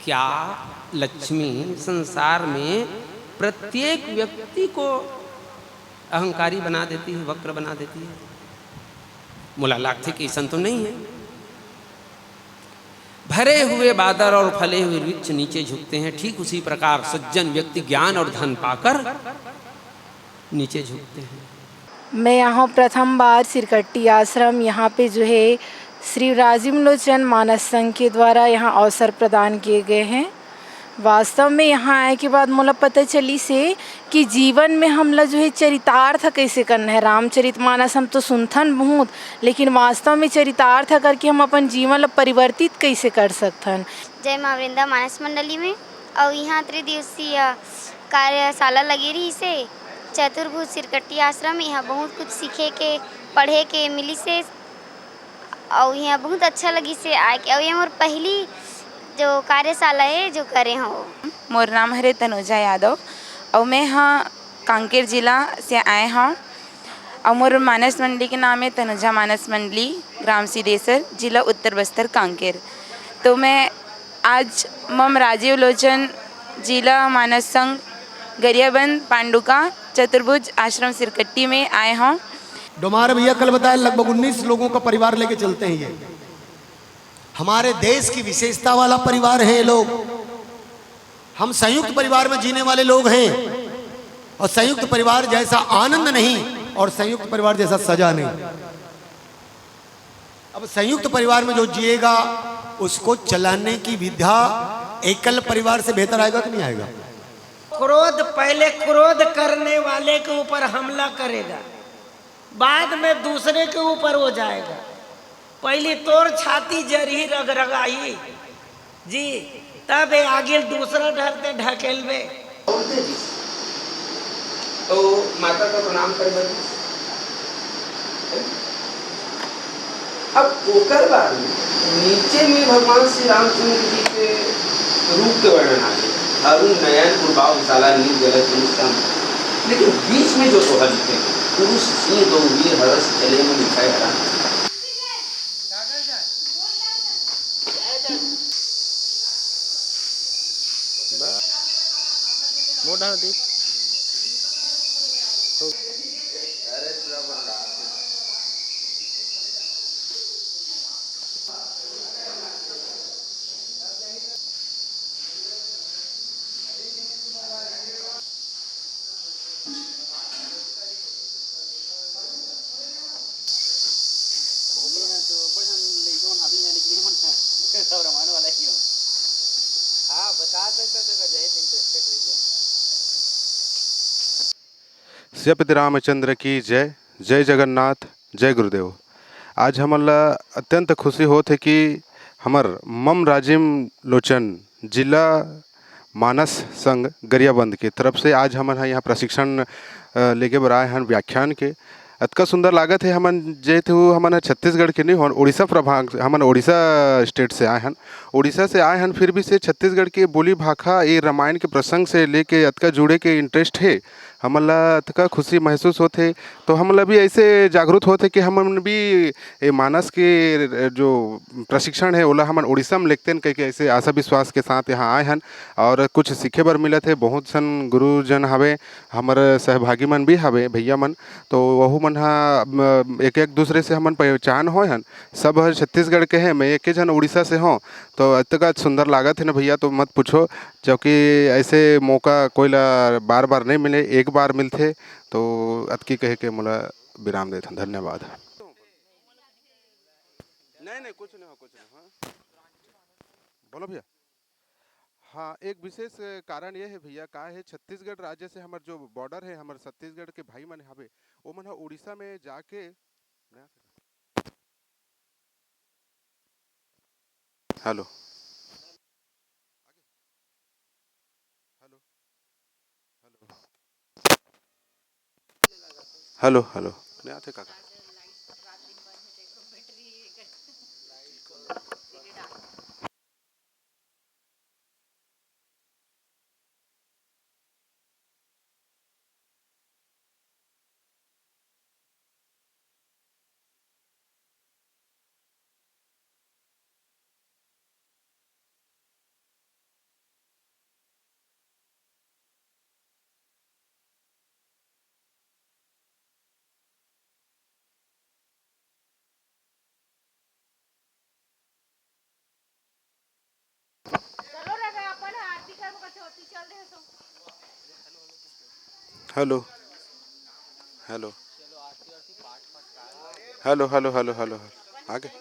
क्या लक्ष्मी संसार में प्रत्येक व्यक्ति को अहंकारी बना देती है, वक्र बना देती है? मुला लाखते की ऐसा तो नहीं है। भरे हुए बादल और फले हुए वृक्ष नीचे झुकते हैं, ठीक उसी प्रकार सज्जन व्यक्ति ज्ञान और धन पाकर नीचे झुकते हैं। मैं यहाँ प्रथम बार सिरकट्टी आश्रम यहाँ पे जो है श्री राजीव लोचन मानस संघ के द्वारा यहाँ अवसर प्रदान किए गए हैं। वास्तव में यहाँ आए के बाद मुझे पता चली से कि जीवन में हमला जो है चरितार्थ कैसे करना है। रामचरितमानस हम तो सुनथन बहुत, लेकिन वास्तव में चरितार्थ करके हम अपन जीवन ला परिवर्तित कैसे कर सकथन। जय माँ वृंदा मानस मंडली में और यहाँ त्रिदिवसीय कार्यशाला लगी रही से चतुर्भुज सिरकट्टी आश्रम। यहाँ बहुत कुछ सीखे के पढ़े के मिली से और यहाँ बहुत अच्छा लगी से आए के। और ये मोर पहली जो कार्यशाला है जो करे हो। मोर नाम है तनुजा यादव और मैं हाँ कांकेर जिला से आए हाँ और मोर मानस मंडली के नाम है तनुजा मानस मंडली, ग्राम सिद्धेश्वर, जिला उत्तर बस्तर, कांकेर। तो मैं आज मम राजीव लोचन जिला मानस संघ गरियाबंद पांडुका चतुर्भुज आश्रम सिरकट्टी में आए हाँ। डोमार भैया कल बताया लगभग 19 लोगों का परिवार लेके चलते हैं। ये हमारे देश की विशेषता वाला परिवार है ये लोग। हम संयुक्त परिवार में जीने वाले लोग हैं और संयुक्त परिवार जैसा आनंद नहीं और संयुक्त परिवार जैसा सजा नहीं। अब संयुक्त परिवार में जो जिएगा उसको चलाने की विद्या एकल परिवार से बेहतर आएगा कि नहीं आएगा? क्रोध पहले क्रोध करने वाले के ऊपर हमला करेगा, बाद में दूसरे के ऊपर हो जाएगा। पहले तोर छाती जरी रगरगाई जी, तब आगे दूसरा ढरते ढकेल में। तो माता का प्रणाम कर बनी। अब ओकर बाद नीचे में भगवान श्री रामचंद्र जी के रूप के वर्णन आ गए, अरुण नयन पूर्वाव विशाला नील जलद अनुष्ठान। लेकिन बीच में जो दोहा लिखे, पुरुष सिंह दो वीर हरस चले में लिखाए हरा। मोटा दी श्री रामचंद्र की जय। जय जगन्नाथ, जय गुरुदेव। आज हमला अत्यंत खुशी होत है कि हमर मम राजीव लोचन जिला मानस संघ गरियाबंद के तरफ से आज हमन यहाँ प्रशिक्षण लेके बर आए हैं व्याख्यान के। अतका सुंदर लागत है। हमन जेतु हमन छत्तीसगढ़ के नहीं हो, उड़ीसा प्रभाग, हमन उड़ीसा स्टेट से आए हैं। उड़ीसा से आए हैं, फिर भी से छत्तीसगढ़ के बोली भाखा ये रामायण के प्रसंग से लेके अतका जुड़े के इंटरेस्ट है। हमला अतका खुशी महसूस होते, तो हमला भी ऐसे जागरूक होते कि हमन भी ये मानस के जो प्रशिक्षण है ओला हमन उड़ीसा में लेते हैं, कह ऐसे आशा विश्वास के साथ यहाँ आए हैं और कुछ सीखे बर मिलत है। बहुत सन गुरुजन हवे, हमारे सहभागी मन भी हवे, भैया मन, तो वहू मन हा एक एक दूसरे से हमन पहचान हो हन। सब छत्तीसगढ़ के हैं, मैं एक जन उड़ीसा से हूँ। तो अतका सुंदर लागत है ना भैया, तो मत पूछो, क्योंकि ऐसे मौका कोई ला बार बार नहीं मिले, एक बार मिलते। तो अतकी कहे के मोला विराम देते। धन्यवाद। नहीं कुछ नहीं हो, कुछ नहीं। हाँ बोलो भैया। हाँ, एक विशेष कारण ये है भैया, का है छत्तीसगढ़ राज्य से हमारे जो बॉर्डर है, हमारे छत्तीसगढ़ के भाई मन हवे, वो मन उड़ीसा में जाके हेलो हेलो हेलो नहीं आते काका। Hello hello hello hello hello hello आगे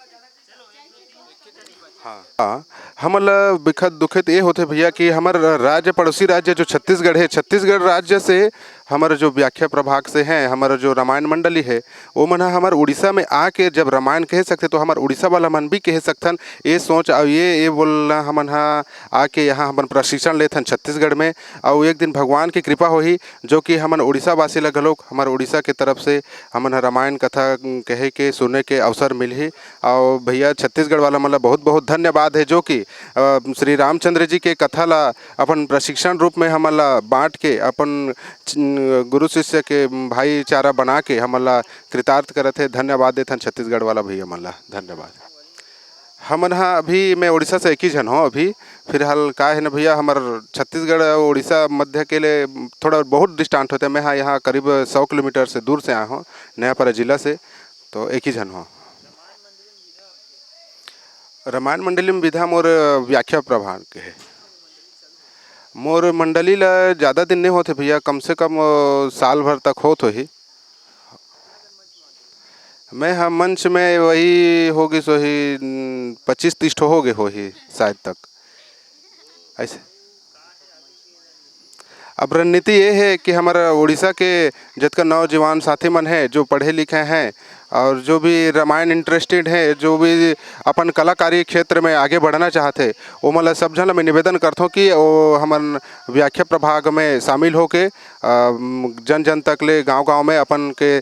हाँ हमला बिखत दुखित ये होते भैया कि हमार राज्य पड़ोसी राज्य जो छत्तीसगढ़ है, छत्तीसगढ़ राज्य से हमारे जो व्याख्या प्रभाग से हैं, हमारा जो रामायण मंडली है वो मन हमार उड़ीसा में आके जब रामायण कह सकते तो हमार उड़ीसा वाला मन भी कह सकथन। ये सोच और ये बोलना हमन आके यहाँ हमन प्रशिक्षण लेथन छत्तीसगढ़ में। और एक दिन भगवान की कृपा होही जो कि हमन उड़ीसा वासी ला घलोक हमार उड़ीसा के तरफ से हमन रामायण कथा कहे के सुने के अवसर मिलही। और भैया छत्तीसगढ़ वाला मतलब बहुत बहुत धन्यवाद है जो कि श्री रामचंद्र जी के कथा ला अपन प्रशिक्षण रूप में हमला बांट के अपन गुरु शिष्य के भाईचारा बना के हमला कृतार्थ करत है। धन्यवाद देथन छत्तीसगढ़ वाला भैया मन ला धन्यवाद। हमन अभी मैं उड़ीसा से एक ही जन हूँ अभी फिलहाल का है ना भैया हमार छत्तीसगढ़ और उड़ीसा मध्य के लिए थोड़ा बहुत डिस्टेंट होते हैं। मैं यहाँ करीब 100 किलोमीटर से दूर से आया हूँ नयापारा जिला से, तो एक ही जन हूँ। रामायण मंडली में विधा मोर व्याख्या प्रभाग के है। मोर मंडली ला ज़्यादा दिन नहीं होते भैया, कम से कम साल भर तक होत ही। मैं हम मंच में वही होगी सो ही 25-30 ठो हो गए हो ही शायद तक ऐसे। अब रणनीति ये है कि हमारा उड़ीसा के जितने नौजवान साथी मन हैं जो पढ़े लिखे हैं और जो भी रामायण इंटरेस्टेड है, जो भी अपन कलाकारी क्षेत्र में आगे बढ़ना चाहते, वो मतलब सब जन मैं निवेदन करता हूँ कि वो हमन व्याख्या प्रभाग में शामिल होके जन जन तक ले गांव-गांव में अपन के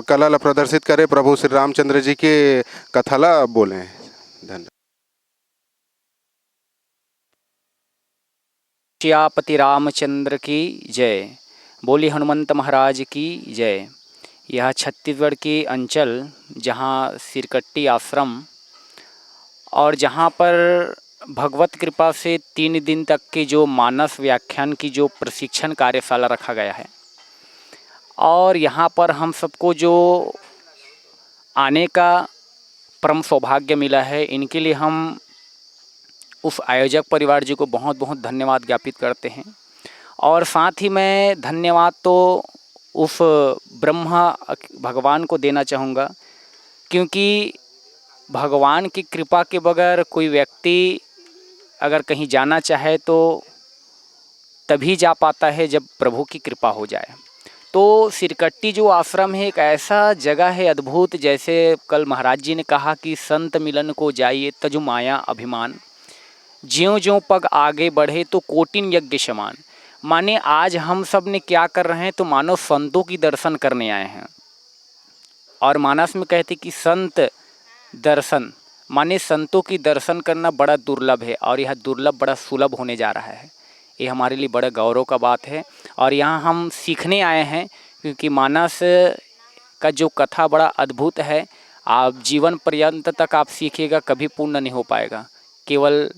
कला ला प्रदर्शित करें, प्रभु श्री रामचंद्र जी के कथा ला बोलें। धन्यवाद। सियापति रामचंद्र की जय, बोली हनुमंत महाराज की जय। यह छत्तीसगढ़ की अंचल जहाँ सिरकट्टी आश्रम और जहाँ पर भगवत कृपा से 3 दिन तक की जो मानस व्याख्यान की जो प्रशिक्षण कार्यशाला रखा गया है और यहाँ पर हम सबको जो आने का परम सौभाग्य मिला है, इनके लिए हम उस आयोजक परिवार जी को बहुत बहुत धन्यवाद ज्ञापित करते हैं। और साथ ही मैं धन्यवाद तो उस ब्रह्मा भगवान को देना चाहूँगा, क्योंकि भगवान की कृपा के बगैर कोई व्यक्ति अगर कहीं जाना चाहे तो तभी जा पाता है जब प्रभु की कृपा हो जाए। तो सिरकट्टी जो आश्रम है एक ऐसा जगह है अद्भुत, जैसे कल महाराज जी ने कहा कि संत मिलन को जाइए तजु माया अभिमान, ज्यों ज्यों पग आगे बढ़े तो कोटिन यज्ञ समान। माने आज हम सब ने क्या कर रहे हैं, तो मानो संतों की दर्शन करने आए हैं। और मानस में कहते कि संत दर्शन माने संतों की दर्शन करना बड़ा दुर्लभ है, और यह दुर्लभ बड़ा सुलभ होने जा रहा है। ये हमारे लिए बड़ा गौरव का बात है। और यहाँ हम सीखने आए हैं, क्योंकि मानस का जो कथा बड़ा अद्भुत है। आप जीवन पर्यंत तक आप सीखिएगा, कभी पूर्ण नहीं हो पाएगा। केवल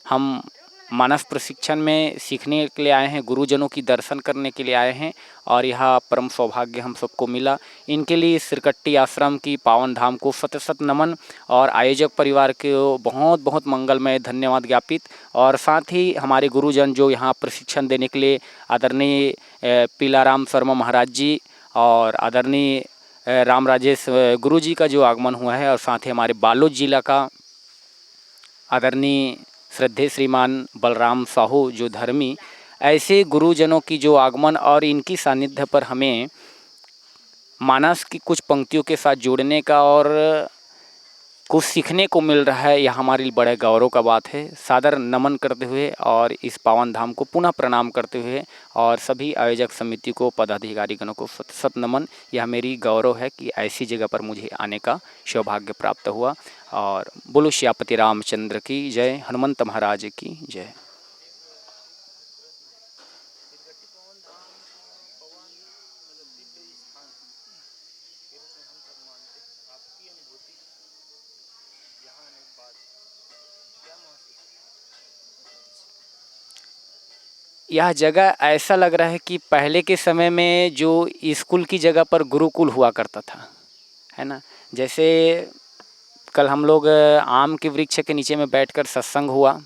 हम मानस प्रशिक्षण में सीखने के लिए आए हैं, गुरुजनों की दर्शन करने के लिए आए हैं, और यह परम सौभाग्य हम सबको मिला। इनके लिए सिरकट्टी आश्रम की पावन धाम को शत शत नमन और आयोजक परिवार को बहुत बहुत मंगलमय धन्यवाद ज्ञापित। और साथ ही हमारे गुरुजन जो यहाँ प्रशिक्षण देने के लिए आदरणीय पीलाराम शर्मा महाराज जी और आदरणीय राम राजेश गुरु जी का जो आगमन हुआ है, और साथ ही हमारे बालोद जिला का आदरणीय श्रद्धेय श्रीमान बलराम साहू जो धर्मी, ऐसे गुरुजनों की जो आगमन और इनकी सानिध्य पर हमें मानस की कुछ पंक्तियों के साथ जोड़ने का और कुछ सीखने को मिल रहा है, यह हमारे लिए बड़े गौरव का बात है। सादर नमन करते हुए और इस पावन धाम को पुनः प्रणाम करते हुए और सभी आयोजक समिति को, पदाधिकारीगणों को शत शत नमन। यह मेरी गौरव है कि ऐसी जगह पर मुझे आने का सौभाग्य प्राप्त हुआ। और बोलो सियापति रामचंद्र की जय, हनुमंत महाराज की जय। यह जगह ऐसा लग रहा है कि पहले के समय में जो स्कूल की जगह पर गुरुकुल हुआ करता था, है ना। जैसे कल हम लोग आम के वृक्ष के नीचे में बैठकर सत्संग हुआ,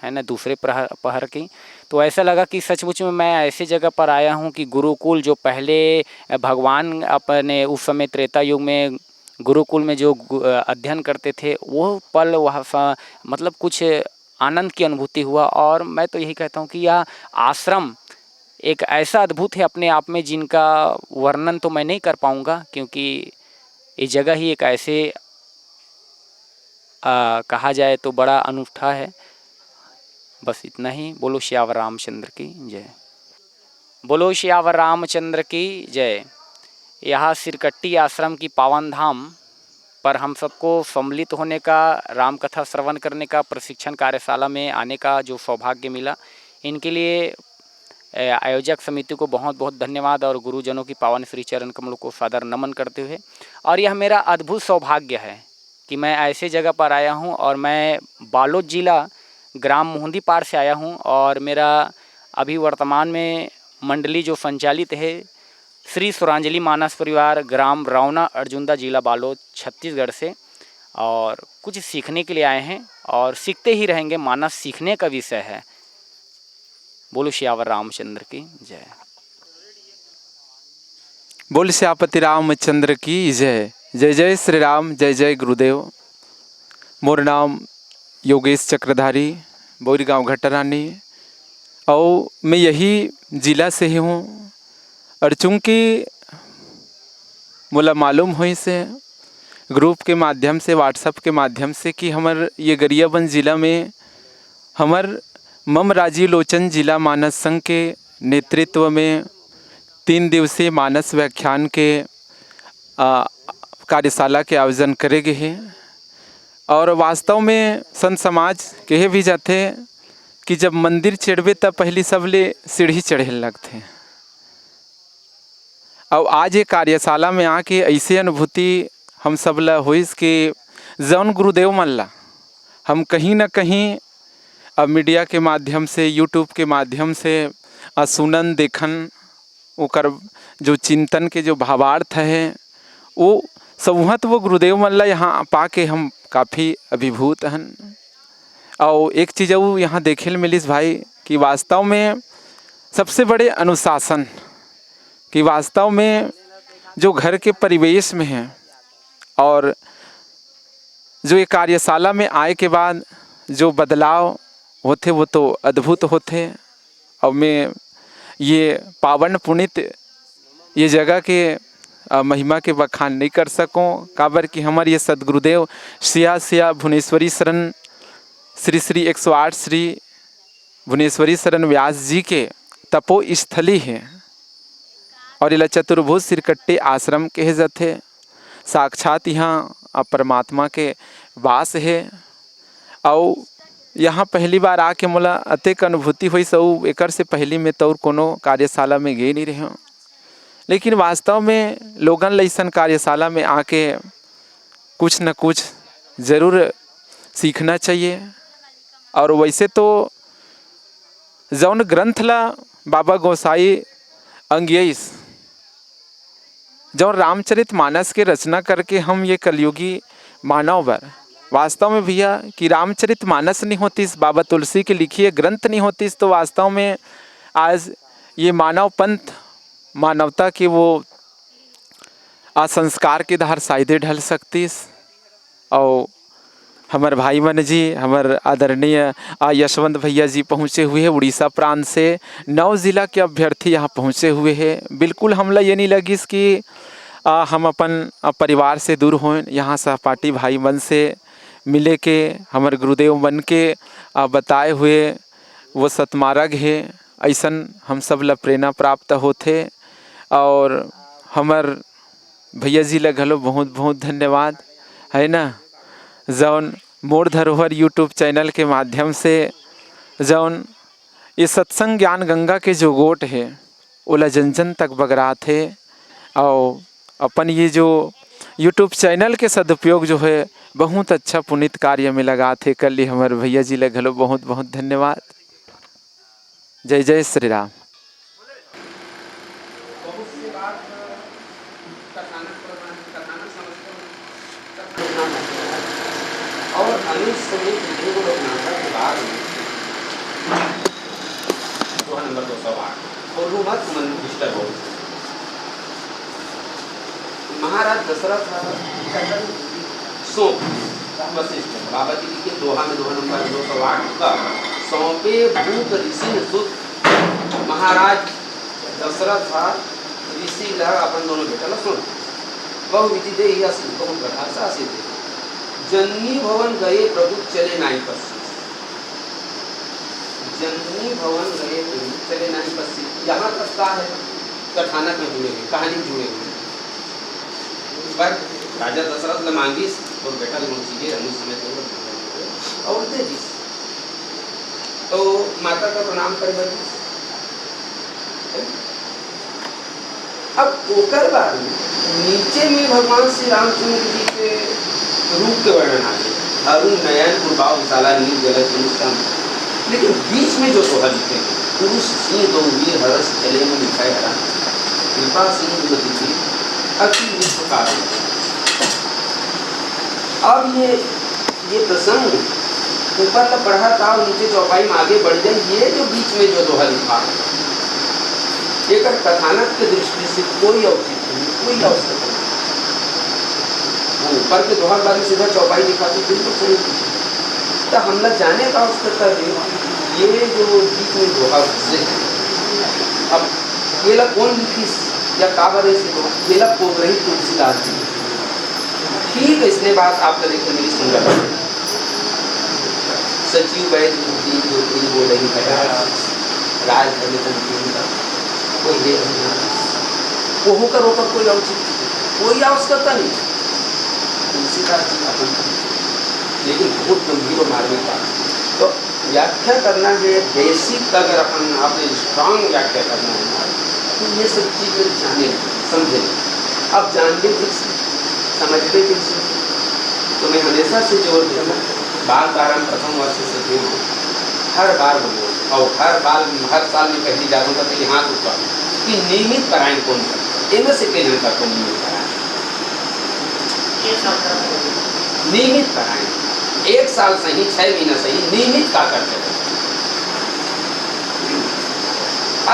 है ना, दूसरे पहर की। तो ऐसा लगा कि सचमुच में मैं ऐसी जगह पर आया हूँ कि गुरुकुल जो पहले भगवान अपने उस समय त्रेता युग में गुरुकुल में जो अध्ययन करते थे, वो पल वह मतलब कुछ आनंद की अनुभूति हुआ। और मैं तो यही कहता हूँ कि यह आश्रम एक ऐसा अद्भुत है अपने आप में, जिनका वर्णन तो मैं नहीं कर पाऊँगा, क्योंकि ये जगह ही एक ऐसे कहा जाए तो बड़ा अनूठा है। बस इतना ही। बोलो श्यावर रामचंद्र की जय। बोलो श्यावर रामचंद्र की जय। यहाँ सिरकट्टी आश्रम की पावन धाम पर हम सबको सम्मिलित होने का, राम कथा श्रवण करने का, प्रशिक्षण कार्यशाला में आने का जो सौभाग्य मिला, इनके लिए आयोजक समिति को बहुत बहुत धन्यवाद और गुरुजनों की पावन श्री चरण कमलों को सादर नमन करते हुए, और यह मेरा अद्भुत सौभाग्य है कि मैं ऐसे जगह पर आया हूं। और मैं बालोद जिला ग्राम मोहंदीपार से आया हूं, और मेरा अभी वर्तमान में मंडली जो संचालित है श्री सुरांजलि मानस परिवार ग्राम रौना अर्जुंदा जिला बालोद छत्तीसगढ़ से, और कुछ सीखने के लिए आए हैं और सीखते ही रहेंगे। मानस सीखने का विषय है। बोलो श्यावर रामचंद्र की जय। बोल श्यापति रामचंद्र की जय। जय जय श्री राम, जय जय गुरुदेव। मोर नाम योगेश चक्रधारी, बोरी गाँव घटरानी, और मैं यही जिला से ही हूँ। और चूँकि मुला मालूम हुई से ग्रुप के माध्यम से, व्हाट्सएप के माध्यम से कि हमार ये गरियाबंद जिला में हमार मम राजीव लोचन जिला मानस संघ के नेतृत्व में 3 दिवसीय मानस व्याख्यान के कार्यशाला के आयोजन करे गए हैं। और वास्तव में संत समाज कहे भी जाते कि जब मंदिर चढ़बे तब पहली सबले सीढ़ी चढ़े लगते हैं। और आज ये कार्यशाला में आके ऐसे अनुभूति हम सब ला हुई कि जौन गुरुदेव मन ला हम कहीं ना कहीं मीडिया के माध्यम से, यूट्यूब के माध्यम से सुनन देखन, ओकर जो चिंतन के जो भावार्थ है वो सबूहत वो गुरुदेव मन ला यहाँ पाके हम काफ़ी अभिभूत हन। और एक चीज़ वो यहाँ देखे मिलिस भाई कि वास्तव में सबसे बड़े अनुशासन कि वास्तव में जो घर के परिवेश में है और जो ये कार्यशाला में आए के बाद जो बदलाव होते वो तो अद्भुत होते। और मैं ये पावन पुनित ये जगह के महिमा के बखान नहीं कर सकूं, काबर कि हमारे ये सदगुरुदेव सिया भुवनेश्वरी शरण श्री 108 श्री भुवनेश्वरी शरण व्यास जी के तपो स्थली है। और ये चतुर्भुज सिरकट्टी आश्रम कहे जाते। साक्षात यहाँ परमात्मा के वास है। और यहाँ पहली बार आके मोला अतेक अनुभूति हुई सब एकर से पहली में तो कोनो कार्यशाला में गए नहीं रहे। लेकिन वास्तव में लोगन लैसन कार्यशाला में आके कुछ न कुछ ज़रूर सीखना चाहिए। और वैसे तो जौन ग्रंथ ला बाबा गोसाई अंग्यस जौन रामचरित मानस के रचना करके हम ये कलयुगी मानव बर, वास्तव में भैया कि रामचरित मानस नहीं होती, बाबा तुलसी के लिखिए ग्रंथ नहीं होती, तो वास्तव में आज ये मानव पंथ मानवता की वो असंस्कार की धार शायदे ढल सकती। और हमारे भाई मन जी, हमारे आदरणीय यशवंत भैया जी पहुँचे हुए हैं उड़ीसा प्रांत से। 9 जिला के अभ्यर्थी यहाँ पहुँचे हुए हैं। बिल्कुल हमला ये नहीं लगी कि हम अपन परिवार से दूर हों, यहाँ सहपाठी भाई मन से मिले के हमारे गुरुदेव मन के बताए हुए वो सतमार्ग है, ऐसन हम सब ला प्रेरणा प्राप्त होते। और हमार भैया जी ला घलो बहुत बहुत धन्यवाद है ना, जौन मोर धरोहर यूट्यूब चैनल के माध्यम से जौन ये सत्संग ज्ञान गंगा के जो गोट है ओला जन जन तक बगरा थे। और अपन ये जो यूट्यूब चैनल के सदुपयोग जो है बहुत अच्छा पुनीत कार्य में लगा थे। कल ही हमारे भैया जी लग घलो बहुत बहुत धन्यवाद। जय जय श्री राम। और अनुसमित गुरु रघुनाथ के बाद नंबर 208 बोलू मत मन डिस्टर्ब हो। महाराज दशरथ सौंप वशिष्ठ बाबा जी के दोहा में दोहा नंबर 208 का सौंपे भूप ऋषि सुत महाराज दशरथ ऋषि ला अपन दोनों बेटा ला सुन बहु विधि दे ही असित बहु प्रकार से असित जननी भवन गए प्रभु चले नाई पसी जननी भवन गए प्रभु चले नाई पसी यहाँ तक का है कथानक में जुड़े हुए कहानी जुड़े हुए पर राजा दशरथ ने मांगी और बेटा ले रनु समय तो और दे दी तो माता का प्रणाम कर बनी। अब ओकर बाद में नीचे में भगवान श्री रामचंद्र जी के रूप के वर्णन आ गए अरुण नयन पूर्वाव विशाला नील जलद अनुष्ठान, लेकिन बीच में जो दोहा लिखे पुरुष सिंह दो वीर हरस चले में लिखाए हरा कृपा सिंह गति थी अति विश्व कारण। अब ये प्रसंग ऊपर का पढ़ा था और नीचे चौपाई में आगे बढ़ जाए। ये जो बीच में जो दोहा लिखा एक कथानक के दृष्टि से कोई औचित्य नहीं, कोई आवश्यकता नहीं। ऊपर के दोहा बारे सीधा चौपाई लिखा तो बिल्कुल सही तो हम लोग जाने का आवश्यकता है ये जो बीच में दोहा से अब ये लोग कौन लिखी या काबरे से दोहा ये लोग को रही तुलसीदास जी। ठीक इसने बात आप देखिए मेरी सुन रहा सचिव वैद जो बोल रही है राज कोई ये वो होकर होकर कोई औचित्य कोई आवश्यकता नहीं तुलसीदास जी अपन लेकिन बहुत गंभीर और मार्मिक बात। तो व्याख्या करना है बेसिक अगर अपन आपने स्ट्रांग व्याख्या करना है तो ये सब चीज़ें जाने समझे अब जानते किसी समझते किसी। तो मैं हमेशा से जोर देना बाल प्रारंभ प्रथम वर्ष से भी हर बार बोलो और हर साल में पहली जाता था कि हाँ तो कि नियमित कराएं कौन करता इनमें से कई जनता को नियमित कराएं नियमित कराएं 1 साल सही 6 महीना सही नियमित का करते हैं।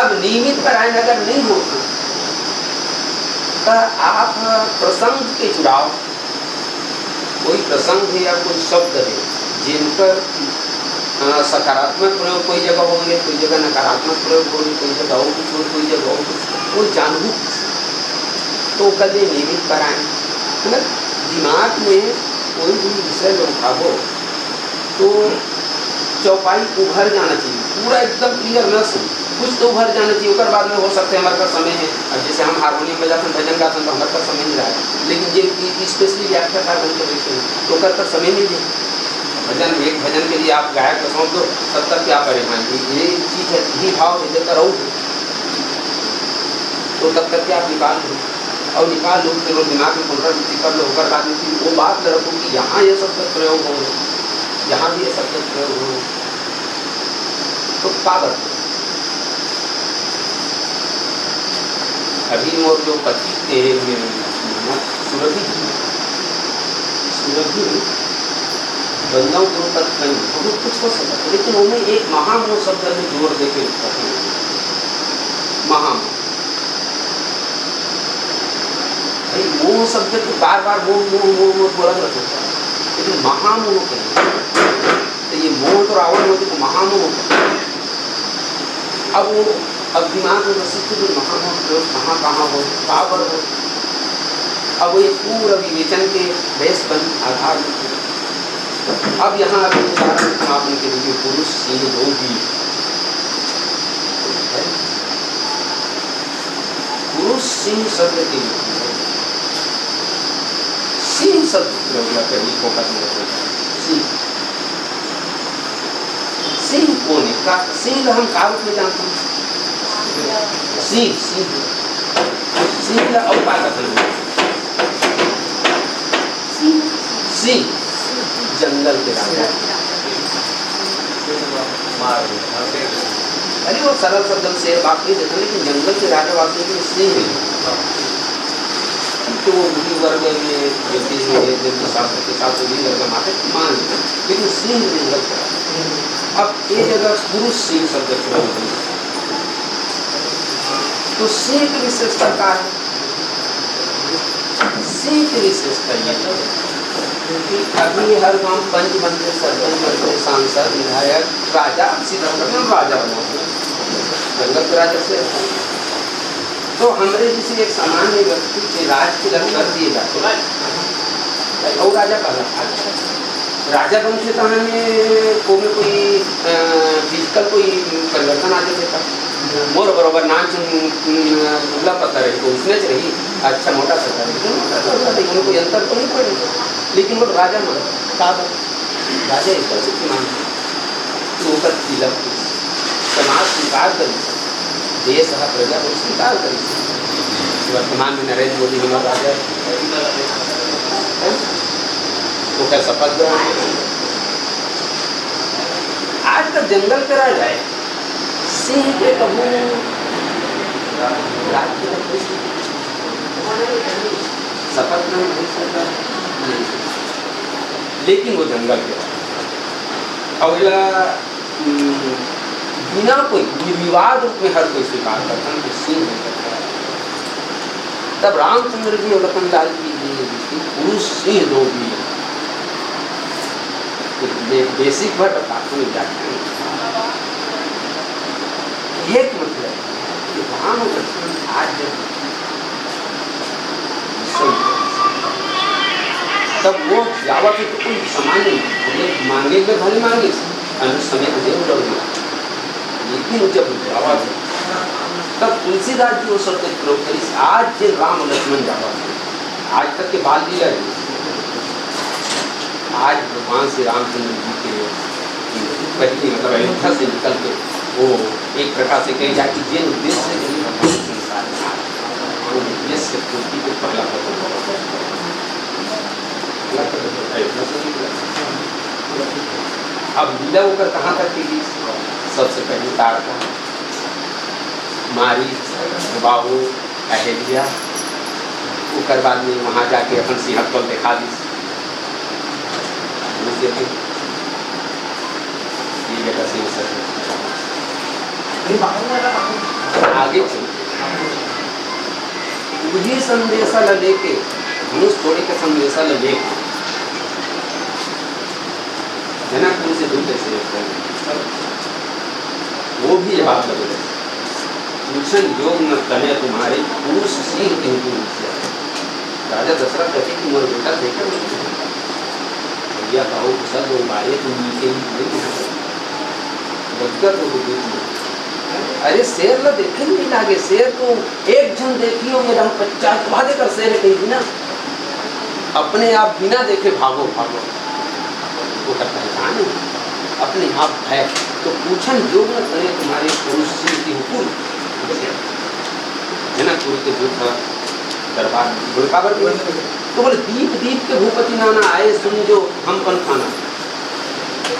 अब नियमित कराएं अगर नहीं होता तो आप प्रसंग के जुड़ाव कोई प्रसंग है या कोई शब्द है जिन पर सकारात्मक प्रयोग कोई जगह हो गया कोई जगह नकारात्मक प्रयोग हो गया कोई जगह हो कुछ हो कोई जगह हो कुछ वो जानबूझ तो कभी नियमित कराएं। मतलब दिमाग में कोई भी विषय जो उठाओ तो चौपाई उभर जाना चाहिए पूरा एकदम क्लियर न सुन कुछ तो उभर जाना चाहिए उसके बाद में हो सकता है हमारे पास समय है। अब जैसे हम हारमोनियम बजाते हैं भजन गाते हैं तो हमारे पास समय नहीं रहा है लेकिन ये स्पेशली व्याख्याकार बन के बैठे हैं तो कर समय नहीं दे भजन एक भजन के लिए आप गायक को सौंप दो तब तक क्या परेशान ये चीज़ है ही भाव है जब रहो तो तब तक क्या आप निकाल लो और निकाल लो फिर दिमाग में पुनरावृत्ति कर लो होकर बाद में वो बात न रखो कि यहाँ ये शब्द प्रयोग हो यहाँ भी ये शब्द प्रयोग हो तो पागल अभी और जो पति थे सुरभि बंदाओं गुरु तक नहीं बहुत कुछ हो सकता है लेकिन उन्हें एक महामोह शब्द में जोर देके महामोह भाई मोह शब्द तो बार बार मोह मोह मोह मोह बोला जाता है लेकिन महामोह कहें तो ये मोह तो रावण होते तो महामोह अब वो अब दिमाग में बस जो महामोह प्रयोग कहाँ कहाँ हो पावर हो अब ये पूरा विवेचन के बेस बन आधार अब यहाँ अभी उदाहरण समापन के लिए पुरुष सिंह दो वीर पुरुष सिंह शब्द के लिए सिंह शब्द पहली फोकस में सिंह सिंह कौन है का सिंह हम कारुत में जानते हैं सिंह सिंह सिंह का अवकाश सिंह जंगल के राजा अरे वो सरल शब्द से बात नहीं देते लेकिन जंगल के राजा वास्तव में सिंह है तो वो बुरी वर्ग में व्यक्ति शास्त्र के साथ बुरी वर्ग माते मान लेकिन सिंह जंगल का अब ये जगह पुरुष सिंह शब्द तो सिंह की विशेषता का है, सिंह की विशेषता ये है कि अभी हर गांव पंच बनते, सरपंच बनते, सांसद, विधायक, राजा, सीधा राजा बना जंगल के राजा से। तो हमारे जैसे एक सामान्य व्यक्ति के राज के कर दिए जाते और राजा का राजा बनते तो हमें कोई फिजिकल कोई परिवर्तन आ जाता। मोर बरोबर नाच उगला पत्थर है तो उसमें से रही अच्छा मोटा सा लेकिन कोई अंतर तो नहीं पड़ेगा। लेकिन वो राजा मान राजा इस तरह से मान तो तिलक समाज स्वीकार करी, देश है प्रजा को स्वीकार करी। वर्तमान में नरेंद्र मोदी हमारा राजा है तो क्या शपथ ग्रहण आज तक जंगल का राजा है सिंह के कबू शपथ ग्रहण नहीं सकता, लेकिन वो जंगल के और बिना कोई निर्विवाद रूप में हर कोई स्वीकार करता है, सिंह नहीं करता। तब रामचंद्र जी और लखनलाल जी पुरुष सिंह दो भी बेसिक वर्ड प्राथमिक व्याख्यान एक मतलब कि राम और लक्ष्मण आज तब वो जावा के तो कोई सामान्य मांगे में भले मांगे अन्य समय को देव लड़ गया, लेकिन जब जावा तब तुलसीदास जी वो शब्द प्रयोग करी आज जे राम लक्ष्मण जावा आज तक के बाल लीला आज भगवान श्री रामचंद्र जी के पहली मतलब अयोध्या से निकल के वो एक प्रकार से कही जाए कि जिन उद्देश्य से उद्देश्य से पूर्ति को पहला अब लीला होकर कहाँ तक की सबसे पहले तारका मारी बाबू अहलिया उसके बाद में वहाँ जाके अपन सिंहत्व दिखा दी आगे वही संदेशा ल लेके धनुष तोड़े के संदेशा ल लेके जनकपुर से दूर कैसे वो भी ये बात लगे भूषण योग न तने तुम्हारे पुरुष सिंह के राजा दशरथ कहते कि मोर बेटा देखकर भैया कहो सब लोग मारे तुम नीचे बचकर तो अरे शेर ला देखे नहीं लागे, शेर तो एक जन देखियो मेरा 50 वादे कर शेर है कहीं ना अपने आप बिना देखे भागो भागो वो करता है जाने अपने आप है तो पूछन योग न करे तुम्हारे पुरुष सिंह की हुकुम जनकपुर के दूत दरबार गुड़कावर तो बोले दीप दीप के भूपति नाना आए सुन जो हम पन खाना।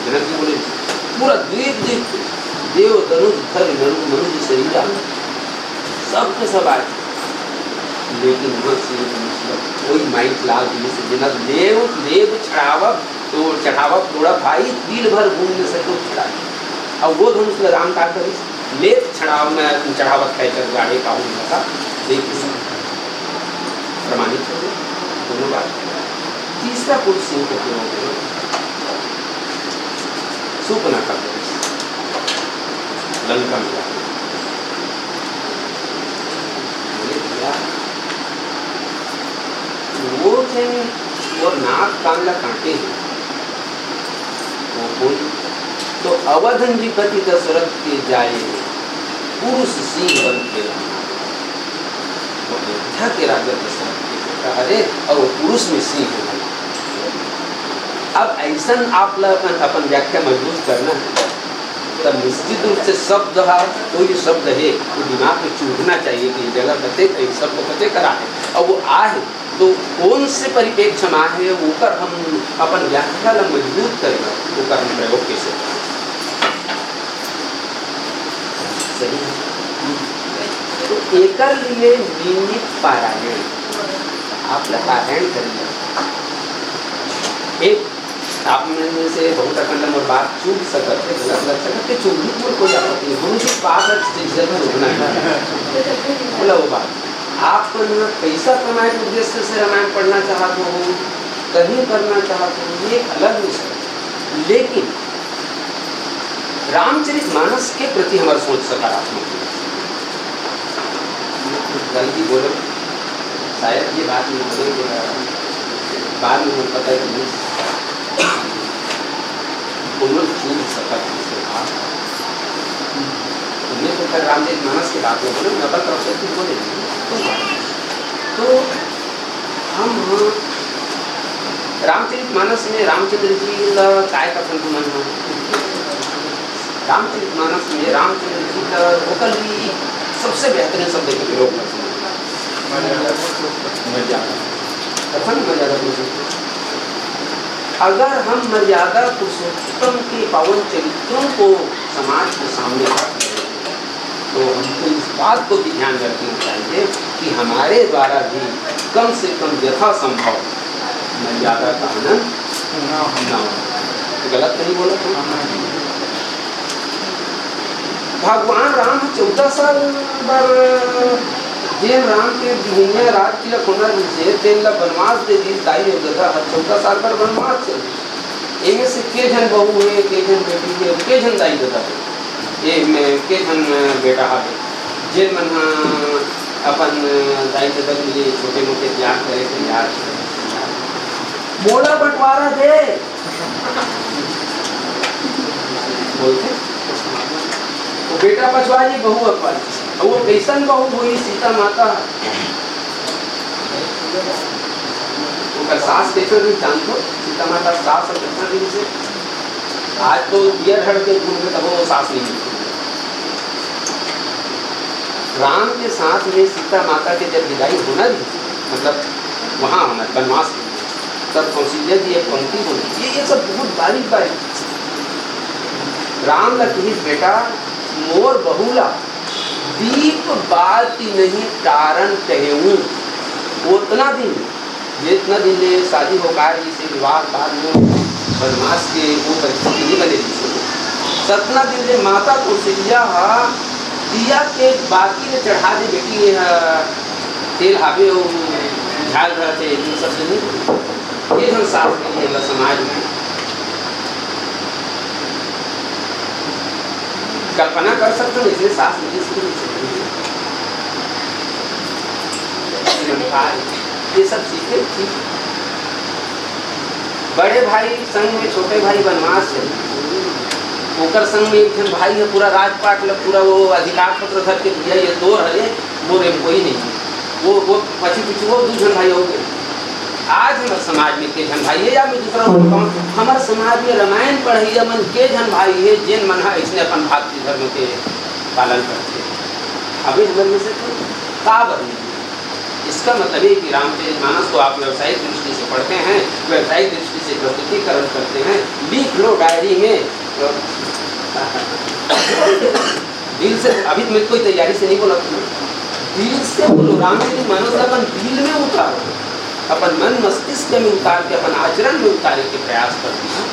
जनक जी बोले पूरा दीप दीप देव तनुज थर मनुज शरीरा सब के सब आए, लेकिन कोई माइक लाल दिए से जिना देव देव चढ़ावा तोड़ा भाई दिल भर घूम न सको चढ़ा अब वो धनुष राम का करी लेप चढ़ाव में चढ़ावत कहकर गाड़े का होगा देखिए प्रमाणित हो दोनों बात। तीसरा पुरुष सिंह को सुपना का लंका में वो और नाक कांगला कांटे वो तो अवधन जी पति दशरथ के जाए पुरुष सिंह बन के अयोध्या के राजा दशरथ के अरे और वो पुरुष में सिंह हो। अब ऐसा आप अपन व्याख्या मजबूत करना है तब निश्चित रूप से शब्द है कोई शब्द है वो दिमाग में चूटना चाहिए कि जगह कते शब्द कते करा है और वो आए तो कौन से परिप्रेक्ष्य में है वो कर हम अपन व्याख्या ला मजबूत करेगा वो कर हम प्रयोग कैसे सही तो एक लिए नियमित पारायण आप पारायण करिए। एक आप में से बहुत अखंड और बात चूक सकते गलत लग सकते चूक भी कोई आपत्ति नहीं एक बात है जरूर होना है, बोला वो बात, आप पैसा कमाए के उद्देश्य से रामायण पढ़ना चाहते हो, कहीं करना चाहते हो, ये एक अलग विषय है। लेकिन रामचरितमानस के प्रति हमारा सोच सकारात्मक है। गलती बोलो शायद ये बात नहीं बोले, बाद में मुझे पता है कि चूक सका तुमने तो कर रामचरितमानस की बात में बोले, मैं अपनी तरफ से कुछ बोले तो हम रामचरितमानस में रामचंद्र जी का काय कथन को मन रामचरितमानस में रामचंद्र जी का वोकल भी सबसे बेहतरीन शब्द के प्रयोग मर्यादा अगर हम मर्यादा पुरुषोत्तम के पावन चरित्रों को समाज के सामने रख रहे हैं तो हमको इस बात को भी ध्यान रखना चाहिए कि हमारे द्वारा भी कम से कम यथासंभव मर्यादा का आनंद न हो। गलत नहीं बोला तो भगवान राम 14 साल बर जेन राम के दुनिया राज की खुना से तेन ला बनवास दे दी दाई हो गया 14 साल पर बनवास चल एमे से के जन बहू है, के जन बेटी है, के जन दाई दादा है, ए में के जन बेटा है, जेन मन अपन दाई दादा के लिए छोटे मोटे त्याग करे थे यार मोड़ा बंटवारा दे बोलते वो बेटा पछवाई बहू अपन वो कैसन बहू हुई सीता माता सास कैसे नहीं जानते सीता माता सास और कितना दिन से आज तो बियर हड़ के घूम में तब वो सास नहीं मिलती। राम के साथ में सीता माता के जब विदाई होना थी मतलब वहाँ होना वनवास तब कौशल्या जी एक पंक्ति बोली ये सब बहुत बारीक बारीक राम लखी बेटा मोर बहुला दीप बाती नहीं कारण कहूँ उतना दिन जितना दिन ले शादी होकर से विवाह बाद में वनवास के वो परिस्थिति नहीं बने सतना दिन ले माता कौशल्या दिया के बाकी ने चढ़ा दे बेटी तेल हावे झाल रहे थे इन सब से नहीं ये हम साफ के लिए समाज में कल्पना कर सकते हो इसलिए सास ये सब सीखे ठीक। बड़े भाई संग में छोटे भाई बनवास है ओकर संग में एक जन भाई है पूरा राजपाट लग पूरा वो अधिकार पत्र धर के दिया ये दो रहे वो रे कोई नहीं वो पछी पीछे वो दूसरे भाई हो गए। आज हमारे समाज में के जन भाई है या मैं दूसरा हमारे समाज में रामायण पढ़ैया मन के जन भाई है जिन मन है इसने अपन भारतीय धर्म के पालन करते अभी हमारे में से काबर नहीं। इसका मतलब है कि रामचरितमानस को आप व्यावसायिक दृष्टि से पढ़ते हैं, व्यावसायिक दृष्टि से प्रस्तुतिकरण करते हैं, लिख लो डायरी में दिल से। अभी मैं कोई तैयारी से नहीं बोला दिल से बोलो रामचरितमानस अपन दिल में उतारो अपन मन मस्तिष्क में उतार के अपन आचरण में उतारने के प्रयास करते हैं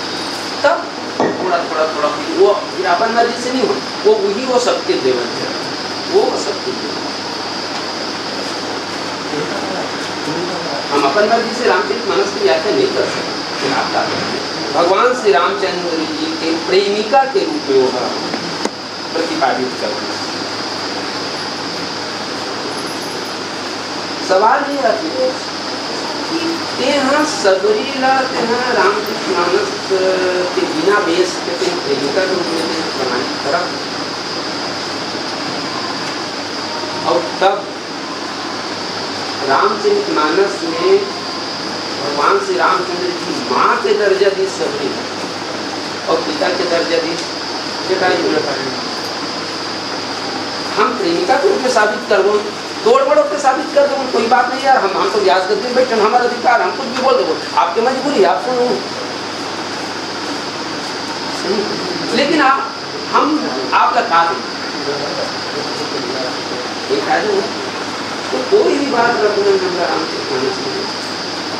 तब थोड़ा थोड़ा थोड़ा वो फिर अपन मर्जी से नहीं हो वो वही वो सबके देवन है वो सबके देवन। हम अपन मर्जी से रामचरितमानस की व्याख्या नहीं कर सकते। भगवान श्री रामचंद्र जी के प्रेमिका के रूप में वो प्रतिपादित करते हैं। सवाल ये आती है सबरी रामचरितमानस के बिना बेस के प्रेमिका के रूप में प्रमाणित करा और तब रामचरितमानस में भगवान श्री रामचंद्र जी माँ के दर्जा दी सबरी और पिता के दर्जा दी जटायु। हम प्रेमिका के रूप में साबित कर दो तोड़ बड़ों के साबित कर दो कोई बात नहीं यार हम तो ब्याज करते बैठे हमारा अधिकार हम कुछ भी बोल दो आपके मजबूरी आप सुनो। लेकिन हम आप लगा दें तो कोई भी बात रखना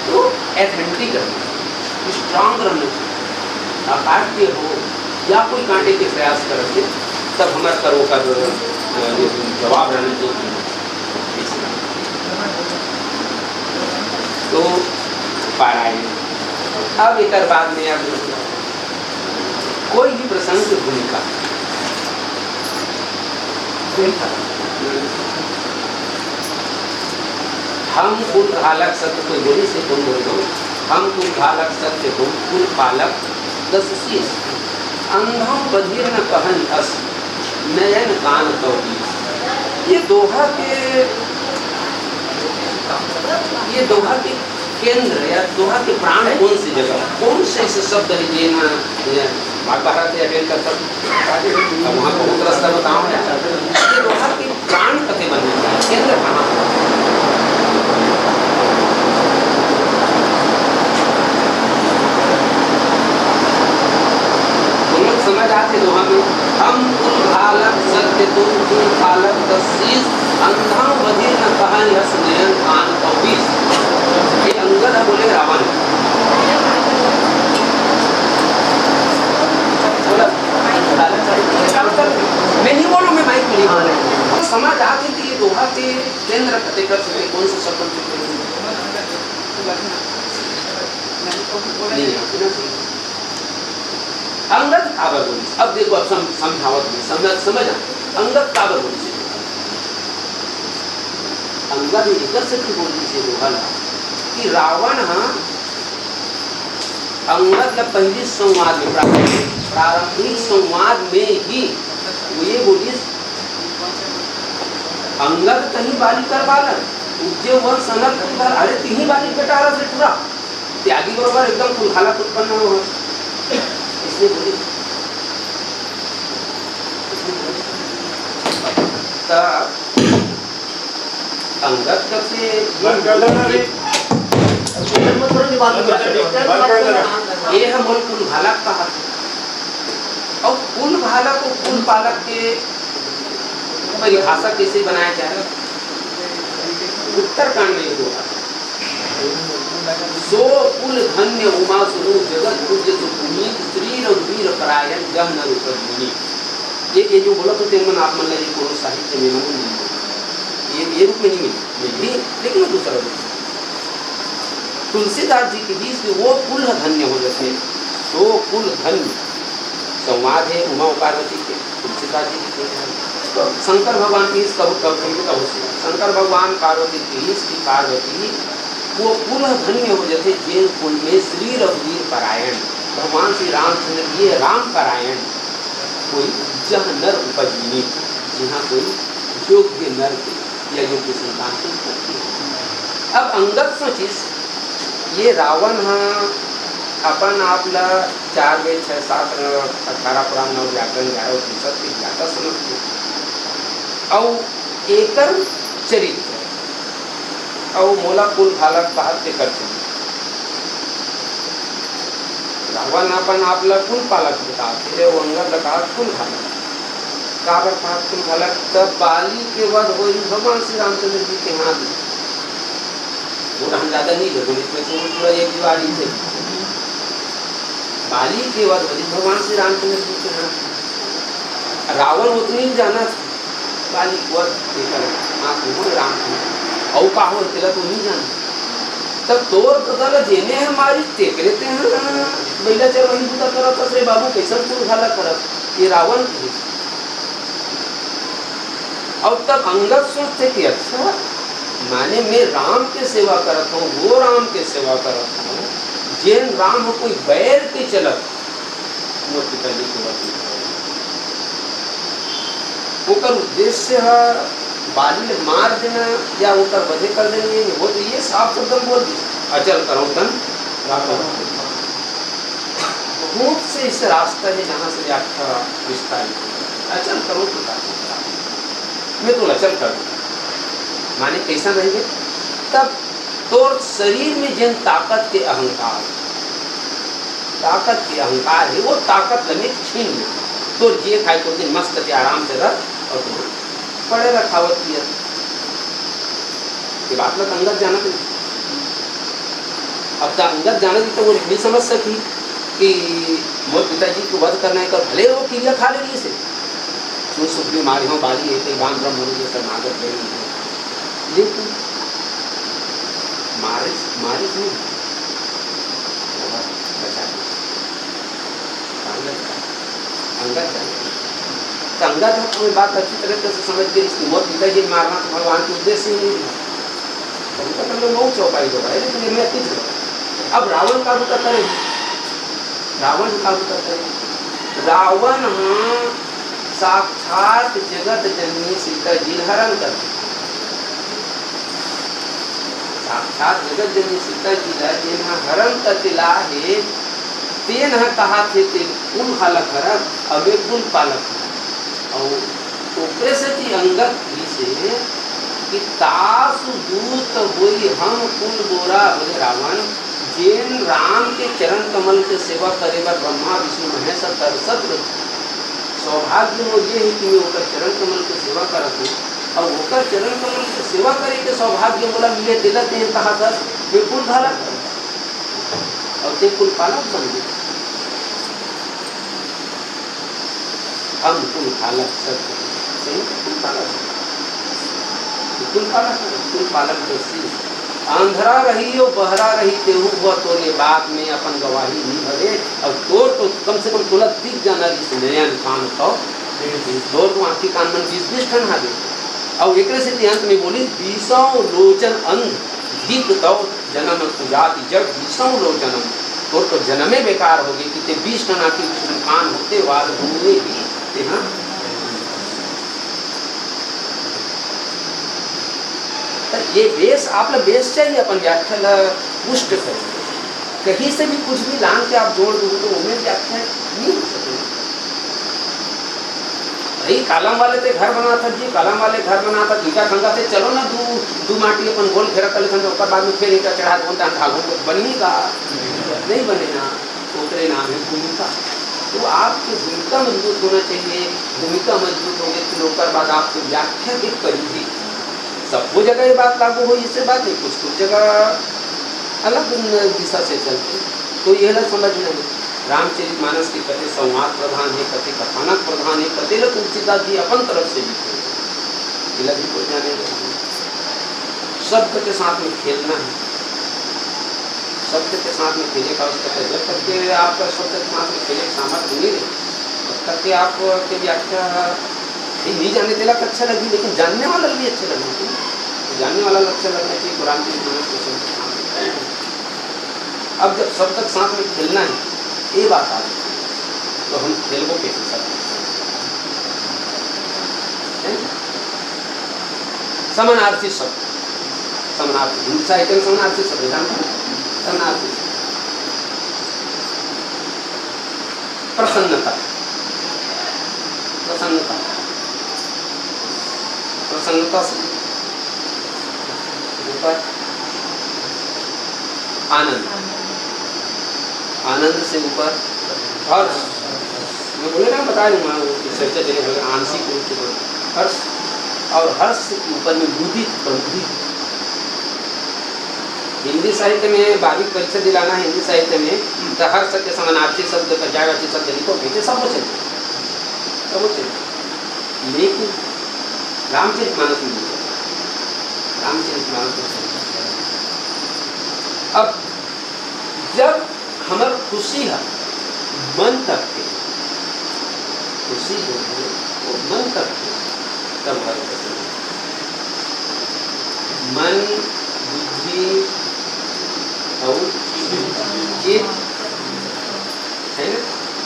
तो एथेंटिक रहना स्ट्रांग रहना चाहिए अकाट्य हो या कोई कांटे के प्रयास करके तब हमारे करो का जवाब रहना चाहिए। तो पारायण अब एक बाद में अब कोई भी प्रसंग की भूमिका हम कुल घालक सत्य कोई बोली से तुम बोल दो, हम कुल घालक सत्य तुम कुल पालक दस शीश, अंधम बधिर न कहन अस नयन कान तो। ये दोहा के केंद्र या दोहा के प्राण कौन सी जगह, कौन से ऐसे शब्द है ये ना भारत या अटेंड कर वहाँ बहुत रास्ता बताओ। ये दोहा के प्राण कथे बनने का केंद्र कहाँ समझ आते दोहा में, हम कुल घालक सत्य तुम कुल पालक दस शीश, अंधा बधिर न कहन यस नयन कान चौबीस। ये अंगद है बोले रावण, मैं नहीं बोलूँ, मैं माइक में नहीं बोलूँ। तो समझ आती कि ये दोहा के केंद्र कथे कर सकते कौन से शब्द अंगद काबर बोली। अब देखो अब समझावत में समझ अंगद काबर बोली अंगद एक से बोली से दोहला कि रावण अंगद का पहली संवाद में प्रारंभिक संवाद में ही वो ये बोली अंगद कहीं बाली कर बालक उपजे वन सनक घर, अरे तीन बाली बेटा से पूरा त्यागी बरोबर एकदम कुल हालत उत्पन्न हो। इसलिए बोली अंगद से ये है मोल कुल भालक कहा, और कुल भालक को कुल पालक के परिभाषा कैसे बनाया जाए। उत्तरकांड में हुआ सो कुल धन्य उमा सुनु जगत पूज्य सुपुनीत श्री रघुवीर परायण जह न रूपी। ये जो बोला तो तेमन आप मन लगे कोनो साहित्य में ये रूप में नहीं मिली, लेकिन दूसरा रूप तुलसीदास जी के बीच में वो कुल धन्य हो जाते। सो कुल धन्य संवाद है उमा पार्वती के, तुलसीदास जी के तो शंकर भगवान की शंकर भगवान पार्वती की पार्वती वो कुल धन्य हो जाते जैन कुल में श्री रघुवीर परायण भगवान श्री रामचंद्र ये राम परायण कोई जह नर उपजीवी, जहाँ कोई योग्य नर या योग्य संतान की उत्पत्ति है। अब अंगद सोचिस ये रावण अपन आपला 4 वेद 6 7 18 पुराण 9 व्याकरण 11 उपनिषद के ज्ञाता समझते और एकर चरित्र और मोला कुल भालक पालक करते रावण अपन आपला कुल पालक बताते वो अंगद लगा कुल भालक काबर पालक कुल भालक तब बाली के वध हो भगवान श्री रामचंद्र जी के हाथ वो हम ज्यादा नहीं लगो इसमें पूरा एक दिवाली से बाली के वध हो भगवान श्री रामचंद्र जी के हाथ। रावण उतनी जाना बाली वध लेकर आंख में रामचंद्र और का हो तेरा तो नहीं जाना तब तोर कदल जेने हमारी टेक लेते हैं महिला चल वही बुता करत रे बाबू कैसा कुल भाला करत ये रावण थे। और तब अंगद सोचते कि अच्छा माने मैं राम के सेवा करत हूँ वो राम के सेवा करत हूँ जैन राम हो कोई बैर के चलत मूर्ति पहले के बात ओकर उद्देश्य है बाली ने मार देना या उतर वधे कर देंगे वो तो ये साफ शब्द बोल दी अचल करो तन बहुत से इस रास्ता है जहाँ से व्याख्या विस्तारित अचल करो तो मैं तो अचल कर माने कैसा रहेंगे तब तोर शरीर में जिन ताकत के अहंकार है वो ताकत लगे छीन ले तो ये खाए तो दिन मस्त के आराम से रख और तुम पड़े रखावत किया ये बात में अंगद जाना थी। अब तक अंगद जाना थी तो वो नहीं समझ सकी कि मोर पिताजी को वध करने का भले वो क्रिया खा ले से कुछ सुख बीमारियों वाली है कई बांध ब्रह्म होने जैसे नागत गए, लेकिन मारिस नहीं बचा अंगत अंगत कोई बात अच्छी तरह से समझ गए, इसकी मौत पिताजी मारना तो भगवान के उद्देश्य ही नहीं था, उनका तो लोग बहुत चौपाई हो रहा है, लेकिन निर्णय किस है। अब रावण का भी करता है, रावण का भी करता है। रावण साक्षात जगत जननी सीता जी हरण करते, साक्षात जगत जननी सीता जी जिन्हा हरण करतिला है, तेन कहा थे ते कुल हालक हरण अबे कुल पालक और ओकरे से की अंगत ही से कि तासु दूत हुई हम कुल गोरा बोले रावण, जेन राम के चरण कमल के सेवा करे बर ब्रह्मा विष्णु महेश तरसत सौभाग्य हो ये है कि मैं ओकर चरण कमल के सेवा करत हूँ, और ओकर चरण कमल के सेवा करे के सौभाग्य मोला मिले दिलत है, कहा दस वे कुल धालक और ते कुल पालक बन गए। हम कुल पालक सब सही कुल पालक, कुल पालक, कुल पालक दोषी आंधरा रही और बहरा रही तेहू हुआ तोरे बात में अपन गवाही नहीं भरे, और तोर तो कम से कम तोला दिख जाना जिस नयन कान तो तोर तो आँखी कान मन 20-20 ठन हावे, और एक से अंत में बोली 20 लोचन अंध दिख तो जन्म जाति जब 20 लोचन तोर तो जन्मे बेकार होगी कि ते 20 ठन आँखी कान होते वाद घूमने भी हाँ ये बेस आप लोग बेस चाहिए अपन व्याख्या पुष्ट करें, कहीं से भी कुछ भी लान के आप जोड़ दो तो उनमें व्याख्या नहीं हो सकेगी। भाई कालम वाले थे घर बना था जी, कालम वाले घर बना था ईटा खंगा थे, चलो ना दू माटी अपन गोल घेरा कर लेते ऊपर बाद में फिर ईटा चढ़ा बोलते ढालूंगे, बनेगा नहीं बनेगा, उतरे नाम है भूमिका। तो आपकी भूमिका मजबूत होना चाहिए, भूमिका मजबूत होगी तो ऊपर बाद आपकी व्याख्या भी करेगी। सबको जगह ये बात लागू हो इससे बात नहीं, कुछ जगह अलग दिशा से चलते, तो यह लग समझ में रामचरित मानस के कथे संवाद प्रधान है, कथे कथानक प्रधान है, कथे तुलसीदास जी अपन तरफ से भी भी को जाने शब्द के साथ में खेलना है, शब्द के साथ में खेले का उसका जब तक के आपका शब्द के साथ में खेले सामर्थ्य नहीं रहे तब तक के आपके व्याख्या नहीं जानने देला अच्छा लगी, लेकिन जानने वाला भी अच्छा लगना चाहिए, जानने वाला अच्छा लगना चाहिए कुरान की मानस के शब्द के साथ में। अब जब शब्द के साथ में खेलना है ये बात आ जाती है तो हम खेलबो कैसे सकते, समानार्थी शब्द, समानार्थी हिंदी साहित्य में समानार्थी शब्द जानते हैं, समानार्थी प्रसन्नता, प्रसन्नता, प्रसन्नता से ऊपर आनंद, आनंद से ऊपर हर्ष, मैं बोले ना बता दूंगा चर्चा चले आंशिक रूप से हर्ष, और हर्ष के ऊपर में मुदित प्रमुदित। हिंदी साहित्य में बारीक परीक्षा दिलाना है, हिंदी साहित्य में तो हर्ष के समानार्थी शब्द पर्यायवाची शब्द लिखो भेजे सब वो चलते, सब वो चलते, लेकिन रामचरित मानस में नहीं, रामचरित मानस में अब जब हमार खुशी है मन तक के, खुशी जो है वो मन तक के, तब हर मन बुद्धि और चित्त है ना,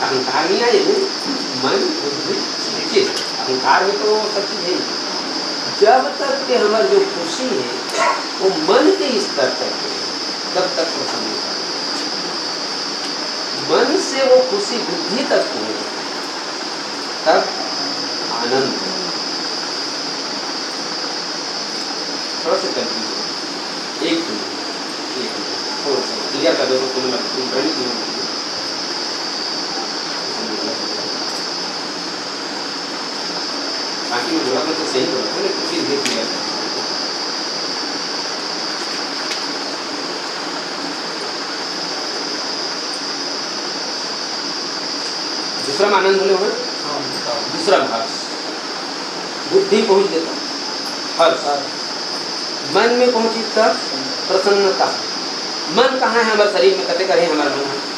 अहंकार नहीं आए मन बुद्धि चित्त, अहंकार में तो सब चीज है। जब तक के हमारी जो खुशी है वो मन के स्तर तक है तब तक प्रसन्न होता है, मन से वो खुशी बुद्धि तक हो तब आनंद। थोड़ा सा कंफ्यूज एक थोड़ा सा क्लियर कर दो तो तुम गणित में बाकी में बोला तो सही बोला था लेकिन फिर भी क्लियर कर। दूसरा आनंद बोले होगा, दूसरा भाष बुद्धि पहुंच गई हर्ष, मन में पहुंची तब प्रसन्नता। मन कहाँ है हमारे शरीर में, कते करे हमारा मन है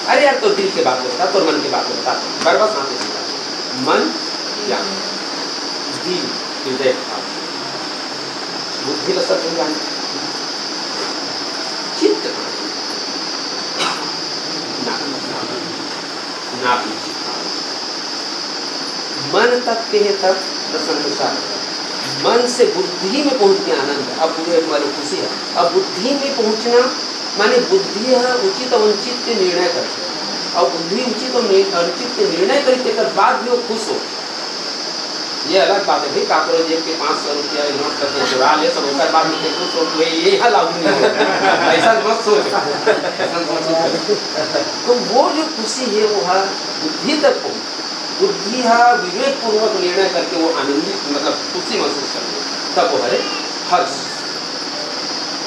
अरे यार तो दिल की बात होता तो मन की बात होता बरबस मन क्या दिल हृदय बुद्धि का सब जान चित्त ना मन तक के है तब प्रसन्नता। मन से बुद्धि में पहुंचने आनंद। अब पूरे हमारी खुशी है। अब बुद्धि में पहुंचना माने बुद्धि है उचित और अनुचित के निर्णय करते, और बुद्धि उचित और अनुचित के निर्णय करते कर बाद भी वो खुश हो। ये अलग बात है भाई, काकरो जेब के 500 रुपया नोट करके चुरा ले सब होकर बाद में खुश हो तो ये यहाँ लागू नहीं होगा, ऐसा मत सोच। तो वो जो खुशी है वो है बुद्धि तक पहुंच, बुद्धि है विवेक पूर्वक निर्णय करके वो आनंदित मतलब खुशी महसूस करते तब वो है हर्ष।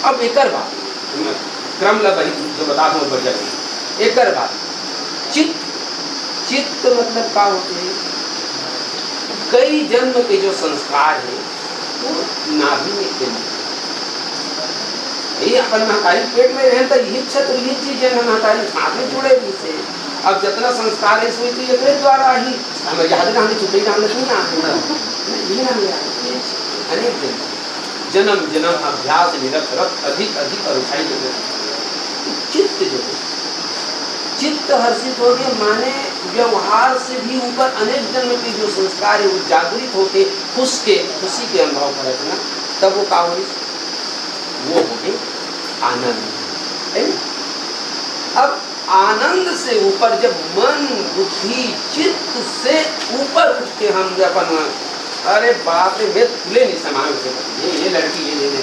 अब एक बात क्रम लगी जो बता दूँ बढ़िया नहीं। एक बात चित्त, चित्त मतलब क्या होते हैं, कई जन्म के जो संस्कार है वो नाभि में केंद्रित। ये अपन महतारी पेट में रहे तो ये छत्र ये चीज है महतारी साथ में जुड़े भी से। अब जितना संस्कार है सोई तो ये द्वारा ही हमें याद रहने छुट्टी डालने नहीं आते अनेक जन्म जन्म अभ्यास निरंतर अधिक अधिक और उठाई देते। चित्त जो है चित्त हर्षित हो गया माने व्यवहार से भी ऊपर अनेक जन्म के जो संस्कार है वो जागृत होते खुशी के अनुभव कर रखना तब वो का वो हो गए आनंद है। अब आनंद से ऊपर जब मन बुद्धि चित्त से ऊपर उठ के हम अपन अरे बाप रे मैं खुले नहीं समान से ये लड़की ये लेने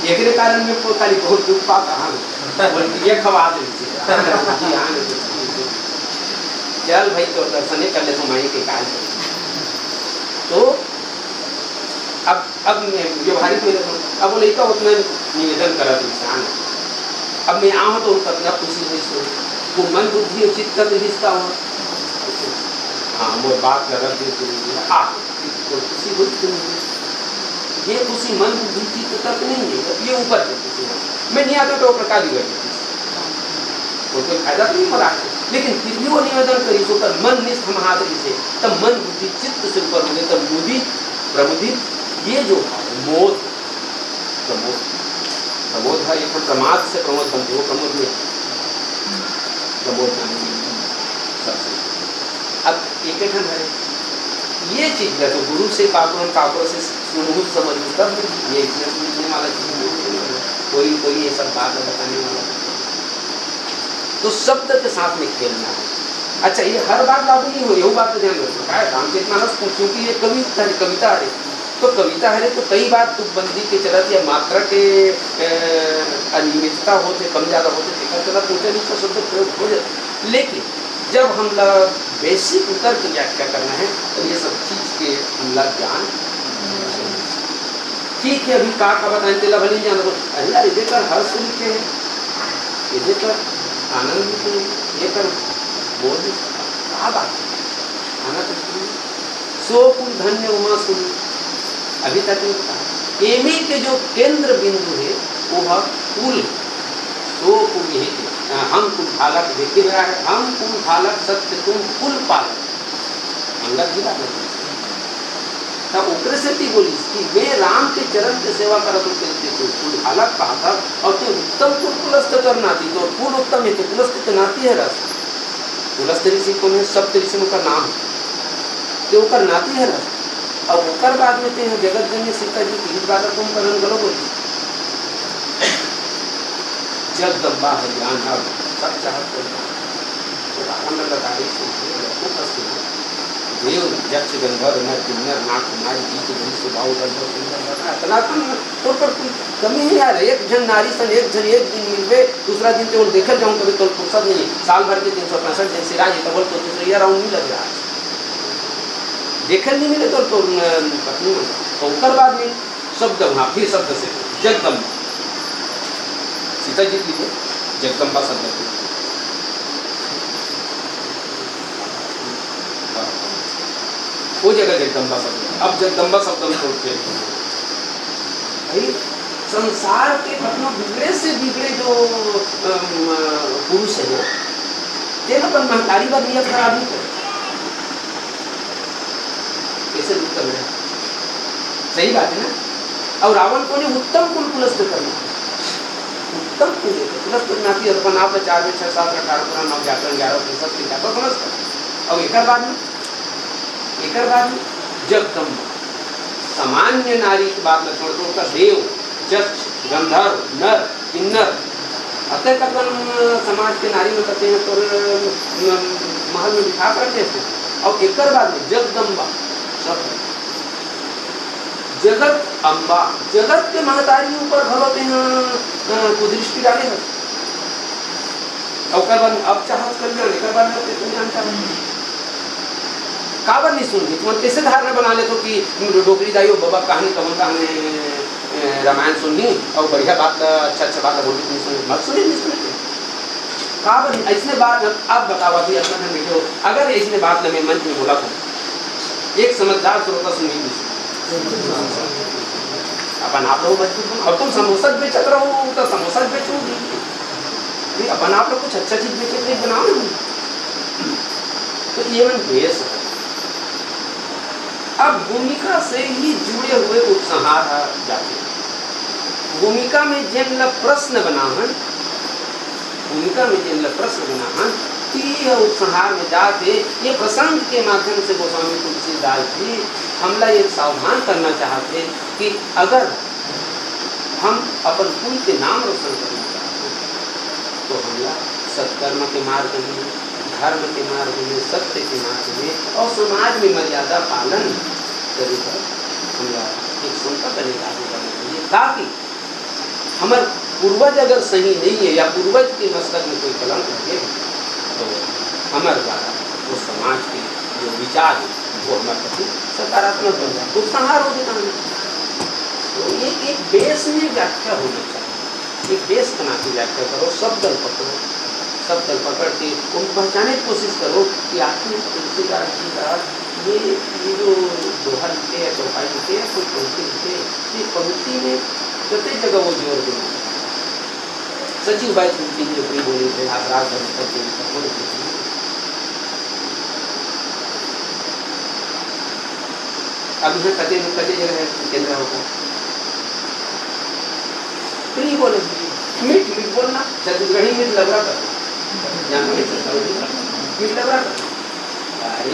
एक कारण में को खाली बहुत दुख पा कहा बोलती ये खवा दे चल भाई तो दर्शन कर ले तो माई के काल। तो अब व्यवहारिक अब वो लड़का उतना निवेदन करा इंसान। अब मैं आऊँ तो उनका खुशी नहीं वो मन बुद्धि और चित्त का रिश्ता हो। हाँ वो बात लगा खुशी बुद्धि ये खुशी मन बुद्धि चित्त तक नहीं है, ये ऊपर की खुशी है। मैं नहीं आता तो प्रकार ही बैठी कोई फायदा तो नहीं हो रहा है, लेकिन फिर भी वो निवेदन करी तो कर मन निष्ठ महादरी से तब मन बुद्धि चित्त से ऊपर होने तब मुदित प्रमुदित ये जो मोद प्रमोद है ये प्रमाद से प्रमोद बनते वो प्रमोद में प्रमोद सबसे। अब एक है ये चीज है तो गुरु से काकुर से सुनू समझ तब ये इसमें सुनने वाला चीज कोई ये सब बात बताने वाला तो शब्द के साथ में खेलना है। अच्छा ये हर बात लागू नहीं हो, यही बात तो ध्यान रखना है रामचरितमानस क्योंकि ये कविता है तो कविता है तो कई बार तुकबंदी के चलत या मात्रा के अनियमितता होते कम ज़्यादा होते देखा चला पूछे नहीं तो शब्द प्रयोग हो जाए। लेकिन जब हम लोग बेसिक उतर की व्याख्या करना है तो ये सब चीज़ के हम लोग ज्ञान ठीक है। अभी का बताएं तेला भले जान अरे यार ये कर हर्ष लिखे है ये कर आनंद लिखे ये कर बोल क्या बात आनंद सो कुल धन्य उमा सुन अभी तक नहीं पता। एमी के जो केंद्र बिंदु है वो है कुल तो कुल यही हम कुल भालक देखे गया है हम कुल भालक सत्य तुम कुल पालक अंगत गिरा तब ऊपर से भी बोली कि वे राम के चरण की सेवा करा तो कुल भालक कहा था और तो उत्तम कुल कुलस्थ करना थी तो कुल उत्तम है तो कुलस्थ नाती है रस कुलस्थ ऋषि को सप्त ऋषि का नाम तो ऊपर नाती है रस। अब ऊपर बाद में हैं जगत जन्य सीता जी की बात तुम करण गलो बोली जगदम्बा है ज्ञान सब चाहत तो रावण लतारी देव यक्ष गंधर्व नर किन्नर नाग कुमारी जी के दिन से भाव गंधर्व सुंदर बना इतना तो पर कमी है यार। एक जन नारी सन एक जन एक दिन मिलवे दूसरा दिन तो देखा जाऊँ कभी तो फुर्सत नहीं साल भर के 365 दिन से राज तो बोल तो दूसरा राउंड नहीं लग रहा है देखने नहीं मिले तो पत्नी तो उत्तर बाद में शब्द वहाँ फिर शब्द से जगदम्बा सीता जी लीजिए, जगदम्बा शब्द लीजिए। वो जगह जगदम्बा शब्द, अब जगदम्बा शब्द हम छोड़ते हैं भाई। संसार के अपना बिगड़े से बिगड़े जो पुरुष है तेना पर महतारी बात नियत खराब नहीं करे, कैसे दुख कर रहे हैं, सही बात है ना। और रावण को ने उत्तम कुल पुलस्त करना, उत्तम कुल पुलस्त करना की अपन आप 4 में 6 7 18 पुराण 9 व्याकरण 11 उपनिषद की जाकर समझ। और एक बाद में जगदम्बा सामान्य नारी की बात न छोड़ का देव जक्ष गंधर्व नर किन्नर अतः अपन समाज के नारी में कहते हैं तो महल में बिठा कर रखते हैं। और एक बाद में जगदम्बा शब्द जगत अम्बा, जगत के महतारी ऊपर भगवते हैं कुदृष्टि डाले हैं। और अब चाहत कल्याण एक बार कल्याण चाह काबर नहीं सुन तुम कैसे धारणा बना ले तो कि डोकरी दाई बाबा कहानी कहानी रामायण सुननी और बढ़िया बात अच्छा बात बोल नहीं सुनी मत सुनी नहीं सुने काबर ऐसने बात अब बतावा भी अपना में बैठे हो अगर ऐसने बात लगे मंच में बोला तो एक समझदार श्रोता सुनी अपन आप लोग मजबूत और तुम समोसा बेचत रहो तो समोसा बेचोगी अपन आप लोग कुछ अच्छा चीज बेचे बनाओ तो ये मन बेस है। अब भूमिका से ही जुड़े हुए उपसंहार जाते भूमिका में जिन प्रश्न बना है भूमिका में जिन प्रश्न बना है कि उपसंहार में जाते ये प्रसंग के माध्यम से गोस्वामी तुलसीदास जी हमला ये सावधान करना चाहते कि अगर हम अपन कुल के नाम रोशन करना चाहते तो हमला सत्कर्म के मार्ग में धर्म के मार्ग में सत्य के मार्ग में और समाज में मर्यादा पालन कर हमला एक संकल्प लेकर आगे बढ़ना चाहिए ताकि हमारे पूर्वज अगर सही नहीं है या पूर्वज के मस्तक में कोई कलंक लगे तो हमारे द्वारा वो समाज के जो विचार है वो हमारे प्रति सकारात्मक बन जाए उपसंहार हो जाता तो ये एक बेस में व्याख्या होनी चाहिए एक बेस बना के व्याख्या करो सब दल पकड़ के उनको पहचाने की कोशिश करो कि आखिर तुलसीदास जी का ये जो दोहा लिखे या चौपाई लिखे या कोई पंक्ति लिखे ये पंक्ति में प्रत्येक जगह वो जोर देना सचिव भाई तुलसी जी अपनी बोली थे आप राज धर्म करके अब यहाँ कते जगह है केंद्र होगा प्री बोले मीट बोलना छत्तीसगढ़ी मीट लबड़ा कर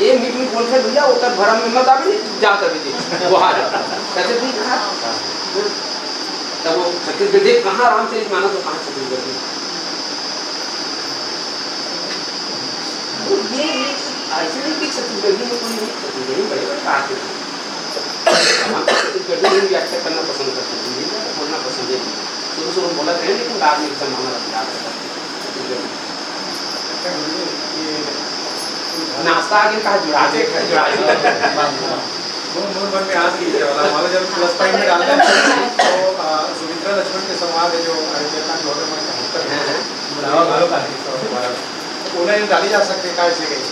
ये मीट बोल के भैया उतर भरम में मत आवे जाता भी वो हार कहते थे कहाँ तब वो छत्तीसगढ़ देख कहाँ रामचरित मानस तो कहाँ छत्तीसगढ़ ये ऐसे नहीं कि छत्तीसगढ़ी में कोई नहीं छत्तीसगढ़ी बड़े बड़े कहा छत्तीसगढ़ी में व्याख्या करना पसंद करते हैं बोलना पसंद है शुरू बोला था लेकिन बाद में एकदम हमारा याद रहता नाश्ता आगे कहा जुड़ा मूल मन में आज कीजिए वाला हमारा जब प्लस पॉइंट में डालना है तो सुमित्रा लक्ष्मण के संवाद है जो अयोध्या का में कबूतर है बुलावा वालों का उन्हें डाली जा सकती है कैसे गई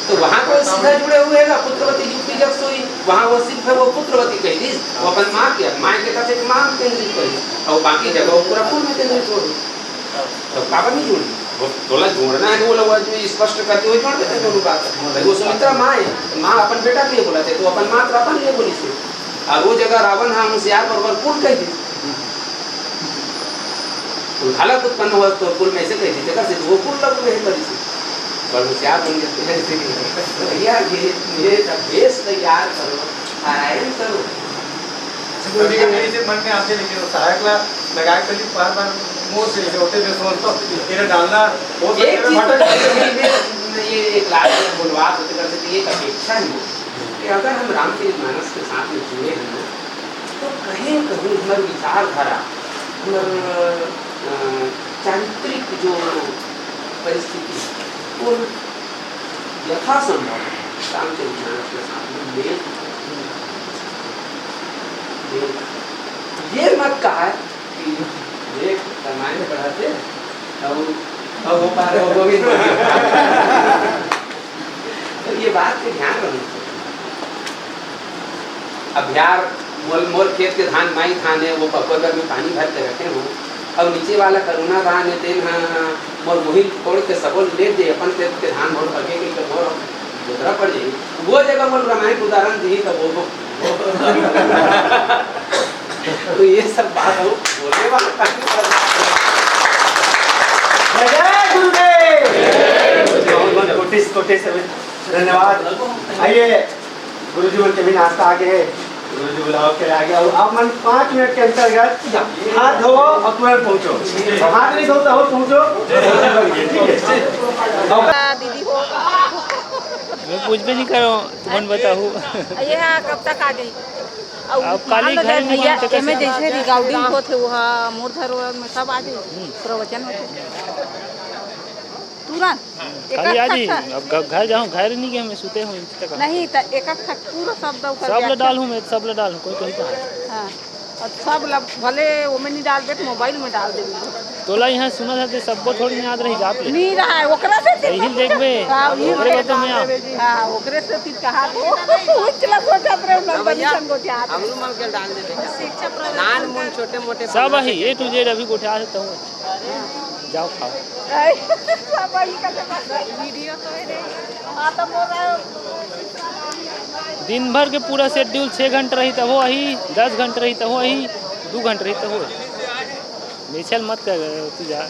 तो वहाँ कोई सीधा जुड़े हुए हैं पुत्रवती युक्ति जब सोई वहाँ वो सिर्फ है वो पुत्रवती कही थी वो अपन माँ किया माँ के कहते माँ केंद्रित करी और बाकी जगह वो पूरा फूल में केंद्रित हो गई तो काबर नहीं जुड़ी वो थोड़ा जोड़ना है कि वो लोग स्पष्ट करके वो जोड़ देते दोनों बात वो सुमित्रा माँ है माँ अपन बेटा के लिए बोला थे तो अपन माँ तो अपन लिए बोली थी और वो जगह रावण हाँ होशियार पर कुल कही थी हालत उत्पन्न हुआ तो कुल में से कही थी जगह से वो कुल लग रहे करी थी पर होशियार बन जाते हैं भैया ये बेस तैयार करो आराम करो मन में आते लेकिन सहायक लगा के बार बार मुंह से होते हुए सोचता इन्हें डालना ये एक लास्ट बुलवात होते करते थे एक अपेक्षा ही कि अगर हम रामचरितमानस के साथ में जुड़े हैं तो कहीं कहीं हमारी विचारधारा चारित्रिक जो परिस्थिति वो यथासंभव रामचरितमानस के साथ में मेल ये मत कहा है कि अब हो पा रहे हो भी तो ये बात पे ध्यान रखना चाहिए। अब यार मोर खेत के धान माई थाने वो पकड़ में पानी भर के रखे हो, अब नीचे वाला करुणा बा ने देन मोर वही छोड़ के सबल ले दे अपन खेत के धान मोर पके के मोर गुजरा पड़ जाई। वो जगह मोर रामायण उदाहरण दी तो वो तो ये सब बात हो बोलने वाला काफी कोटि से धन्यवाद। आइए गुरुजी मन के भी नाश्ता आ गए, गुरुजी बुलाओ के आ गया। आप मन 5 मिनट के अंतर्गत हाथ धो और तुरंत पहुँचो, हाथ नहीं धो तो पहुँचो। दीदी हो मैं कुछ भी नहीं करो, तुम बताओ ये कब तक आ गई? अब काली घर में जैसे रिकॉर्डिंग होते वहाँ मूर्धर में सब आ गई, प्रवचन होते तुरंत खाली आज ही। अब घर जाऊँ, घर नहीं गए, मैं सुते हूँ तक नहीं तो एक पूरा शब्द सब डाल हूँ मैं, सब डाल हूँ, कोई कहीं कहाँ। हाँ और सब भले वो में नहीं डाल दे, मोबाइल में डाल दे। तोला यहाँ सुना था सबको थोड़ी याद रही जाप ले नहीं रहा है ओकरा से यही देखबे ओकरे तो मैं हां ओकरे से तीर कहा तो चला सोचा रहे नंदनी संगो के हाथ हम लोग मन के डाल देते शिक्षा नान मुन छोटे मोटे सब ही ए टू जेड अभी उठा सकता हूँ। जाओ खाओ सब ही का वीडियो तो है रे। हां तो मोरा दिन भर के पूरा शेड्यूल 6 घंटे रही तो वही 10 घंटे रही तो वही 2 घंटे रही तो वो मिचल मत कर तू जा।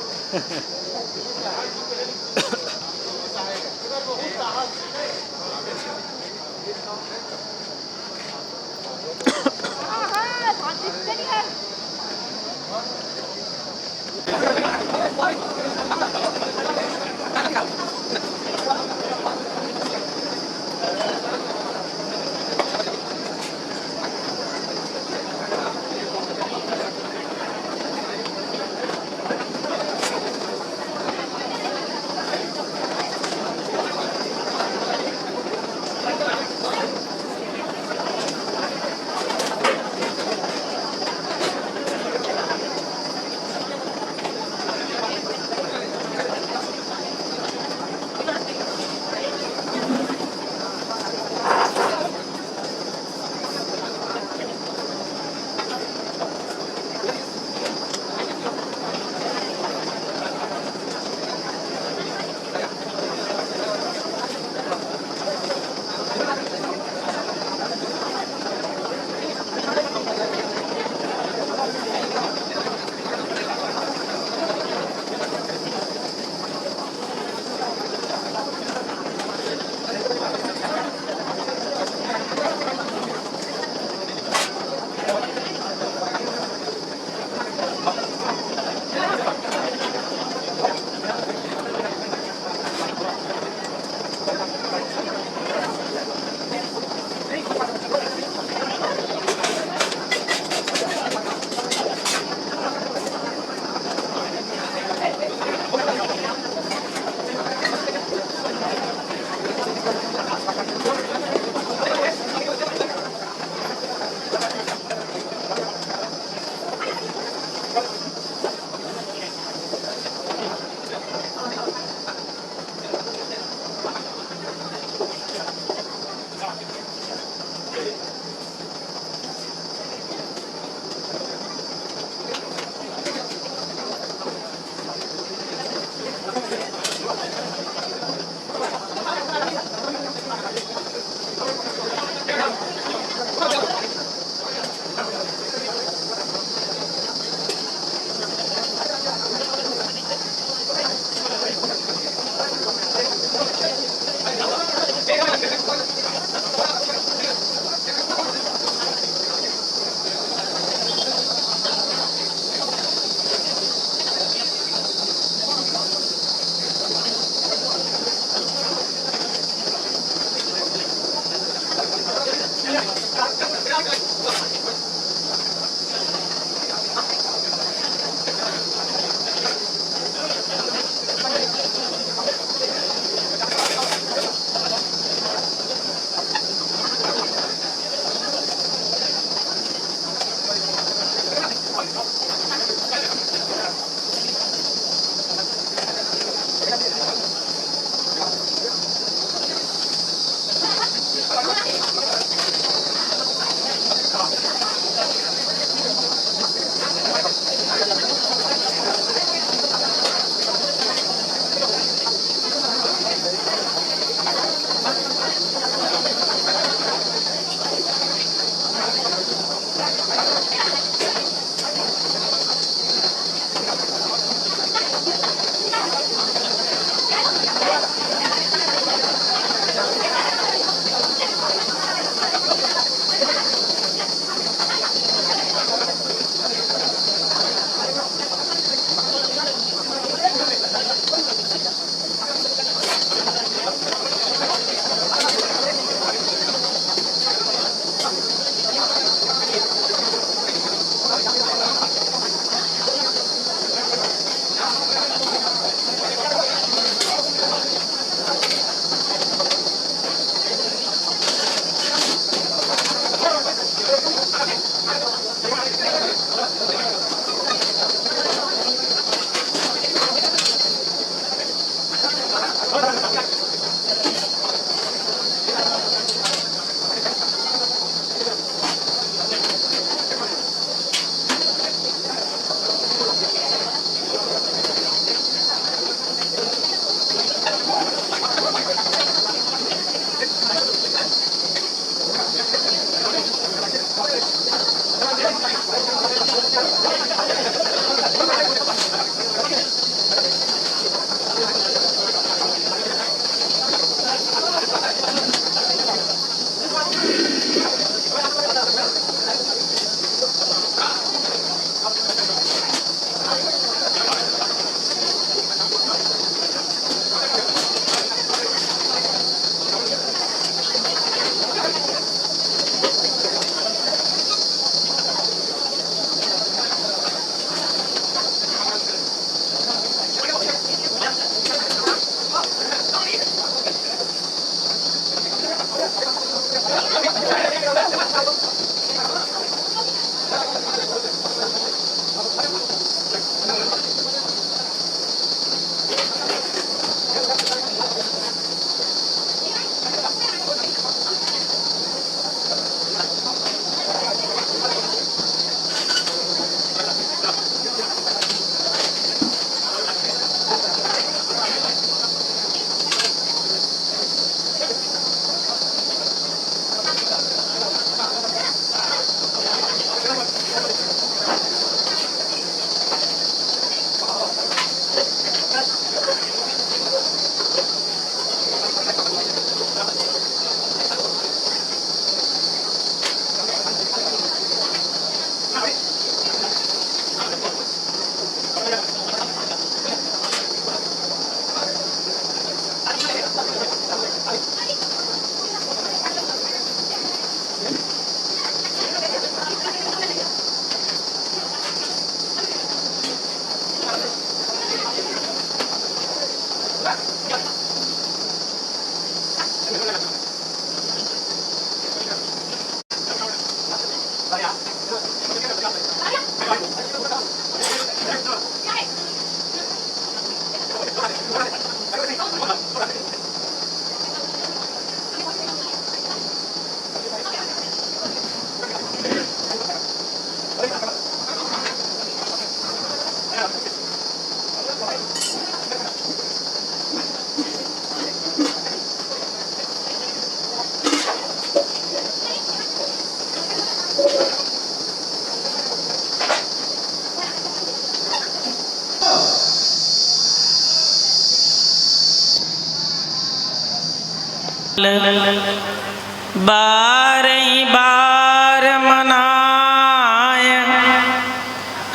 बारही बार मनाय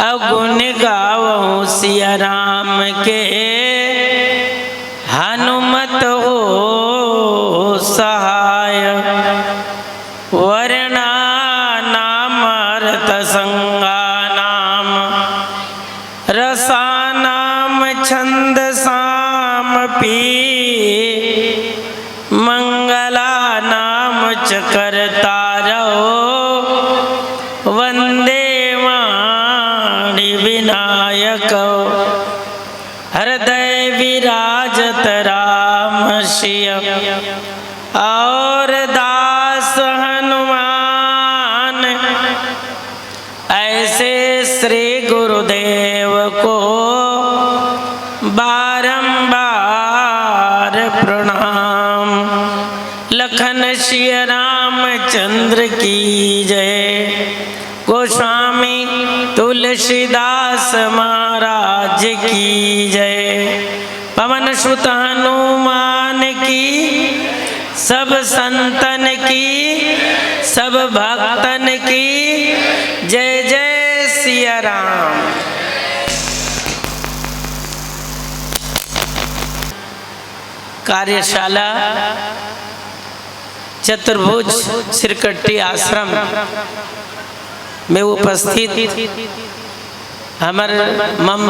अगुन गावो सिया राम के, हनुमत हो सहाय। वर्णा नाम अर्थ संगा नाम, रसा नाम छंद साम पी, मंगला नाम चकरता रहो, वंदे वाणी विनायक। हृदय विराजत राम सिय, और दास हनुमान। ऐसे श्री गुरुदेव को बारंबार प्रणाम। लखन सिया रामचंद्र की जय। गोस्वामी तुलसीदास महाराज की जय। पवन सुत हनुमान की, सब संतन की, सब भक्तन की जय जय सिया राम। कार्यशाला चतुर्भुज सिरकट्टी आश्रम में उपस्थित हमारे मम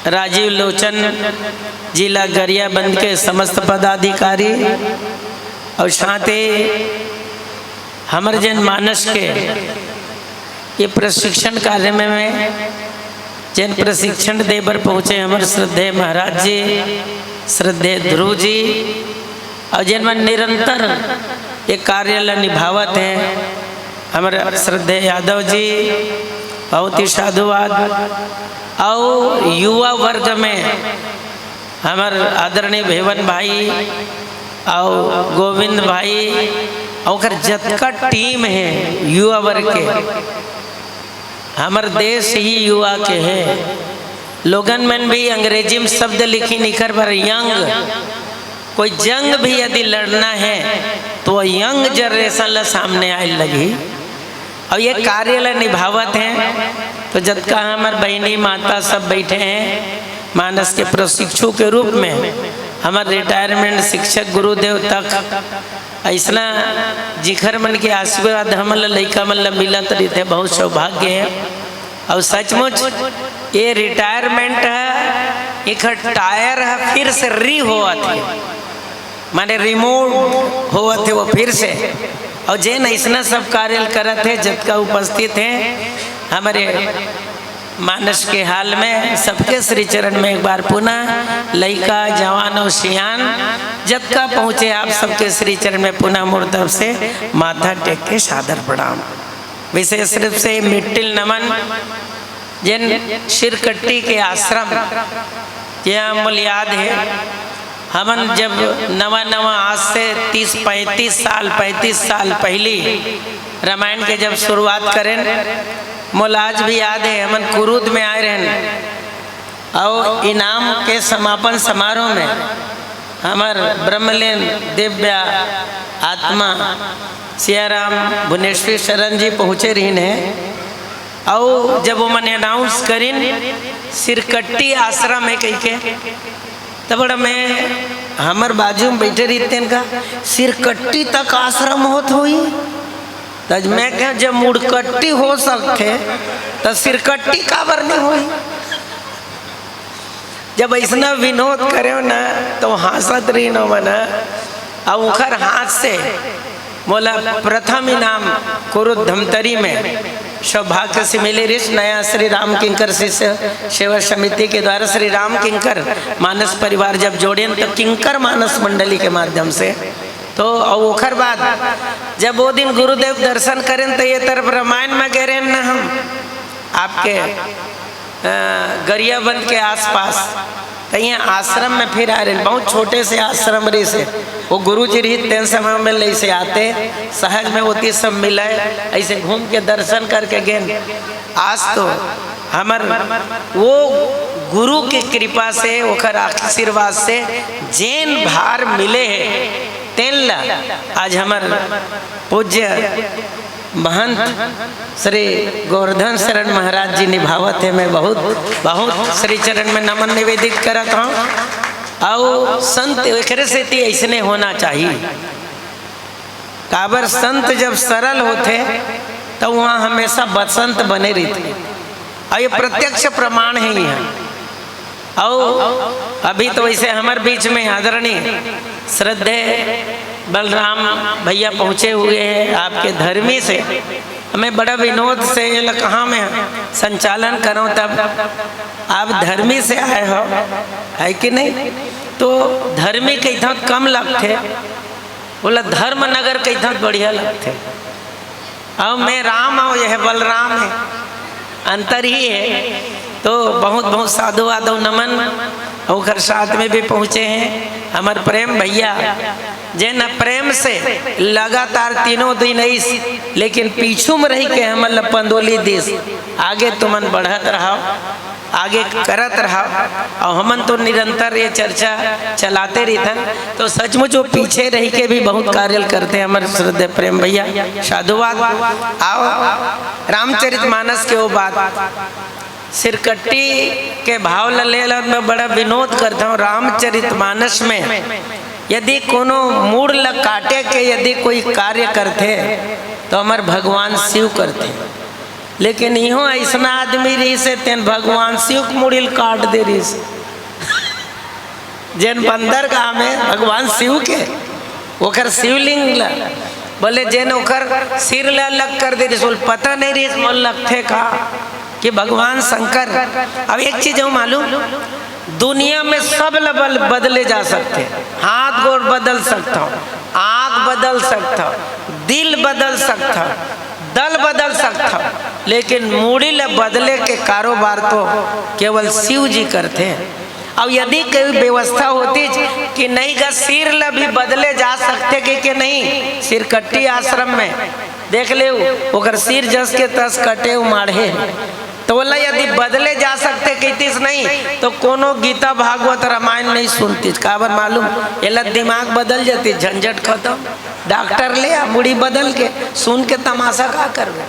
राजीव लोचन जिला गरियाबंद के समस्त पदाधिकारी और साथ ही हमारे जन मानस के ये प्रशिक्षण कार्य में जन प्रशिक्षण देवर पहुँचे हमारे श्रद्धेय महाराज जी, श्रद्धेय ध्रुव जी, और जिनमें निरंतर ये कार्य निभावत हैं हमारे श्रद्धेय यादव जी, बहुत ही साधुवाद। और युवा वर्ग में हमारे आदरणीय भेवन भाई और गोविंद भाई और जतका टीम है युवा वर्ग के, हमारे देश ही युवा के हैं। लोगन में भी अंग्रेजी में शब्द लिखी निखर पर यंग, कोई जंग भी यदि लड़ना है तो यंग जनरेशन ला सामने आए लगी और ये कार्य निभावत हैं। तो जब का हमारे बहनी माता सब बैठे हैं मानस के प्रशिक्षु के रूप में, हमारे रिटायरमेंट शिक्षक गुरुदेव तक ऐसा जिखर मन के आशीर्वाद हमला लड़का मन मिलत रहते, बहुत सौभाग्य है। और सचमुच ये रिटायरमेंट है, एक टायर है फिर से री हुआ थे, माने रिमूव हुआ थे वो फिर से। और जैन ऐसा सब कार्य करते हैं जबका उपस्थित हैं हमारे मानस के हाल में सबके श्री चरण में एक बार पुनः लइका जवान और सियान जबका पहुँचे आप सबके श्री चरण में पुनः मूर्धव से माथा टेक के सादर प्रणाम। विशेष रूप से मिट्टिल नमन जिन सिरकट्टी के आश्रम, यह अमूल याद है हमन जब नवा आज से 30-35 साल पहले रामायण के जब शुरुआत करें, मोल आज भी याद है हमन कुरूद में आए रहें और इनाम के समापन समारोह में हमार ब्रह्मलीन दिव्य आत्मा सियाराम भुवनेश्वरी शरण जी पहुँचे रही हैं। और जब वो मैंने अनाउंस करीन सिरकट्टी आश्रम है कही के, तब बड़ा मैं हमार बाजू में बैठे रहते इनका सिरकट्टी तक आश्रम होत हुई। तज मैं क्या जब मुड़कट्टी हो सकते तो सिरकट्टी काबर नहीं हुई। जब ऐसा विनोद करे ना तो हंसत रही न मना। अब उखर हाथ से बोला प्रथम इनाम कुरुद धमतरी में सौभाग्य से मिले रिश नया श्री राम किंकर शिष्य सेवा समिति के द्वारा श्री राम किंकर मानस परिवार जब जोड़े तो किंकर मानस मंडली के माध्यम से तो ओखर बाद जब वो दिन गुरुदेव दर्शन करें तो ये तरफ रामायण में गए न हम आपके गरियाबंद के आसपास कहीं आश्रम में फिर आ रहे बहुत छोटे से आश्रम रे से वो गुरु जी रही तेन समय में ले से आते सहज में होती सब मिले ऐसे घूम के दर्शन करके गए। आज तो हमर वो गुरु की कृपा से ओखर आशीर्वाद से जैन भार मिले है तेन ला आज हमर पूज्य महंत श्री गोवर्धन शरण महाराज जी निभावत है। मैं बहुत बहुत श्री चरण में नमन निवेदित करत हूँ। और संत एकरे से ऐसने होना चाहिए। काबर संत जब सरल होते तो वहाँ हमेशा बसंत बने रहते और ये प्रत्यक्ष प्रमाण है यहाँ। और अभी तो वैसे हमारे बीच में आदरणीय श्रद्धे बलराम भैया पहुँचे हुए हैं आपके धर्मी से। हमें बड़ा विनोद से कहाँ में संचालन करूँ तब आप धर्मी से आए हो है कि नहीं। तो धर्मी कहीं था कम लगते बोला धर्म नगर कहीं था बढ़िया लगते। अब मैं राम हूँ यह बलराम है अंतर ही है। तो बहुत बहुत साधु आदव नमन और साथ में भी पहुँचे हैं हमारे प्रेम भैया जे न प्रेम से लगातार तीनों दिन इस लेकिन पीछू में रही के हमल पंदोली देश आगे तुमन बढ़त रहो आगे करत रहो और हमन तो निरंतर ये चर्चा चलाते रहते। तो सचमुच वो पीछे रह के भी बहुत कार्य करते हैं हमारे श्रद्धेय प्रेम भैया साधुवाद। आओ रामचरितमानस के वो बात सिरकट्टी के भाव ले मैं बड़ा विनोद करता हूँ। रामचरितमानस में यदि कोनो मूड ल काटे के यदि कोई कार्य करते तो हमारे भगवान शिव करते। लेकिन इहो ऐसा आदमी रही से तेन भगवान शिव मुड़िल काट दे रही से जैन बंदर का में भगवान शिव के ओकर शिवलिंग ला बोले जैन ओकर सिर ला लग कर दे रही पता नहीं रही मोल लगते का कि भगवान शंकर। अब एक चीज हो मालूम दुनिया में सब लेवल बदले जा सकते हैं। हाथ गोड़ बदल सकता हूँ आँख बदल सकता हूँ दिल बदल सकता हूँ दल बदल सकता हूँ लेकिन मूड़ी ले बदले के कारोबार तो केवल शिव जी करते हैं। अब यदि कोई व्यवस्था होती कि नहीं का सिर ला भी बदले जा सकते कि नहीं सिरकट्टी आश्रम में देख ले ओकर सिर जस के तस कटे माढ़े तो बोला यदि बदले जा सकते कहतीस नहीं तो कोनो गीता भागवत रामायण नहीं सुनती। काबर मालूम एला दिमाग बदल जाती झंझट खत्म डॉक्टर ले आ मुड़ी बदल के सुन के तमाशा का करवे।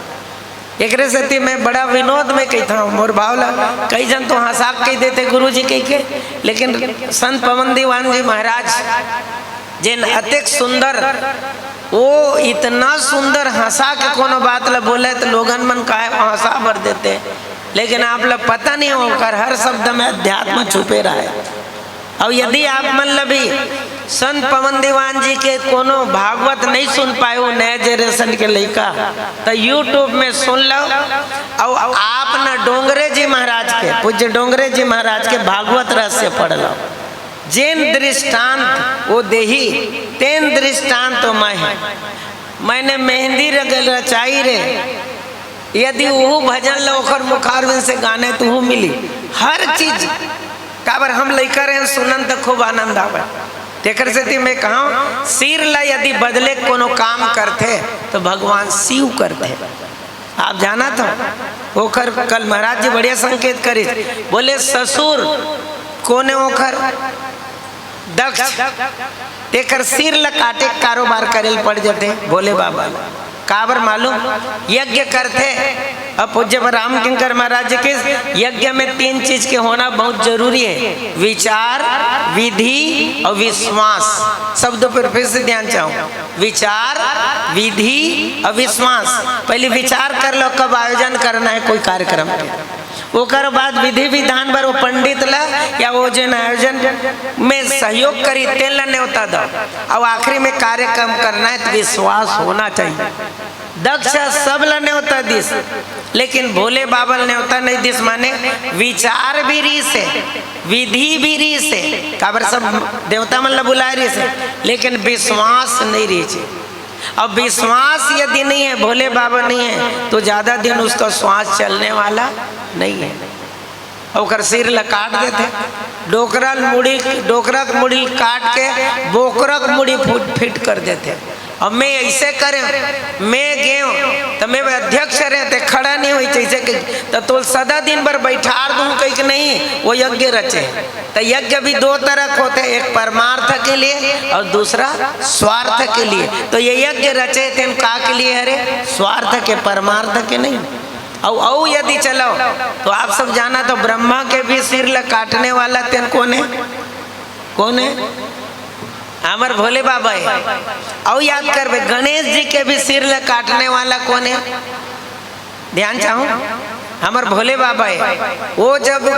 एक से मैं बड़ा विनोद में कहता हूँ मोर भावला कई जन तो हंसाक कह देते गुरु जी कह के लेकिन संत पवन दीवान जी महाराज जिन अतिक सुंदर वो इतना सुंदर हंसा के कोनो बात ला बोले तो लोगन मन काहे हंसा भर देते लेकिन आप लोग पता नहीं होकर हर शब्द में अध्यात्म छुपे रहा है। और यदि आप मतलब भी संत पवन दीवान जी के कोनो भागवत नहीं सुन पाए हो नए जनरेशन के लड़का तो यूट्यूब में सुन लो। और आप न डोंगरे जी महाराज के पूज्य डोंगरे जी महाराज के भागवत रहस्य पढ़ लो। जिन दृष्टांत वो देही तेन दृष्टांत तो मैंने मेहंदी रचाई रे यदि वो भजन लोकर मुखारविंद से गाने तो वो मिली हर चीज काबर हम लेकर हैं सुनन तो खूब आनंद आवे। तेकर से मैं कहा सिर ला यदि बदले कोनो काम करते तो भगवान शिव करते। आप जाना तो ओखर कल महाराज जी बढ़िया संकेत करे बोले ससुर कोने ओखर दक्ष तेकर सिर ला काटे कारोबार करेल पड़ जाते भोले बाबा काबर मालूम यज्ञ करते। अब पूज्य राम किंकर महाराज के यज्ञ में 3 चीज के होना बहुत जरूरी है विचार विधि और विश्वास। शब्दों पर फिर से ध्यान चाहूँ विचार विधि और विश्वास। पहले विचार कर लो कब आयोजन करना है कोई कार्यक्रम के ओकर बाद विधि विधान बर वो पंडित ला या वो जन आयोजन में सहयोग करी तेल ला न्योता दो। और आखिरी में कार्यक्रम करना है तो विश्वास होना चाहिए। दक्ष सब ला न्योता दिस, लेकिन भोले बाबा न्योता नहीं दिस, माने विचार भी रीस है, विधि भी रीस है, काबर सब देवता मन ला बुलाए रीस है, लेकिन विश्वास नहीं रीस है। अब विश्वास यदि नहीं है, भोले बाबा नहीं है, तो ज्यादा दिन उसका श्वास चलने वाला नहीं है। और सिर ला काट देते, डोकरा मुड़ी काट के बोकरा मुड़ी फिट कर देते। अब मैं ऐसे करे, मैं गए तो मैं अध्यक्ष रहते खड़ा नहीं हुई जैसे कि तो सदा दिन भर बैठा दूं कहीं कि नहीं, वो यज्ञ रचे। तो यज्ञ भी दो तरह होते हैं, एक परमार्थ के लिए और दूसरा स्वार्थ के लिए। तो ये यज्ञ रचे थे का के लिए, अरे स्वार्थ के, परमार्थ के नहीं। और यदि चलो तो आप सब जाना तो ब्रह्मा के भी सिर ल काटने वाला तेन कौन है? कौन है? हमार भोले बाबा है। और याद कर बे, गणेश जी के भी सिर ल काटने वाला कौन है? ध्यान चाहूं, हमार भोले बाबा है। वो जब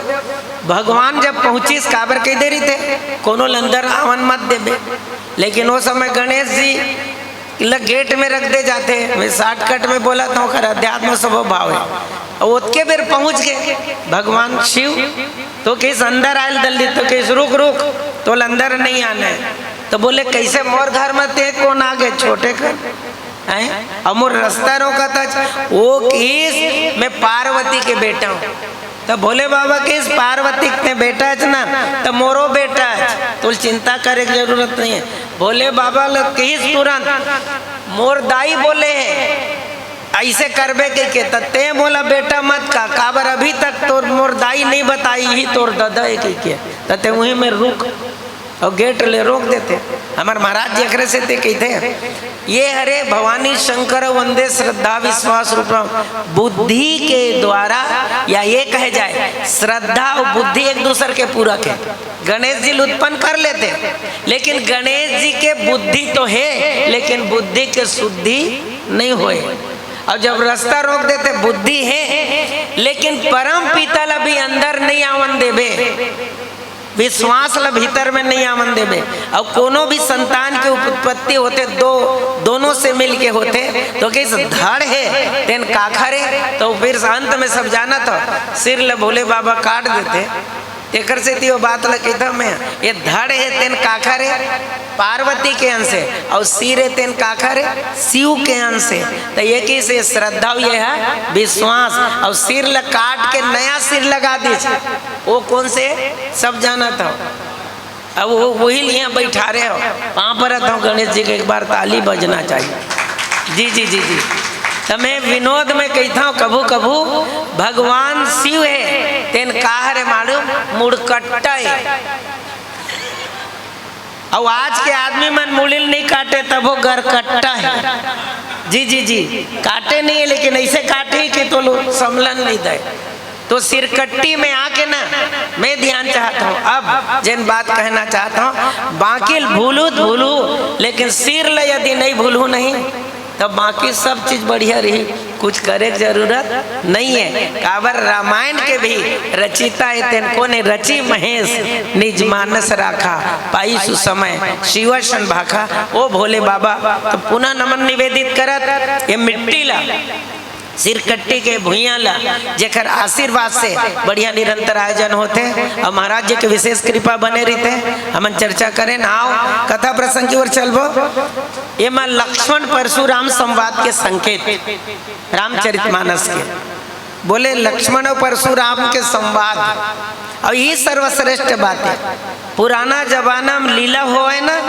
भगवान जब पहुंची काबर कह दे रही थे कोनो अंदर आवन मत देबे, लेकिन वो समय गणेश जी लग गेट में रख दे जाते। मैं शॉर्टकट में बोला था, अध्यात्म स्वभाव है। और उसके बेर पहुंच गए भगवान शिव, तो किस अंदर आयल दल्ली, तो किस रुक रुक, तो अंदर नहीं आना है। तो बोले कैसे मोर घर में ते कौन आ गए छोटे कर हैं? और मोर रास्ता रोका था, वो किस मैं पार्वती के बेटा हूँ। तो भोले बाबा किस पार्वती के बेटा है ना, तो मोरो बेटा है, तो चिंता करे की जरूरत नहीं है। भोले बाबा लोग किस तुरंत मोर दाई बोले हैं ऐसे करबे के ते बोला बेटा मत का काबर, अभी तक तोर मोर दाई नहीं बताई ही तोर दादा के तते वहीं में रुक और गेट ले रोक देते। हमारे महाराज जी अखरे से कहते ये हरे भवानी शंकर वंदे श्रद्धा विश्वास रूपम, बुद्धि के द्वारा, या ये कहे जाए श्रद्धा और बुद्धि एक दूसरे के पूरक है। गणेश जी उत्पन्न कर लेते, लेकिन गणेश जी के बुद्धि तो है, लेकिन बुद्धि के शुद्धि नहीं होए। और जब रास्ता रोक देते, बुद्धि है लेकिन परम पिता ला भी अंदर नहीं आवन देबे, विश्वास ला भीतर में नहीं आवन देबे। और कोनो भी संतान के उत्पत्ति होते दोनों से मिल के होते, तो किस धड़ है तेन काखर है, तो फिर अंत में सब जाना तो सिर ले भोले बाबा काट देते। एकर से वो बात कहता मैं, ये धड़ है तेन काखर है पार्वती के अंश है, और सिर है तेन काखर है शिव के अंश है। तो ये किसे श्रद्धा ये है विश्वास। और सिर ल काट के नया सिर लगा दीजिए, वो कौन से सब जाना था। अब वो वही यहाँ बैठा रहे हो, वहाँ पर था गणेश जी के एक बार ताली बजना चाहिए। जी जी जी जी, तो मैं विनोद में कहता हूँ कभू कभू भगवान शिव है तेन काहरे मालूम मुड़कट्टा है। और आज के आदमी मन मुड़िल नहीं काटे तब वो गरकट्टा है। जी जी जी, काटे नहीं है लेकिन ऐसे काटे कि तो लोग सम्लन नहीं दे। तो सिरकट्टी में आके ना मैं ध्यान चाहता हूँ, अब जिन बात कहना चाहता हूँ, बाकी भूलू लेकिन सिर ले यदि नहीं भूलू नहीं तब बाकी सब चीज बढ़िया रही, कुछ करे की जरूरत नहीं है। काबर रामायण के भी रचिता है तेन को ने रची महेश निज मानस राखा, पाई सुसमय शिवशन भाखा। ओ भोले बाबा तो पुनः नमन निवेदित करत ये मिट्टी ला सिरकट्टी के भुइयाँ ला जेकर आशीर्वाद से बढ़िया निरंतर आयोजन होते। और महाराज जी के विशेष कृपा बने रहते। हम चर्चा करें आओ कथा प्रसंग की ओर चलबो। ये मां लक्ष्मण परशुराम संवाद के संकेत रामचरितमानस के बोले, लक्ष्मण और परशुराम के संवाद और ये सर्वश्रेष्ठ बात है। पुराना जमाना में लीला होए ना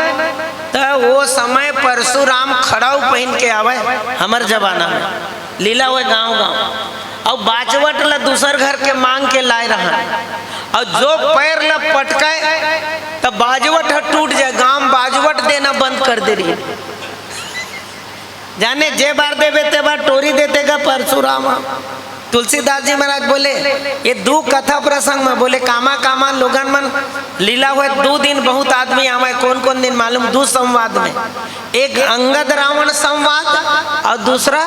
तो वो समय परशुराम खड़ाऊ पहन के आवे, हमार जमाना में लीला हुए गांव गांव। और बाजवट ला दूसर घर के मांग के लाए रहा, और जो पैर ला पटकाए तब बाजवट टूट जाए, गांव बाजवट देना बंद कर दे रही। जाने जे बार देवे ते बार टोरी देते का परशुराम। तुलसीदास जी महाराज बोले ये दो कथा प्रसंग में बोले कामा कामा लोगन मन लीला हुए 2 दिन बहुत आदमी आवे कौन कौन दिन मालूम 2 संवाद में, एक अंगद रावण संवाद और दूसरा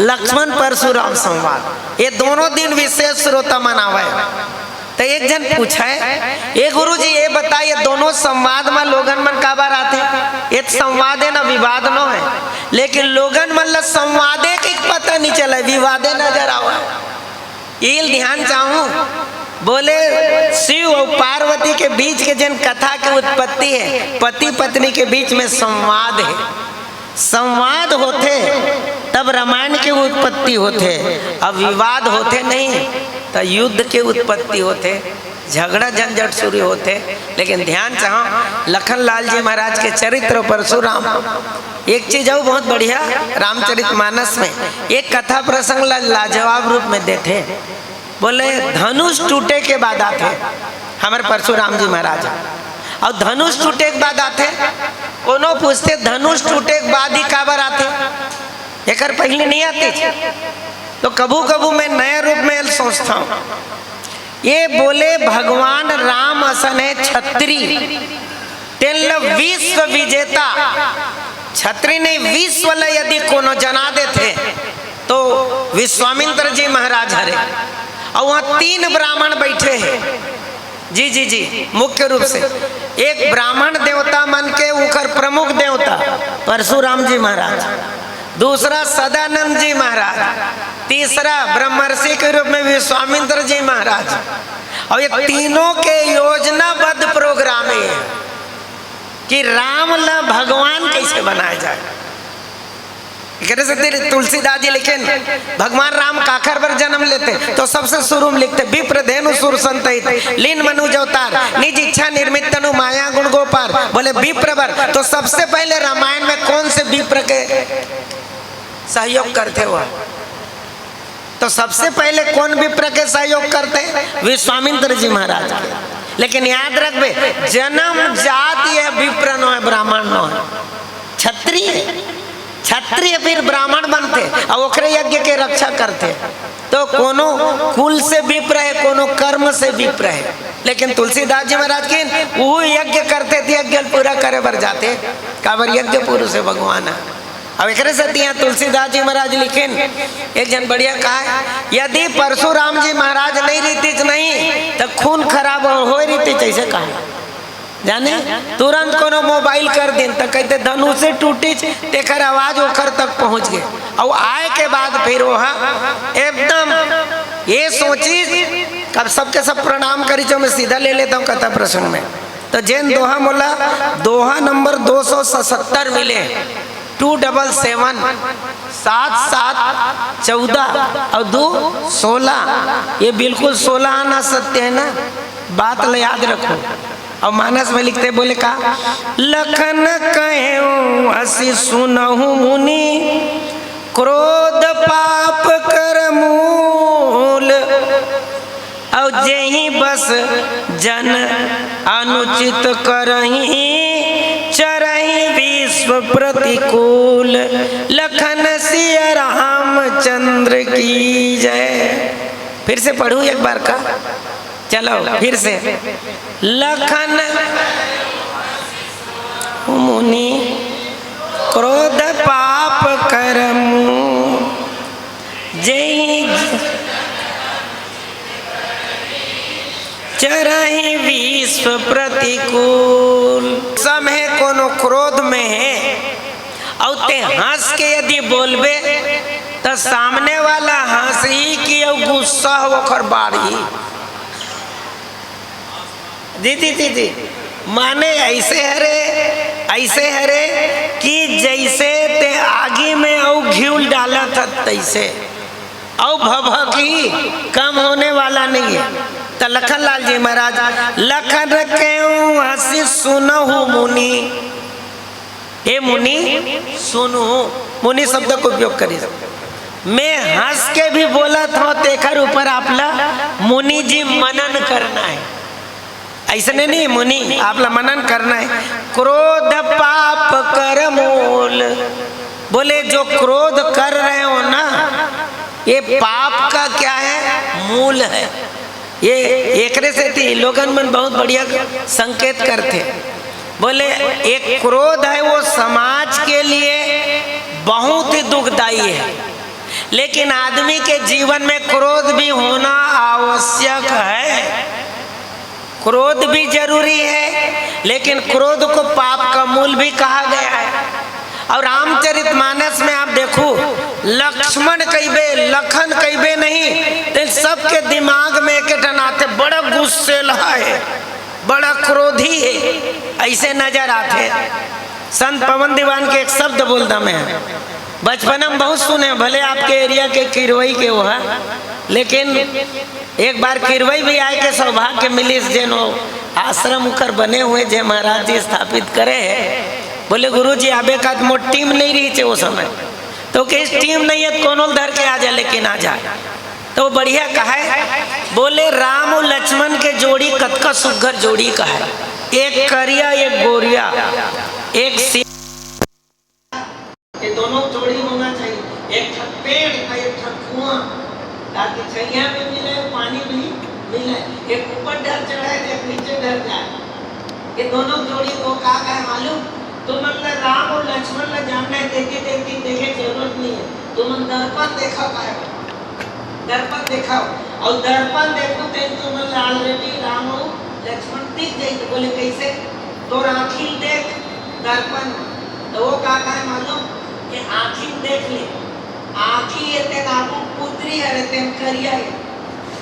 लक्ष्मण परशुराम संवाद। ये दोनों दिन विशेष श्रोता मनावे। तो एक जन पूछा है ये गुरु जी ये बताइए दोनों संवाद में लोगन मन का बार आते? ये संवाद है ना विवाद न है, लेकिन लोगन मन संवादे के पता नहीं चला विवादे नजर आवा। ये ध्यान चाहूं बोले शिव और पार्वती के बीच के जन कथा की उत्पत्ति है, पति पत्नी के बीच में संवाद है। संवाद होते तब रामायण की उत्पत्ति होते, अब विवाद होते नहीं तो युद्ध के उत्पत्ति होते, झगड़ा झंझट शुरू होते। लेकिन ध्यान चाहो लखन लाल जी महाराज के चरित्र परशुराम एक चीज और बहुत बढ़िया रामचरितमानस में एक कथा प्रसंग लाजवाब रूप में देते। बोले धनुष टूटे के बाद आते हमारे परशुराम जी महाराज, और धनुष टूटे के बाद आते कोनो पूछते धनुष टूटे के बाद ही काबर आते, एक पहले नहीं आते। तो कबू कबू मैं नए रूप में सोचता हूँ ये बोले भगवान राम असन है छत्री तेल विश्व विजेता, छत्री ने विश्व यदि कोनो जना देते तो विश्वामित्र जी महाराज हरे, और वहाँ 3 ब्राह्मण बैठे हैं। जी जी जी मुख्य रूप से एक ब्राह्मण देवता मन के उखर प्रमुख देवता परशुराम जी महाराज, दूसरा सदानंद जी महाराज, तीसरा ब्रह्मर्षि के रूप में विश्वामित्र जी महाराज। और ये तीनों के योजनाबद्ध प्रोग्राम है कि राम ला भगवान कैसे बनाया जाए। तुलसीदास जी लिखे भगवान राम काखर पर जन्म लेते तो सबसे शुरू में लिखते विप्र धेनु सुर संतहित लीन मनुज अवतार निज इच्छा निर्मित तनु माया गुण गोपार। बोले विप्र वर तो सबसे पहले रामायण में कौन से विप्र के सहयोग करते हुआ, तो सबसे पहले कौन विप्र के सहयोग करते? विश्वामित्र जी महाराज के। लेकिन याद रखबे जन्म जाति है विप्र नो है ब्राह्मण नो है, क्षत्रिय फिर ब्राह्मण बनते और ओकरे यज्ञ के रक्षा करते। तो कोनो कुल से विप्र है कोनो कर्म से विप्र है, लेकिन तुलसीदास जी महाराज के वो यज्ञ करते थे, यज्ञ पूरा करे बर जाते काबर यज्ञ पुरुष है भगवान है। अब एक से तुलसीदास जी महाराज लिखे एक जन बढ़िया कहा यदि परशुराम जी महाराज नहीं रीतिज नहीं तो खून खराब हो रीतिज ऐसे कहा जाने तुरंत कोनो मोबाइल कर दिन तक कहते धनुष से टूटी तेकर आवाज ओखर तक पहुंच गए। और आए के बाद फिर वहाँ एकदम ये सोची कब सबके सब प्रणाम करी जो मैं सीधा ले लेता हूँ कथा प्रसंग में। तो जैन दोहा मोला दोहा नंबर 277 मिले 277 7 7 14 और 2 16। ये बिल्कुल 16 आना सत्य है ना, बात ल याद रखो। और मानस में लिखते बोले का लखन कहूँ हसी सुनहु मुनि क्रोध पाप कर मूल, और जेहि बस जन अनुचित करही चरही विश्व प्रतिकूल। लखन सिया रामचंद्र की जय। फिर से पढ़ू एक बार का, चलो फिर से। लखन मुनि क्रोध पाप करमु जय चरहि विश्व प्रतिकूल। सब है कोनो क्रोध में है और ते हंस के यदि बोलबे तो सामने वाला हंस ही की और गुस्सा होकर बाढ़ी। जी जी जी जी माने ऐसे हरे कि जैसे ते आगे में और घी डाला था तैसे और भभकी कम होने वाला नहीं है। तो लखन लाल जी महाराज लखन क्यों हंसी सुनहु मुनि, हे मुनि सुनू, मुनि शब्द को उपयोग करी। मैं हंस के भी बोला था तेखर ऊपर आपला मुनि जी मनन करना है, ऐसे नहीं मुनि आपला मनन करना है। क्रोध पाप कर मूल, बोले जो क्रोध कर रहे हो ना ये पाप का क्या है, मूल है। ये एकरे से थी लोगन मन बहुत बढ़िया संकेत करते, बोले एक क्रोध है वो समाज के लिए बहुत ही दुखदाई है, लेकिन आदमी के जीवन में क्रोध भी होना आवश्यक है। क्रोध भी जरूरी है, लेकिन क्रोध को पाप का मूल भी कहा गया है। और रामचरितमानस में आप देखो, लक्ष्मण कईबे लखन कईबे नहीं, तो सबके दिमाग में एक आते बड़ा गुस्सेला है, बड़ा क्रोधी है, ऐसे नजर आते। संत पवन दीवान के एक शब्द बोलता मैं, बचपन में बहुत सुने, भले आपके एरिया के किरवई के वो है, लेकिन एक बार किरवई भी आए के सौभाग्य मिली, जेनो आश्रम उकर बने हुए जय महाराज जी स्थापित करे है। बोले गुरु जी आबे का मोट टीम नहीं रही थे वो समय, तो किस टीम नहीं है कोनो धर के आ जाए, लेकिन आ जाए तो बढ़िया कहा है। बोले राम और लक्ष्मण के जोड़ी कतका सुघर जोड़ी का है, एक करिया एक गोरिया एक ये दोनों जोड़ी होना चाहिए। एक पेड़ का एक कुआं, ताकि छइया में मिले पानी भी मिले, एक ऊपर ढल चढ़ाए एक नीचे ढल जाए। ये दोनों जोड़ी को कहा है मालूम, तो मतलब राम और लक्ष्मण ला जानना है, देखे जरूरत नहीं है, तुम दर्पण देखा पाएगा, दर्पण दिखाओ, और दर्पण देखो तो मतलब ऑलरेडी राम और लक्ष्मण दिख गई। तो बोले कैसे, तो आँखी देख दर्पण, तो वो कहा है मालूम कि आँखी देख ले, आँखी ये तेन आगू पुत्री है, तेन करिया है,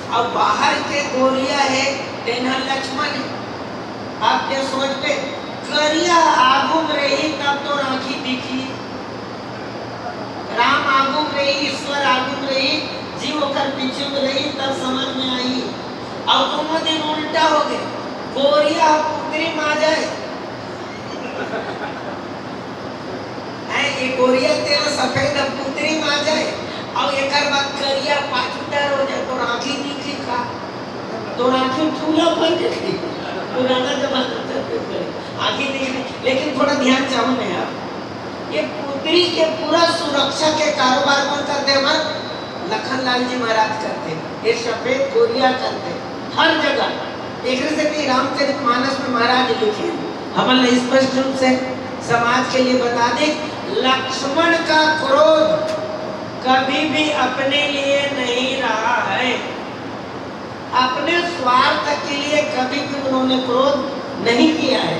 और बाहर के गोरिया है, तेन लक्ष्मण है। आप क्या सोच पे, करिया आगू में रही तब तो आँखी दिखी, राम आगू में रही, ईश्वर आगू में रही, जीव होकर पीछे में रही, तब समझ में आई। और दोनों दिन उल्टा हो गए, गोरिया पुत्री माँ जाए ये गोरिया तेरा सफेद पुत्री माँ जाए, और एक बात करिया पाचुटार हो जाए, तो आँखी दिखी का, तो आँखी चूल्हा पर दिखी, पुराना जमाना आँखी दिखी। लेकिन थोड़ा ध्यान चाहूँ मैं आप, ये पुत्री के पूरा सुरक्षा के कारोबार कौन करते हैं, लखन लाल जी महाराज करते, ये सफेद गोरिया करते हर जगह। एक से रामचरितमानस में महाराज लिखे, हम स्पष्ट रूप से समाज के लिए बता दें, लक्ष्मण का क्रोध कभी भी अपने लिए नहीं रहा है, अपने स्वार्थ के लिए कभी भी उन्होंने क्रोध नहीं किया है,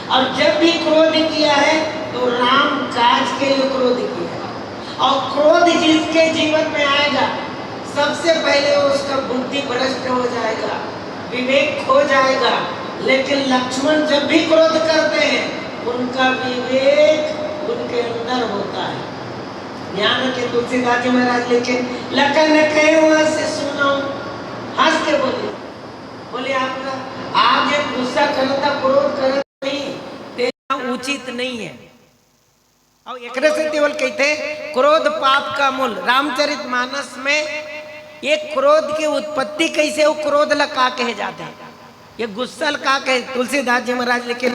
और जब भी क्रोध किया है तो राम काज के लिए क्रोध किया है। और क्रोध जिसके जीवन में आएगा, सबसे पहले उसका बुद्धि भ्रष्ट हो जाएगा, विवेक खो जाएगा। लेकिन लक्ष्मण जब भी क्रोध करते हैं, उनका विवेक उनके अंदर होता है। ध्यान रखे तुलसीदास जी महाराज, लेकिन लखन ने कहे वहां से सुनो, हंस के बोले आपका आप जब गुस्सा करता क्रोध करता नहीं, तेरा उचित नहीं है। और एक से केवल कहते क्रोध पाप का मूल। रामचरितमानस में ये क्रोध की उत्पत्ति कैसे, वो क्रोध ला का कहे जाते हैं, ये गुस्सल का कहे तुलसीदास जी महाराज, लेकिन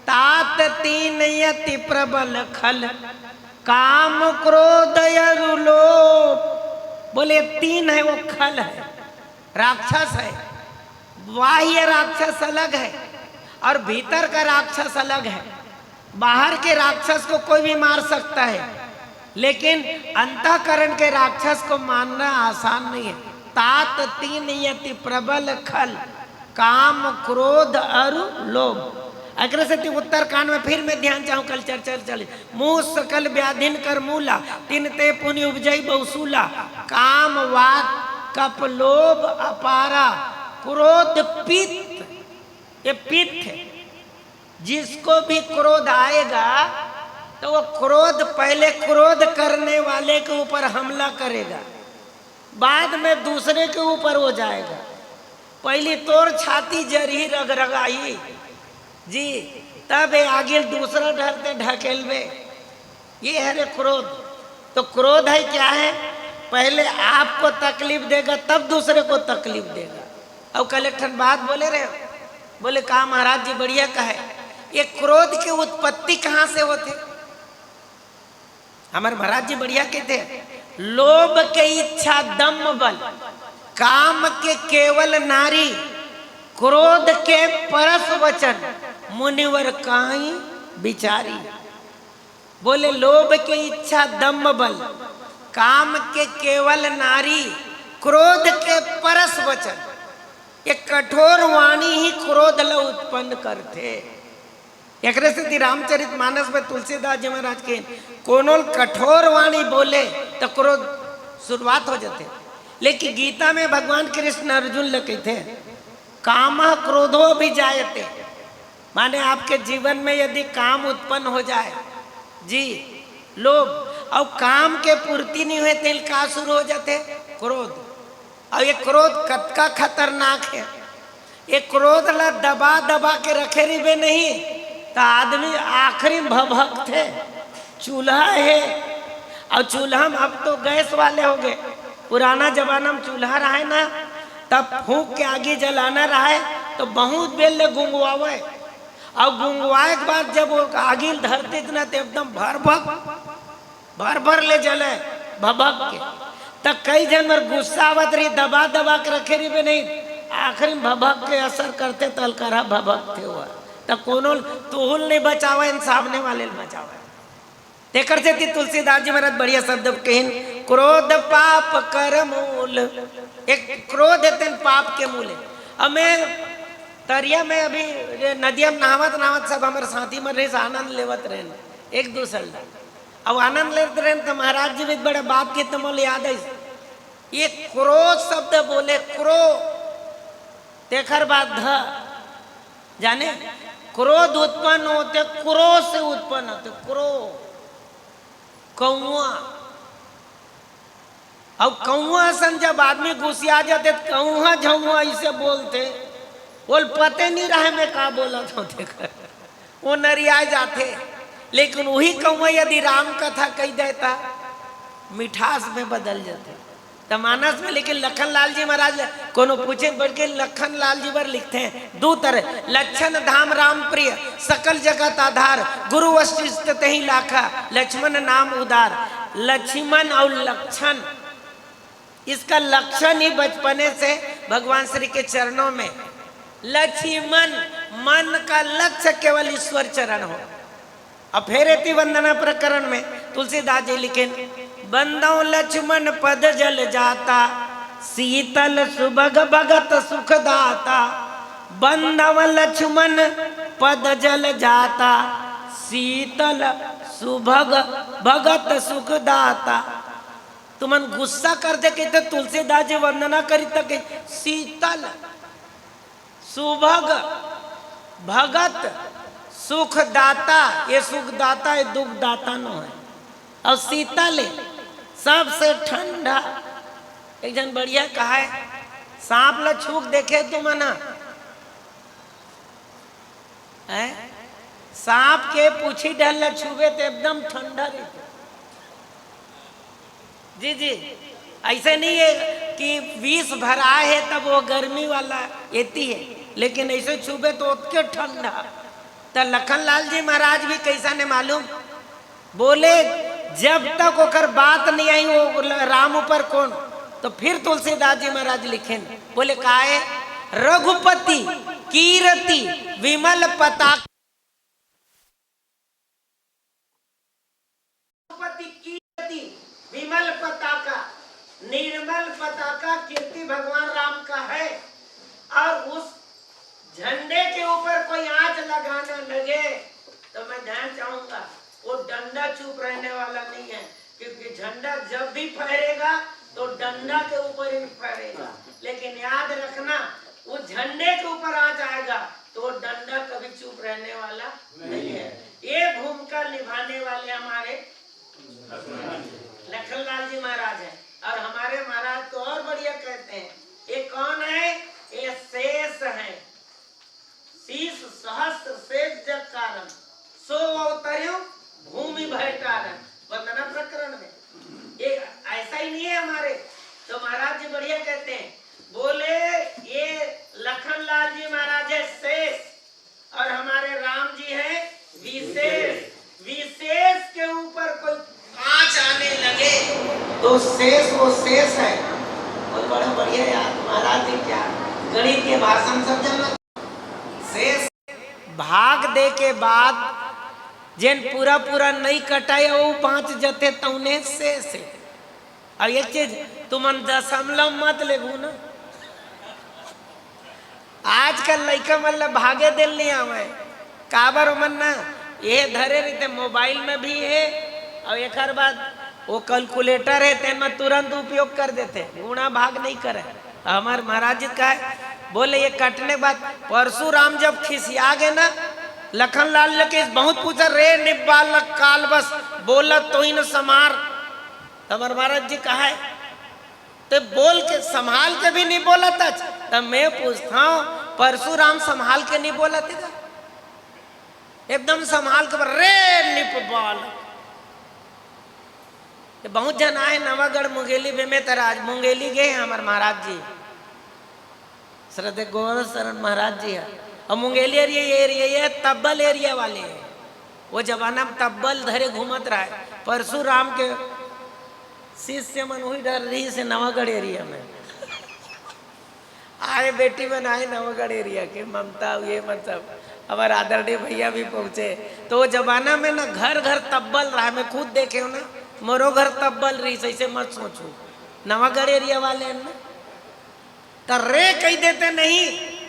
तात तीन यति प्रबल खल काम क्रोध लोभ। बोले तीन है, वो खल है, राक्षस है, बाह्य राक्षस अलग है और भीतर का राक्षस अलग है। बाहर के राक्षस को कोई भी मार सकता है, लेकिन अंतःकरण के राक्षस को मारना आसान नहीं है। तात तीन यति प्रबल खल काम क्रोध और लोभ। अग्र से उत्तरकांड में फिर मैं ध्यान चाहूँ, कल चल मुँह सकल व्याधिन कर मूला, तिन ते पुनि उपजई बहुसूला, काम वाक कप लोभ अपारा, क्रोध पित्त। ये पित्त है, जिसको भी क्रोध आएगा तो वो क्रोध पहले क्रोध करने वाले के ऊपर हमला करेगा, बाद में दूसरे के ऊपर हो जाएगा। पहली तोर छाती जरी रगरगाई जी, तब आगे दूसरा डरते ढकेलवे, ये है रे क्रोध। तो क्रोध है क्या है, पहले आपको तकलीफ देगा तब दूसरे को तकलीफ देगा। और कलेक्टर बात बोले रहे, बोले कहा महाराज जी बढ़िया कहे, ये क्रोध की उत्पत्ति कहाँ से होती, हमारे महाराज जी बढ़िया कहते हैं, लोभ के इच्छा दम बल, काम के केवल नारी, क्रोध के परस वचन, मुनिवर काई बिचारी। बोले लोभ के इच्छा दम बल, काम के केवल नारी, क्रोध के परस वचन। ये कठोर वाणी ही क्रोध ल उत्पन्न करते। एक से रामचरित मानस में तुलसीदास जी महाराज के कोनो कठोर वाणी बोले तो क्रोध शुरुआत हो जाते। लेकिन गीता में भगवान कृष्ण अर्जुन ले कहते हैं, काम क्रोधो भी जायते। माने आपके जीवन में यदि काम उत्पन्न हो जाए जी, लोभ, और काम के पूर्ति नहीं हुए तो का शुरू हो जाते, क्रोध। और ये क्रोध कतका खतरनाक है। ये क्रोध ला दबा दबा के रखे रिबे नहीं तो आदमी आखिरी भभक थे। चूल्हा है, और चूल्हा में अब तो गैस वाले हो गए। पुराना जमाना में चूल्हा रहा ना, तब फूंक के आगे जलाना रहा तो बहुत बेल ले गुंगवावे, और गुंगवाए के बाद जब वो आगे धरते इतना तो एकदम भर भर ले जले भभक के। तब कई जनवर गुस्सा आवत रही, दबा दबा के रखे रही भी नहीं, आखिर में भभक के असर करते तलकरा भभक थे हुआ। तब कोनो तुहुल नहीं बचावा, इन सामने वाले बचावा। तेकर से तुलसीदास जी महाराज बढ़िया शब्द कहिन, क्रोध पाप कर मूल। एक क्रोध है पाप के मूल है। अब मैं तरिया में अभी नदिया में नहावत सब हमारे साथी मर रहे से आनंद लेवत रहे एक दूसरे। अब आनंद लेते रहे तो महाराज जी भी बड़े बात के तमोल याद है। ये क्रोध शब्द बोले, क्रो तेखर बाद ध, जाने क्रोध उत्पन्न होते क्रो से उत्पन्न होते। क्रो कौआ, अब कौआ सन जब आदमी गुस्सा जाते कौआ झौआ इसे बोलते, बोल पते नहीं रहे मैं का बोला था, वो नरिया जाते। लेकिन वही कौआ यदि राम कथा कह देता मिठास में बदल जाते तो मानस में। लेकिन लखन लाल जी महाराज कोनो पूछे बढ़ के लखन लाल जी पर लिखते हैं, दो तरह, लक्षण धाम राम प्रिय, सकल जगत आधार, गुरु वशिष्ठ तही लाखा, लक्ष्मण नाम उदार। लक्ष्मण और लक्षण, इसका लक्षण ही बचपने से भगवान श्री के चरणों में। लक्ष्मण, मन का लक्ष्य केवल ईश्वर चरण हो। अब फेरेती वंदना प्रकरण में तुलसीदास जी लिखे, बंदो लक्ष्मण पद जल जाता, शीतल सुभग भगत सुख दाता। बंदव लक्ष्मण पद जल जाता, शीतल सुभग भगत सुख दाता। तुमन गुस्सा कर दे के तुलसीदास जी वंदना करी तक शीतल सुभग भगत सुख दाता। ये सुख दाता है, दुख दाता नो है। और शीतल सबसे ठंडा। एक जन बढ़िया कहा है, सांप ला छूक देखे तुम ना है, सांप के पूछी डल ला छुए तो एकदम ठंडा रहते। जी जी, ऐसे नहीं है कि विष भरा है तब वो गर्मी वाला एती है, लेकिन ऐसे छुबे तो उतके ठंडा। तो लखन लाल जी महाराज भी कैसा ने मालूम, बोले जब तक ओकर बात नहीं आई वो राम ऊपर कौन, तो फिर तुलसीदास जी महाराज लिखे, बोले का है, रघुपति कीर्ति विमल पताका, रघुपति कीर्ति विमल पताका, निर्मल पताका कीर्ति भगवान राम का है। और उस झंडे के ऊपर कोई आंच लगाने लगे तो मैं ध्यान चाहूंगा वो डंडा चुप रहने वाला नहीं है, क्योंकि झंडा जब भी फहरेगा तो डंडा के ऊपर ही फहरेगा। लेकिन याद रखना वो झंडे के ऊपर आंच आएगा तो वो डंडा कभी चुप रहने वाला नहीं है। ये भूमिका निभाने वाले हमारे लखन लाल जी महाराज हैं। और हमारे महाराज तो और बढ़िया कहते हैं, ये कौन है, ये शेष है। शीश सहस्त्र शेष जग कारण, सो अवतर्यो भूमि भय कारण। वंदना प्रकरण में ये ऐसा ही नहीं है हमारे। तो महाराज जी बढ़िया कहते हैं, बोले ये लखन लाल जी महाराज है शेष और हमारे राम जी है विशेष। विशेष के ऊपर कोई वो शेष है। बहुत बड़ा बढ़िया यार महाराज जी, क्या गणित के भाषण सब जानना। शेष भाग दे के बाद जिन पूरा पूरा नहीं कटाए वो 5 जते तौने शेष है। अब एक चीज तुम दशमलव मत लेगू ना, आजकल लड़का मतलब भागे दिल नहीं आवे काबर मन ना ये धरे रहते मोबाइल में भी है और एक बाद वो कैलकुलेटर है तेन में तुरंत उपयोग कर देते, गुणा भाग नहीं करे। हमारे महाराज जी का है बोले ये कटने के बाद परशुराम जब खिसिया गए ना लखनलाल लेके बहुत पूछा रे निब्बाल काल बस बोला तो ही न समार। हमारे महाराज जी कहा है तो बोल के संभाल के भी नहीं बोला था। तब मैं पूछता हूँ परशुराम संभाल के नहीं बोला था, एकदम संभाल के रे निब्बाल। बहुत जन आए नवागढ़ मुंगेली में तराज मुंगेली गए हैं हमारे महाराज जी श्रद्धे गोवर्धन शरण महाराज जी है। और मुंगेली एरिया ये तब्बल एरिया वाले हैं, वो जमाना में तब्बल धरे घूमत रहा है। परशुराम के शिष्य मन हुई डर रही से नवागढ़ एरिया में आए बेटी बन आए नवागढ़ एरिया के ममता ये मतलब हमारे आदरणीय भैया भी पहुंचे। तो वो जमाना में ना घर घर तब्बल रहा, मैं खुद देखे हूँ ना मोरो घर तब्बल रही, ऐसे मत सोचो नवागढ़ एरिया वाले हैं ना तो रे कह देते नहीं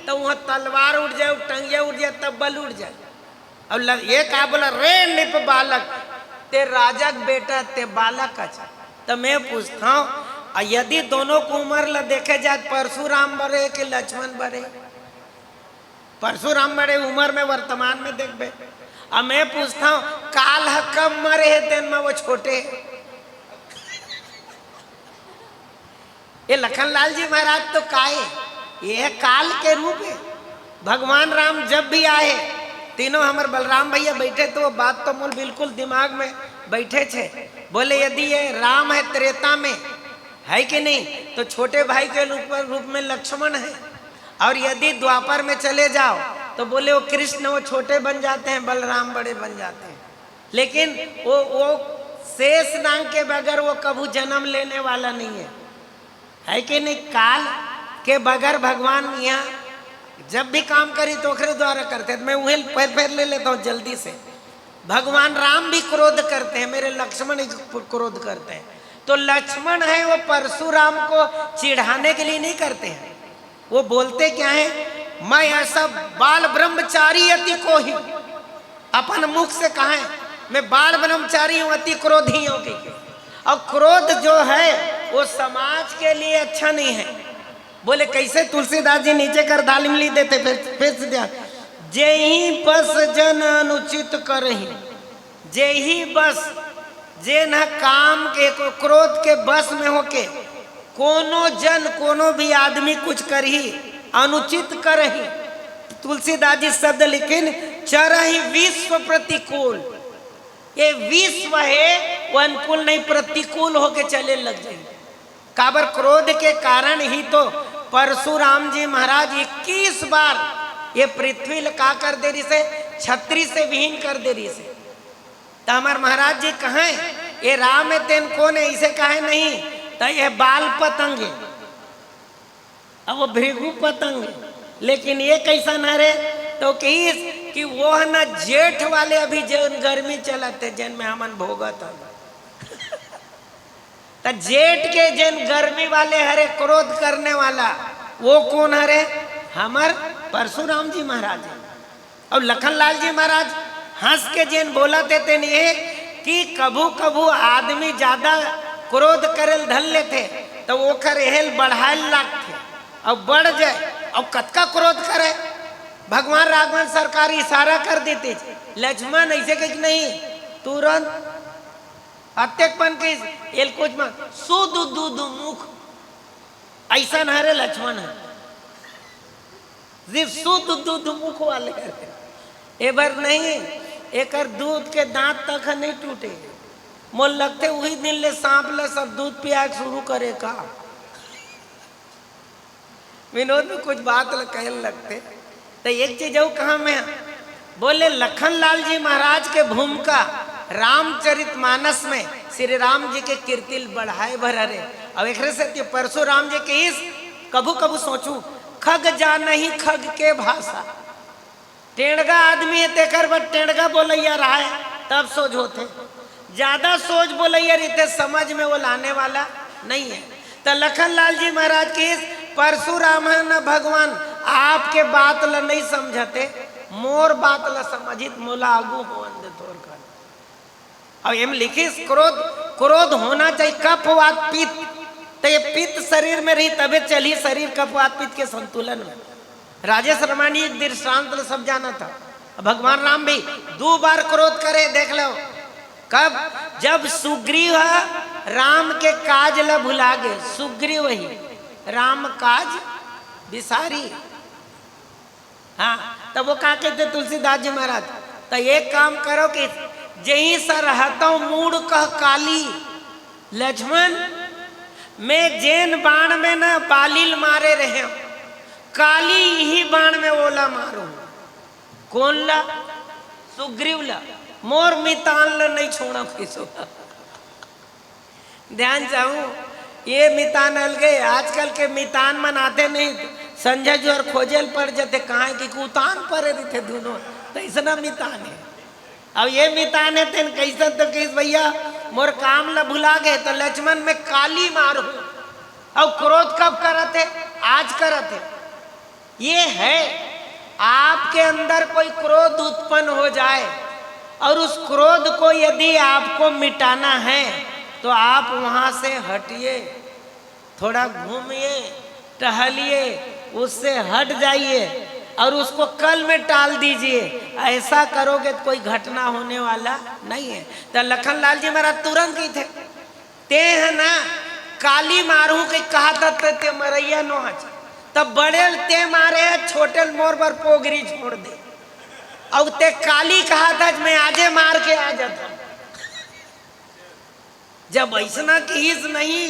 तो वहाँ तलवार उठ जाए टंगिया उठ जाए तब्बल उठ जाए। अब ये कहा बोला रे निप बालक ते राजा बेटा ते बालक। अच्छा तो मैं पूछता हूँ यदि दोनों को उम्र ला देखे जाए परशुराम बड़े कि लक्ष्मण बड़े? परशुराम बड़े उम्र में वर्तमान में देखबे। अब मैं पूछता हूँ काल कब मरे है तेन में वो छोटे ये लखनलाल जी महाराज तो काहे ये काल के रूप है। भगवान राम जब भी आए तीनों हमारे बलराम भैया बैठे तो वो बात तो मूल बिल्कुल दिमाग में बैठे थे। बोले यदि ये राम है त्रेता में है कि नहीं तो छोटे भाई के रूप में लक्ष्मण है, और यदि द्वापर में चले जाओ तो बोले वो कृष्ण वो छोटे बन जाते हैं बलराम बड़े बन जाते हैं। लेकिन वो शेष नाग के बगैर वो कभी जन्म लेने वाला नहीं है कि नहीं। काल के बगैर भगवान यहाँ जब भी काम करी तो ओखरे द्वारा करते हैं। मैं वही पैर ले लेता हूँ जल्दी से। भगवान राम भी क्रोध करते हैं, मेरे लक्ष्मण क्रोध करते हैं। तो लक्ष्मण है वो परशुराम को चिढ़ाने के लिए नहीं करते हैं, वो बोलते क्या है मैं ऐसा बाल ब्रह्मचारी अति को ही अपन मुख से कहा है मैं बाल ब्रह्मचारी हूँ अति क्रोधी हूँ की। और क्रोध जो है वो समाज के लिए अच्छा नहीं है। बोले कैसे? तुलसीदास जी नीचे कर दालिम ली देते फिर जे ही बस जन अनुचित करही, जे ही बस जे न काम के क्रोध के बस में होके कोनो जन कोनो भी आदमी कुछ करही अनुचित करही। तुलसीदास जी शब्द लिखिन चरही विश्व प्रतिकूल। ये विश्व है वो अनुकूल नहीं प्रतिकूल होके चले लग जाए। काबर क्रोध के कारण ही तो परशुराम जी महाराज 21 बार ये पृथ्वी का कर दे रही से छत्री से विहीन कर दे रही से। तो हमारे महाराज जी कहें ये राम है तेन कौन है इसे कहे नहीं तो ये बाल पतंग है, अब वो भृगु पतंग है। लेकिन ये कैसा न रे तो कि वो है ना जेठ वाले अभी जन गर्मी चलाते जन में हमन भोगत तो जेठ के जन गर्मी वाले हरे क्रोध करने वाला वो कौन हरे? हमार परशुराम जी महाराज। और लखनलाल जी महाराज हंस के जन बोला थे ये कि कभू कभू आदमी ज्यादा क्रोध करल धल लेते तो वो कर हेल बढ़ाए लागते और बढ़ जाए और कतका क्रोध करे। भगवान राघवन सरकार इशारा कर देते लक्ष्मण ऐसे कहीं नहीं तुरंत अत्यकपन के एल कुछ में सुदुदुदु मुख ऐसा न हरे लक्ष्मण है जी सुदुदुदु मुख वाले ए बार नहीं एक दूध के दांत तक नहीं टूटे। मोल लगते वही दिन ले सांप ले सब दूध पिया शुरू करे का। विनोद में कुछ बात कहने लगते तो एक चीज वो कहा मैं बोले लखनलाल जी महाराज के भूमिका रामचरितमानस में श्री राम जी के कीर्ति बढ़ाए भरे। अब एक से परशुराम जी के इस कभू कभू सोचू खग जा नहीं खग के भाषा, टेढ़गा आदमी है तेकर बट टेढ़गा बोलैया रहा है तब सोच होते, ज्यादा सोच बोलैया रहते समझ में वो लाने वाला नहीं है। तो लखन लाल जी महाराज की परशुराम है न भगवान आपके बात ल नहीं समझते, मोर बात ल समझित मोला आगू हो अंधे तोर कर। अब एम लिखिस क्रोध, क्रोध होना चाहिए कफवात पित्त, तो ये पित्त शरीर में रही तबे चली शरीर कफवात पित्त के संतुलन में। राजेश रमानी एक दृष्टांत सब जाना था, भगवान राम भी 2 बार क्रोध करे देख लो। कब? जब सुग्रीव राम के काज ल भुला गए, सुग्रीव ही राम काज बिसारी। हाँ तब वो क्या कहते तुलसीदास जी महाराज, तो एक काम करो कि जही सर रहता मूड कह काली लक्ष्मण, मैं जैन बाण में न बालिल मारे रहे, काली ही बाण में ओला मारू। कौन ला? सुग्रीव ला, मोर मितान ला नहीं छोड़ा किसो। ध्यान चाहूं ये मितान अलगे, आजकल के मितान मनाते नहीं, संजय जी और खोजेल पड़ जाते कहाँ की कुतान पर थे दोनों, तो इसना मितान है। अब ये मितान है तेन कैसे तो किस भैया मोर काम ला भुला गए तो लक्ष्मण में काली मारू। अब क्रोध कब करते? आज करते। ये है आपके अंदर कोई क्रोध उत्पन्न हो जाए और उस क्रोध को यदि आपको मिटाना है तो आप वहां से हटिए, थोड़ा घूमिए, टहलिए, उससे हट जाइए और उसको कल में टाल दीजिए। ऐसा करोगे तो कोई घटना होने वाला नहीं है। तो लखन लाल जी महाराज तुरंत ही थे, ते है ना काली मारू के कहा था ते मरैया नोच, तब बड़े ते मारे छोटे मोर पर पोगरी छोड़ दे, और ते काली कहा था मैं आजे मार के आ जाता। जब ऐसा कीस नहीं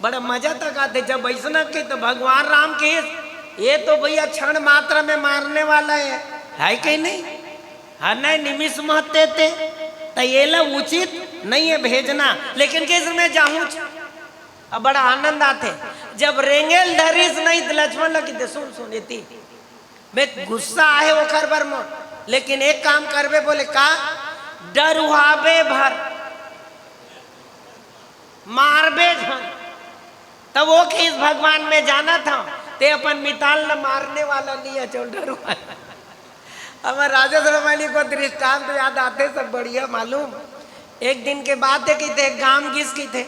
बड़ा मजा तक आते, जब ऐसा की तो भगवान राम की ये तो भैया क्षण मात्रा में मारने वाला है कि नहीं? हाँ नहीं निमिष महते थे तो ये ला उचित नहीं है भेजना, लेकिन किस में जाऊं अब बड़ा आनंद आते। जब रेंगेल धरीस नहीं तो लक्ष्मण लगी थे सुन सुन इति मैं गुस्सा आए वो कर बर मोर, लेकिन एक काम करबे बोले का डरुहाबे भर मारबे झन, तब वो किस भगवान में जाना था ते अपन मिताल न मारने वाला नहीं है चल डरुआ। हमारे राजा सरमानी को दृष्टांत तो याद आते सब बढ़िया मालूम। एक दिन के बात है कि थे गांव घिस की थे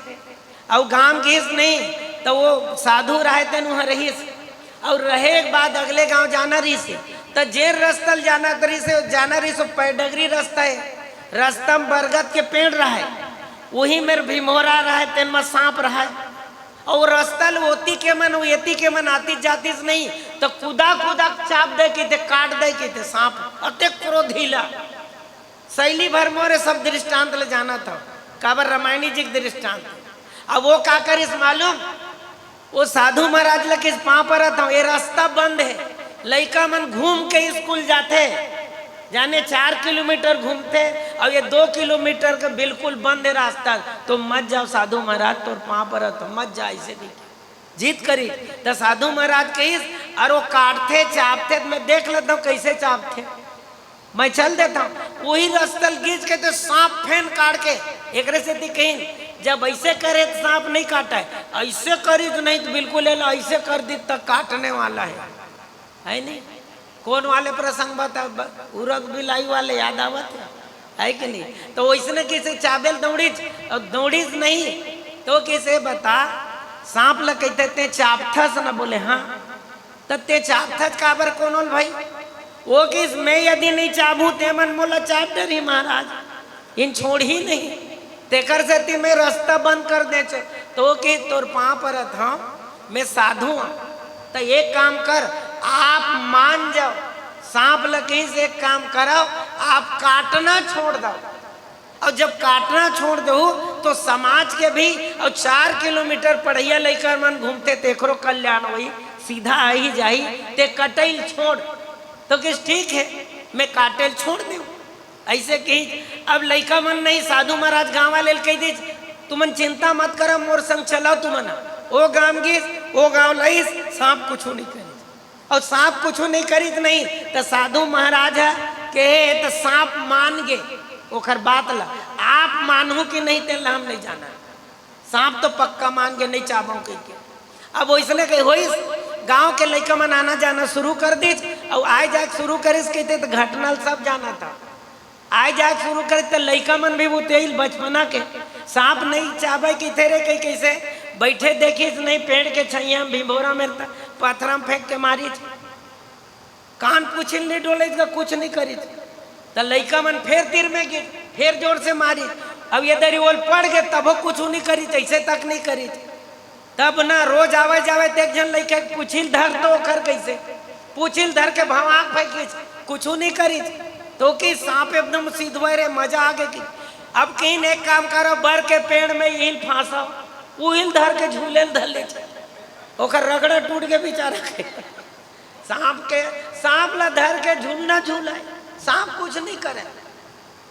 और गांव घिस नहीं तो वो साधु रहे थे वहाँ रहीस और रहे एक बाद अगले गांव जाना रही से तो जेर रस्तल जाना तरी से जाना रही सो पैडगरी रास्ता है, रास्ता में बरगद के पेड़ रहा है, वही मेरे भीमोरा रहा है, तेन में सांप रहा है और रस्तल होती के मन येती के मन आती जाती नहीं तो कुदा कुदा चाप दे के थे काट दे के थे सांप अते क्रोधीला शैली भर मोरे सब दृष्टांत ले जाना था काबर रामायणी जी के दृष्टांत। अब वो क्या करिस मालूम, वो साधु महाराज लगे पाँव पर था, ये रास्ता बंद है, लड़का मन घूम के स्कूल जाते जाने 4 किलोमीटर घूमते और ये 2 किलोमीटर का बिल्कुल बंद है रास्ता, तो मत जाओ साधु महाराज तो पाँव पर तो मत जा, ऐसे नहीं जीत करी। तो साधु महाराज कहीस और वो काटते चापते मैं देख लेता हूँ कैसे चापते, मैं चल देता हूँ वही रस्तल गीच के तो सांप फेन काट के एक से कहीं जब ऐसे करे तो सांप नहीं काटा है, ऐसे करी तो नहीं तो बिल्कुल ऐसे कर दी तो काटने वाला है नहीं। कौन वाले प्रसंग बता उरग बिलाई वाले याद आवत है कि नहीं? तो वैसे किसे चाबेल दौड़ीच और दौड़ीच नहीं तो किसे बता सांप ल कहते ते चापथस न बोले हाँ तो ते चापथस काबर कौन भाई वो किस मैं यदि नहीं चाबू ते मन मोला चाप डरी महाराज इन छोड़ ही नहीं तेकर से मैं रास्ता बंद कर दे तो कि तोर पाँव पर था मैं साधु हूँ तो एक काम कर आप मान जाओ सांप लगी से एक काम करो आप काटना छोड़ दो और जब काटना छोड़ दो तो समाज के भी और 4 किलोमीटर पढ़िया लेकर मन घूमते तेखरो कल्याण वही सीधा आ ही जाही ते कटैल छोड़ तो किस ठीक है मैं काटेल छोड़ दूँ ऐसे कही। अब लड़का मन नहीं साधु महाराज गाँव वाले कह दी तुमन चिंता मत करो, मोर संग चलो तुमन। वो गांव गिस, वो गांव लईस, सांप कुछ नहीं करी। और सांप कुछ नहीं करी नहीं तो साधु महाराज के तो सांप मान गे ओखर बात ला। आप मानू कि नहीं तेल हम नहीं जाना, सांप तो पक्का मान के नहीं चाहूँ कह के। अब वैसने कही हो गांव के लड़का मन आना जाना शुरू कर दी और आए जाए शुरू करिस कहते तो घटना सब जाना था। आए जाए शुरू करे तो लड़का मन भी वो तेल बचपना के सांप नहीं चाहे कि थे रे कहीं कैसे बैठे देखिस नहीं पेड़ के छैया भिभोरा में पत्थरा में फेंक के मारी कान पूछिल नहीं डोले कुछ नहीं करी तो लड़का मन फिर तीर में गिर फिर जोर से मारी। अब ये दरी ओल पड़ गए तब कुछ नहीं करी, ऐसे तक नहीं करी। तब ना रोज आवे जावे एक जन लड़के पूछिल धर तो कर कैसे पूछिल धर के भवाक फेंकी कुछ नहीं करी तो कि सांप एकदम सीधवे रे मजा आ गई। अब कहीं एक काम करो बर के पेड़ में हिल फांसा उहिल धर के झूले धर ले ओकर रगड़ा टूट के बेचारा के सांप ला धर के झूलना झूलाए सांप कुछ नहीं करे।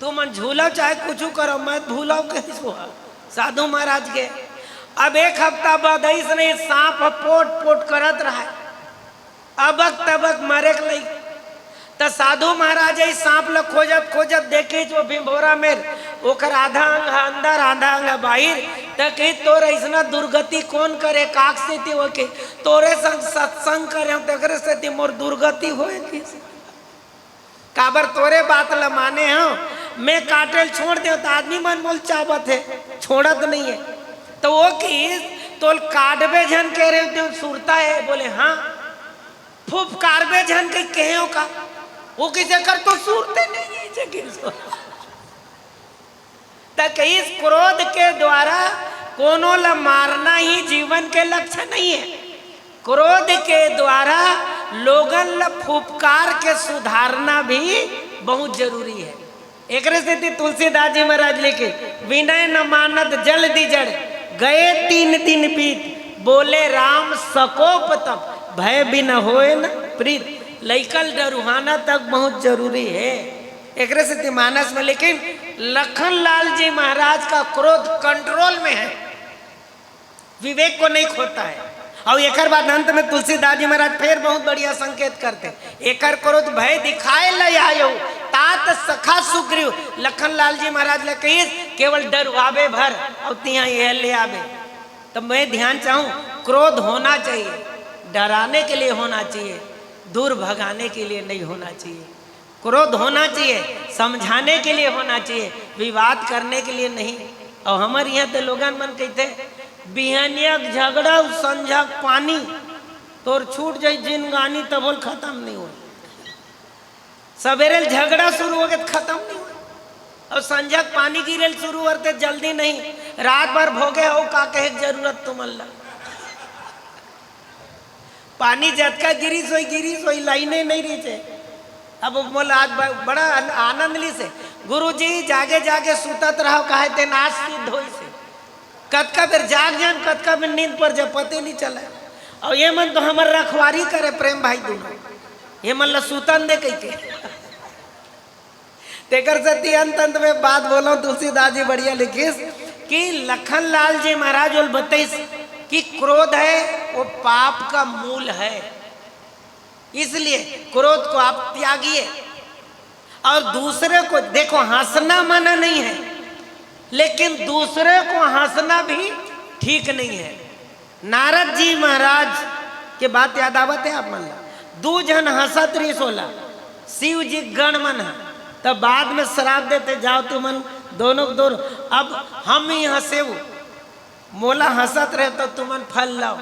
तुम झूला चाहे कुछ करो मैं भूलाओ कैसे साधु महाराज के। अब एक हफ्ता बाद ऐसे नहीं सांप पोट पोट करत रहा अबक तबक मरे के लई तो साधु महाराज सांप ल खोजत खोजत देखे जो भिभोरा में ओकर आधा अंग अंदर आधा अंग बाहर तो कही तोर ऐसा दुर्गति कौन करे काक से के तोरे संग सत्संग करे तकरे से मोर दुर्गति होए काबर तोरे बात ल माने हो मैं काटेल छोड़ दे तो आदमी मन मोल चाहत है छोड़त नहीं है तो वो की तोल काटबे झन कह रहे तो सुरता है बोले हाँ फूफ कारबे झन के कहे का वो किसे कर तो सूरते नहीं है इस क्रोध के द्वारा कोनो ला मारना ही जीवन के लक्ष्य नहीं है। क्रोध के द्वारा लोगन ला फुफकार के सुधारना भी बहुत जरूरी है। एक से तुलसीदास जी महाराज लिखे विनय न मानत जल दी जड़ गए 3 दिन बीत बोले राम सकोप तब भय बिन होए न प्रीत। लैकल डरुहाना तक बहुत जरूरी है। एक से मानस में लेकिन लखन लाल जी महाराज का क्रोध कंट्रोल में है, विवेक को नहीं खोता है। और एक बाद अंत में तुलसीदास जी महाराज फिर बहुत बढ़िया संकेत करते एक क्रोध भय दिखाए ल आयो तात सखा सुग्रीव। लखन लाल जी महाराज ले कही केवल डरवावे भर और तिया यह ले आवे। तो मैं ध्यान चाहूँ क्रोध होना चाहिए, डराने के लिए होना चाहिए, दूर भगाने के लिए नहीं होना चाहिए। क्रोध होना चाहिए समझाने के लिए होना चाहिए, विवाद करने के लिए नहीं। और हमारे यहाँ तो लोगन मन कहते बिहनिया झगड़ा संझा पानी तोर छूट जाई जिन गानी तब बोल खत्म नहीं हो। सवेरे झगड़ा शुरू हो गया खत्म नहीं हो और संझा पानी गिरे शुरू करते जल्दी नहीं, रात भर भोगे हो का कहे जरूरत तुम अल्लाह। पानी जतका गिरी सोई लाइने नहीं रही थे। अब बोला आज बड़ा आनंद ली से गुरुजी जागे जागे सुतत रहो कहे ते नाश सिद्ध होई से कतका बेर जाग जान कतका बेर नींद पर जब पते नहीं चला। और ये मन तो हमार रखवारी करे प्रेम भाई दोनों ये मन ला सुतन दे कही के तेकर सती अंत में बात बोलो तुलसीदास जी बढ़िया लिखिस कि लखन लाल जी महाराज बोल बताइस कि क्रोध है वो पाप का मूल है, इसलिए क्रोध को आप त्यागिए। और दूसरे को देखो हंसना मना नहीं है लेकिन दूसरे को हंसना भी ठीक नहीं है। नारद जी महाराज के बात याद आवत है आप मन ला 2 जन हंसत रही 16 शिव जी गण मन है तब बाद में श्राप देते जाओ तुमन दोनों दोनों अब हम ही हंसे मोला हंसत रहे तो तुमन फल लाओ।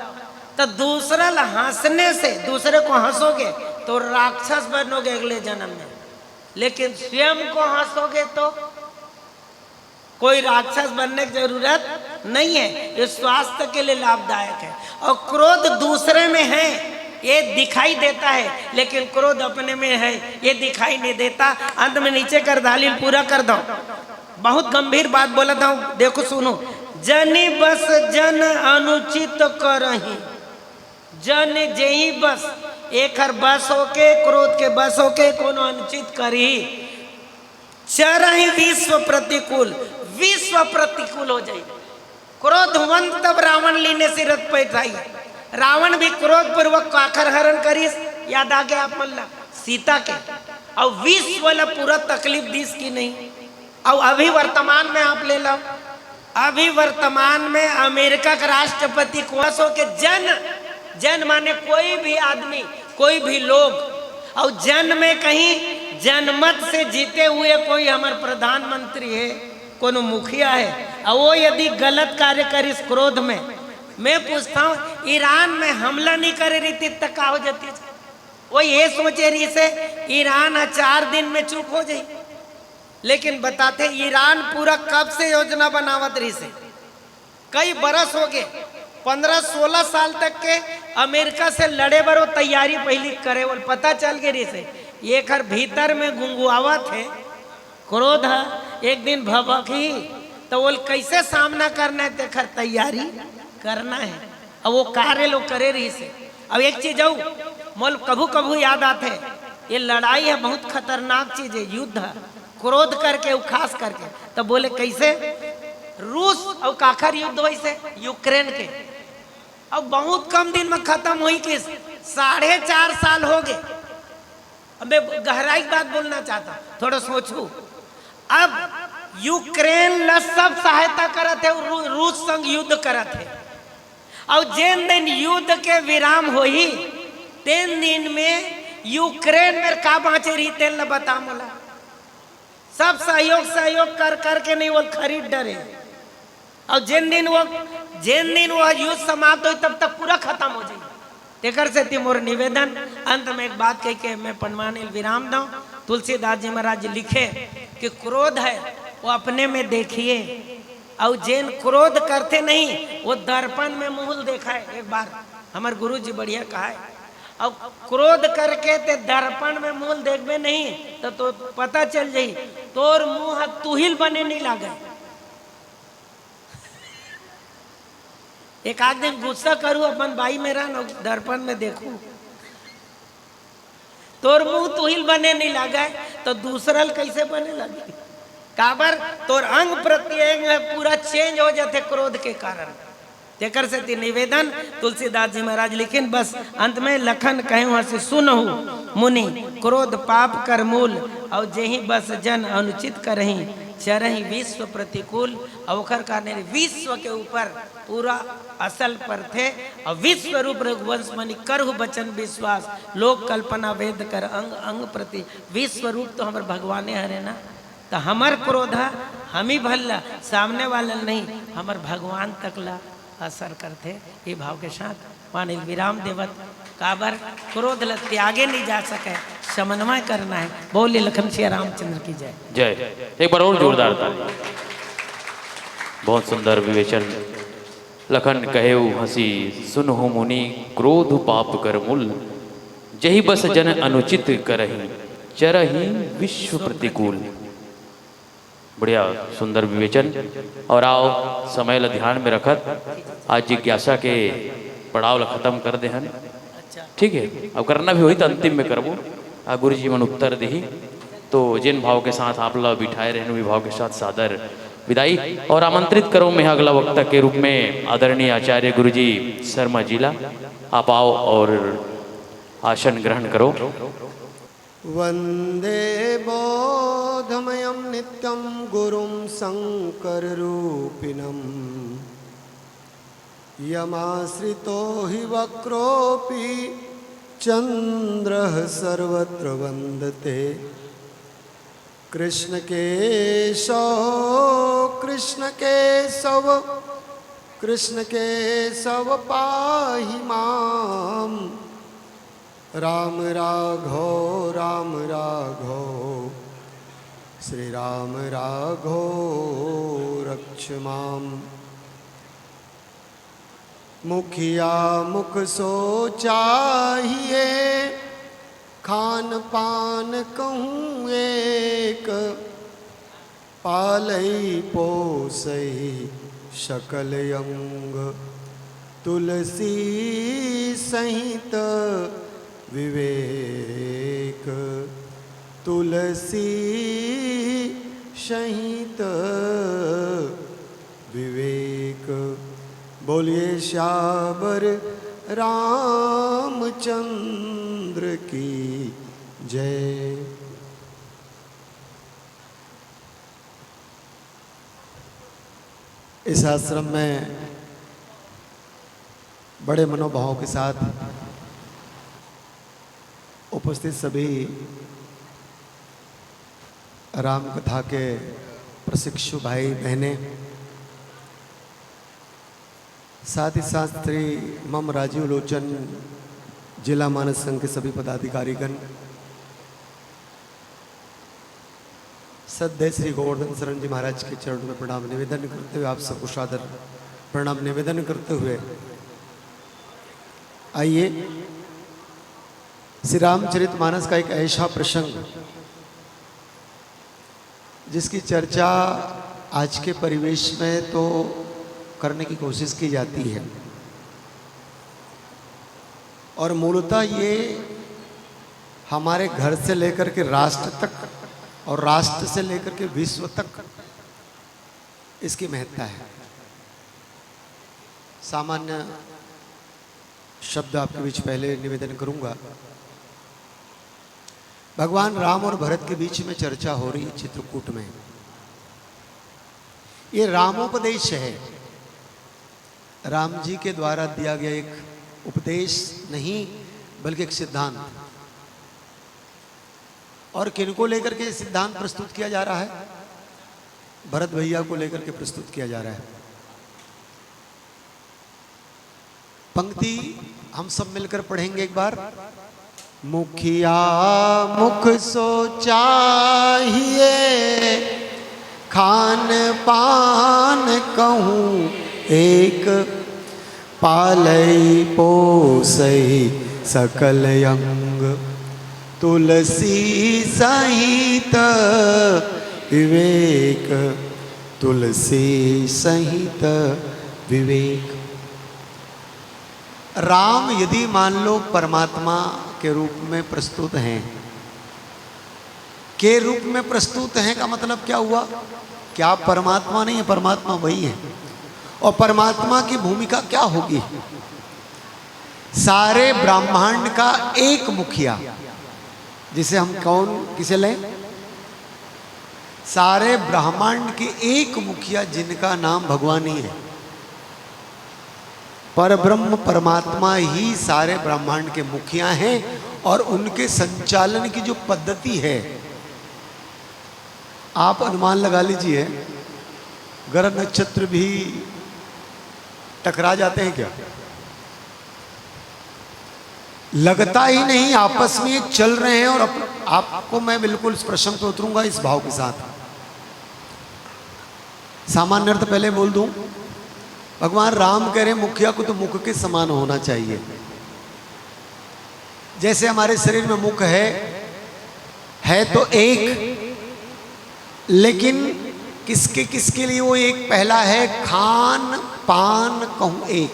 तो दूसरा ला हंसने से दूसरे को हंसोगे तो राक्षस बनोगे अगले जन्म में, लेकिन स्वयं को हंसोगे तो कोई राक्षस बनने की जरूरत नहीं है। ये स्वास्थ्य के लिए लाभदायक है। और क्रोध दूसरे में है ये दिखाई देता है लेकिन क्रोध अपने में है ये दिखाई नहीं देता। अंत में नीचे कर दालील पूरा कर दो, बहुत गंभीर बात बोला था देखो सुनो। जनी बस जन अनुचित करही जन जेही बस एक बस होके क्रोध के बस होके कोनो अनुचित करी चरही विश्व प्रतिकूल हो जाए। क्रोधवंत तब रावण लीने से रथ पैठाई। रावण भी क्रोध पूर्वक काकर हरण करीस, याद आ गया आप मल्ला सीता के, और विश्व वाला पूरा तकलीफ दिस की नहीं। और अभी वर्तमान में आप ले लो, अभी वर्तमान में अमेरिका का राष्ट्रपति कोसो के जन माने कोई भी आदमी, कोई भी लोग, और जन में कहीं जनमत से जीते हुए कोई हमारे प्रधानमंत्री है, कोनो मुखिया है, और वो यदि गलत कार्य करे इस क्रोध में, मैं पूछता हूँ ईरान में हमला नहीं करे रही थी तक हो जाती, वो ये सोचे रही से ईरान 4 दिन में चुप हो जाए। लेकिन बताते ईरान पूरा कब से योजना बनावत रही से, कई बरस हो गए, 15-16 साल तक के अमेरिका से लड़े बर वो तैयारी पहली करे, वो पता चल गई रही से ये घर भीतर में गुंगुआवा थे क्रोध है, एक दिन भभकी तो वो कैसे सामना करना है, देखकर तैयारी करना है, अब वो कार्य लोग करे रही से। अब एक चीज आओ मोल कभू कभू याद आते, ये लड़ाई है बहुत खतरनाक चीज है, युद्ध है, क्रोध करके खास करके, तब बोले कैसे रूस और काखर युद्ध वैसे यूक्रेन के, अब बहुत कम दिन में खत्म हुई कि 4.5 साल हो गए। अब मैं गहराई बात बोलना चाहता हूँ, थोड़ा सोचू। अब यूक्रेन ला सब सहायता करत है, रूस संग युद्ध करत है, और जिन दिन युद्ध के विराम हुई 3 दिन में यूक्रेन में का बाँचे रही तेल न बता मोला, सब सहयोग कर करके नहीं वो खरीद डरे, और जिन दिन वो युद्ध समाप्त हो तब तक पूरा खत्म हो जाए। तेकर से तिमोर निवेदन अंत में एक बात कह के मैं पनवाने विराम दूं। तुलसीदास जी महाराज लिखे कि क्रोध है वो अपने में देखिए, और जिन क्रोध करते नहीं वो दर्पण में मुंह देखा है। एक बार हमारे गुरु जी बढ़िया कहा है, अब क्रोध करके ते दर्पण में मुंह देखबे नहीं तो पता चल जाई तोर मुंह तुहिल बने नहीं लागे। एक आध दिन गुस्सा करूं अपन भाई मेरा न दर्पण में देखूं तोर मुंह तुहिल बने नहीं लगा तो दूसरा कैसे बने लगे, काबर तोर अंग प्रत्यंग पूरा चेंज हो जाते क्रोध के कारण। तेकर से निवेदन तुलसीदास जी महाराज लिखिन, बस अंत में लखन कहे वहां से सुनहु मुनि क्रोध पाप कर मूल, और जेहि बस जन अनुचित करही चरही विश्व प्रतिकूल। अवखर का विश्व के ऊपर पूरा असल पर थे, और विश्व रूप रघुवंश मणि करहु बचन विश्वास, लोक कल्पना वेद कर अंग अंग प्रति। विश्व रूप तो हमारे भगवाने हरे ना, तो हमार क्रोध हम ही भल्ला, सामने वाला नहीं, हमार भगवान तकला असर करते। ये भाव के साथ पानी विराम देवत, काबर क्रोध लगते आगे नहीं जा सके, समन्वय करना है। बोले लखन श्री रामचंद्र की जय जय। एक बार और जोरदार ताली। बहुत सुंदर विवेचन। लखन कहेऊ हंसी सुनहु मुनि क्रोध पाप कर मूल, जही बस जन अनुचित करही चरही विश्व प्रतिकूल। बढ़िया सुंदर विवेचन। और आओ समय ला ध्यान में रखत आज जिज्ञासा के पड़ाव ला खत्म कर दे हन, ठीक है। अब करना भी हुई तो अंतिम में करबो, गुरु जी मन उत्तर दही। तो जिन भाव के साथ आप लोग बिठाए रहे भी भाव के साथ सादर विदाई, और आमंत्रित करो मैं अगला वक्ता के रूप में आदरणीय आचार्य गुरु जी शर्मा जिला, आप आओ और आसन ग्रहण करो। वंदे बोधमयं नित्यं गुरुं शंकर रूपिणं, यमाश्रितो हि वक्रोऽपि चंद्रः सर्वत्र वन्दते। कृष्ण केशव कृष्ण केशव पाहि मां, राम राघव श्री राम राघव रक्ष माम्। मुखिया मुख सो चाहिए, खान पान कहूँ एक, पालई पोसई सकल अंग, तुलसी सहित विवेक, तुलसी सहित विवेक। बोलिए श्यावर रामचंद्र की जय। इस आश्रम में बड़े मनोभाव के साथ उपस्थित सभी राम कथा के प्रशिक्षु भाई बहनें, साथ ही साथ श्री मम राजीव लोचन जिला मानस संघ के सभी पदाधिकारीगण, सद्य श्री गोवर्धन शरण जी महाराज के चरणों में प्रणाम निवेदन करते हुए, आप सबको सादर प्रणाम निवेदन करते हुए आइए श्री रामचरितमानस का एक ऐसा प्रसंग जिसकी चर्चा आज के परिवेश में तो करने की कोशिश की जाती है, और मूलतः ये हमारे घर से लेकर के राष्ट्र तक और राष्ट्र से लेकर के विश्व तक इसकी महत्ता है। सामान्य शब्द आपके बीच पहले निवेदन करूंगा। भगवान राम और भरत के बीच में चर्चा हो रही है चित्रकूट में। ये रामोपदेश है, राम जी के द्वारा दिया गया एक उपदेश नहीं बल्कि एक सिद्धांत। और किनको लेकर के सिद्धांत प्रस्तुत किया जा रहा है? भरत भैया को लेकर के प्रस्तुत किया जा रहा है। पंक्ति हम सब मिलकर पढ़ेंगे एक बार। मुखिया मुख सोचाहिए, खान पान कहूँ एक, पालई पोसई सकल अंग, तुलसी सहित विवेक, तुलसी सहित विवेक। राम यदि मान लो परमात्मा के रूप में प्रस्तुत हैं, के रूप में प्रस्तुत हैं का मतलब क्या हुआ? क्या परमात्मा नहीं है? परमात्मा वही है। और परमात्मा की भूमिका क्या होगी? सारे ब्रह्मांड का एक मुखिया, जिसे हम कौन किसे लें? सारे ब्रह्मांड के एक मुखिया जिनका नाम भगवान ही है। पर ब्रह्म परमात्मा ही सारे ब्रह्मांड के मुखिया हैं, और उनके संचालन की जो पद्धति है, आप अनुमान लगा लीजिए, ग्रह नक्षत्र भी टकरा जाते हैं क्या? लगता ही नहीं, आपस में ये चल रहे हैं। और आपको मैं बिल्कुल इस प्रश्न पे उतरूंगा इस भाव के साथ। सामान्य अर्थ पहले बोल दूं। भगवान राम कह रहे मुखिया को तो मुख के समान होना चाहिए। जैसे हमारे शरीर में मुख है तो एक, लेकिन किसके किसके लिए वो एक? पहला है खान पान कहूँ एक।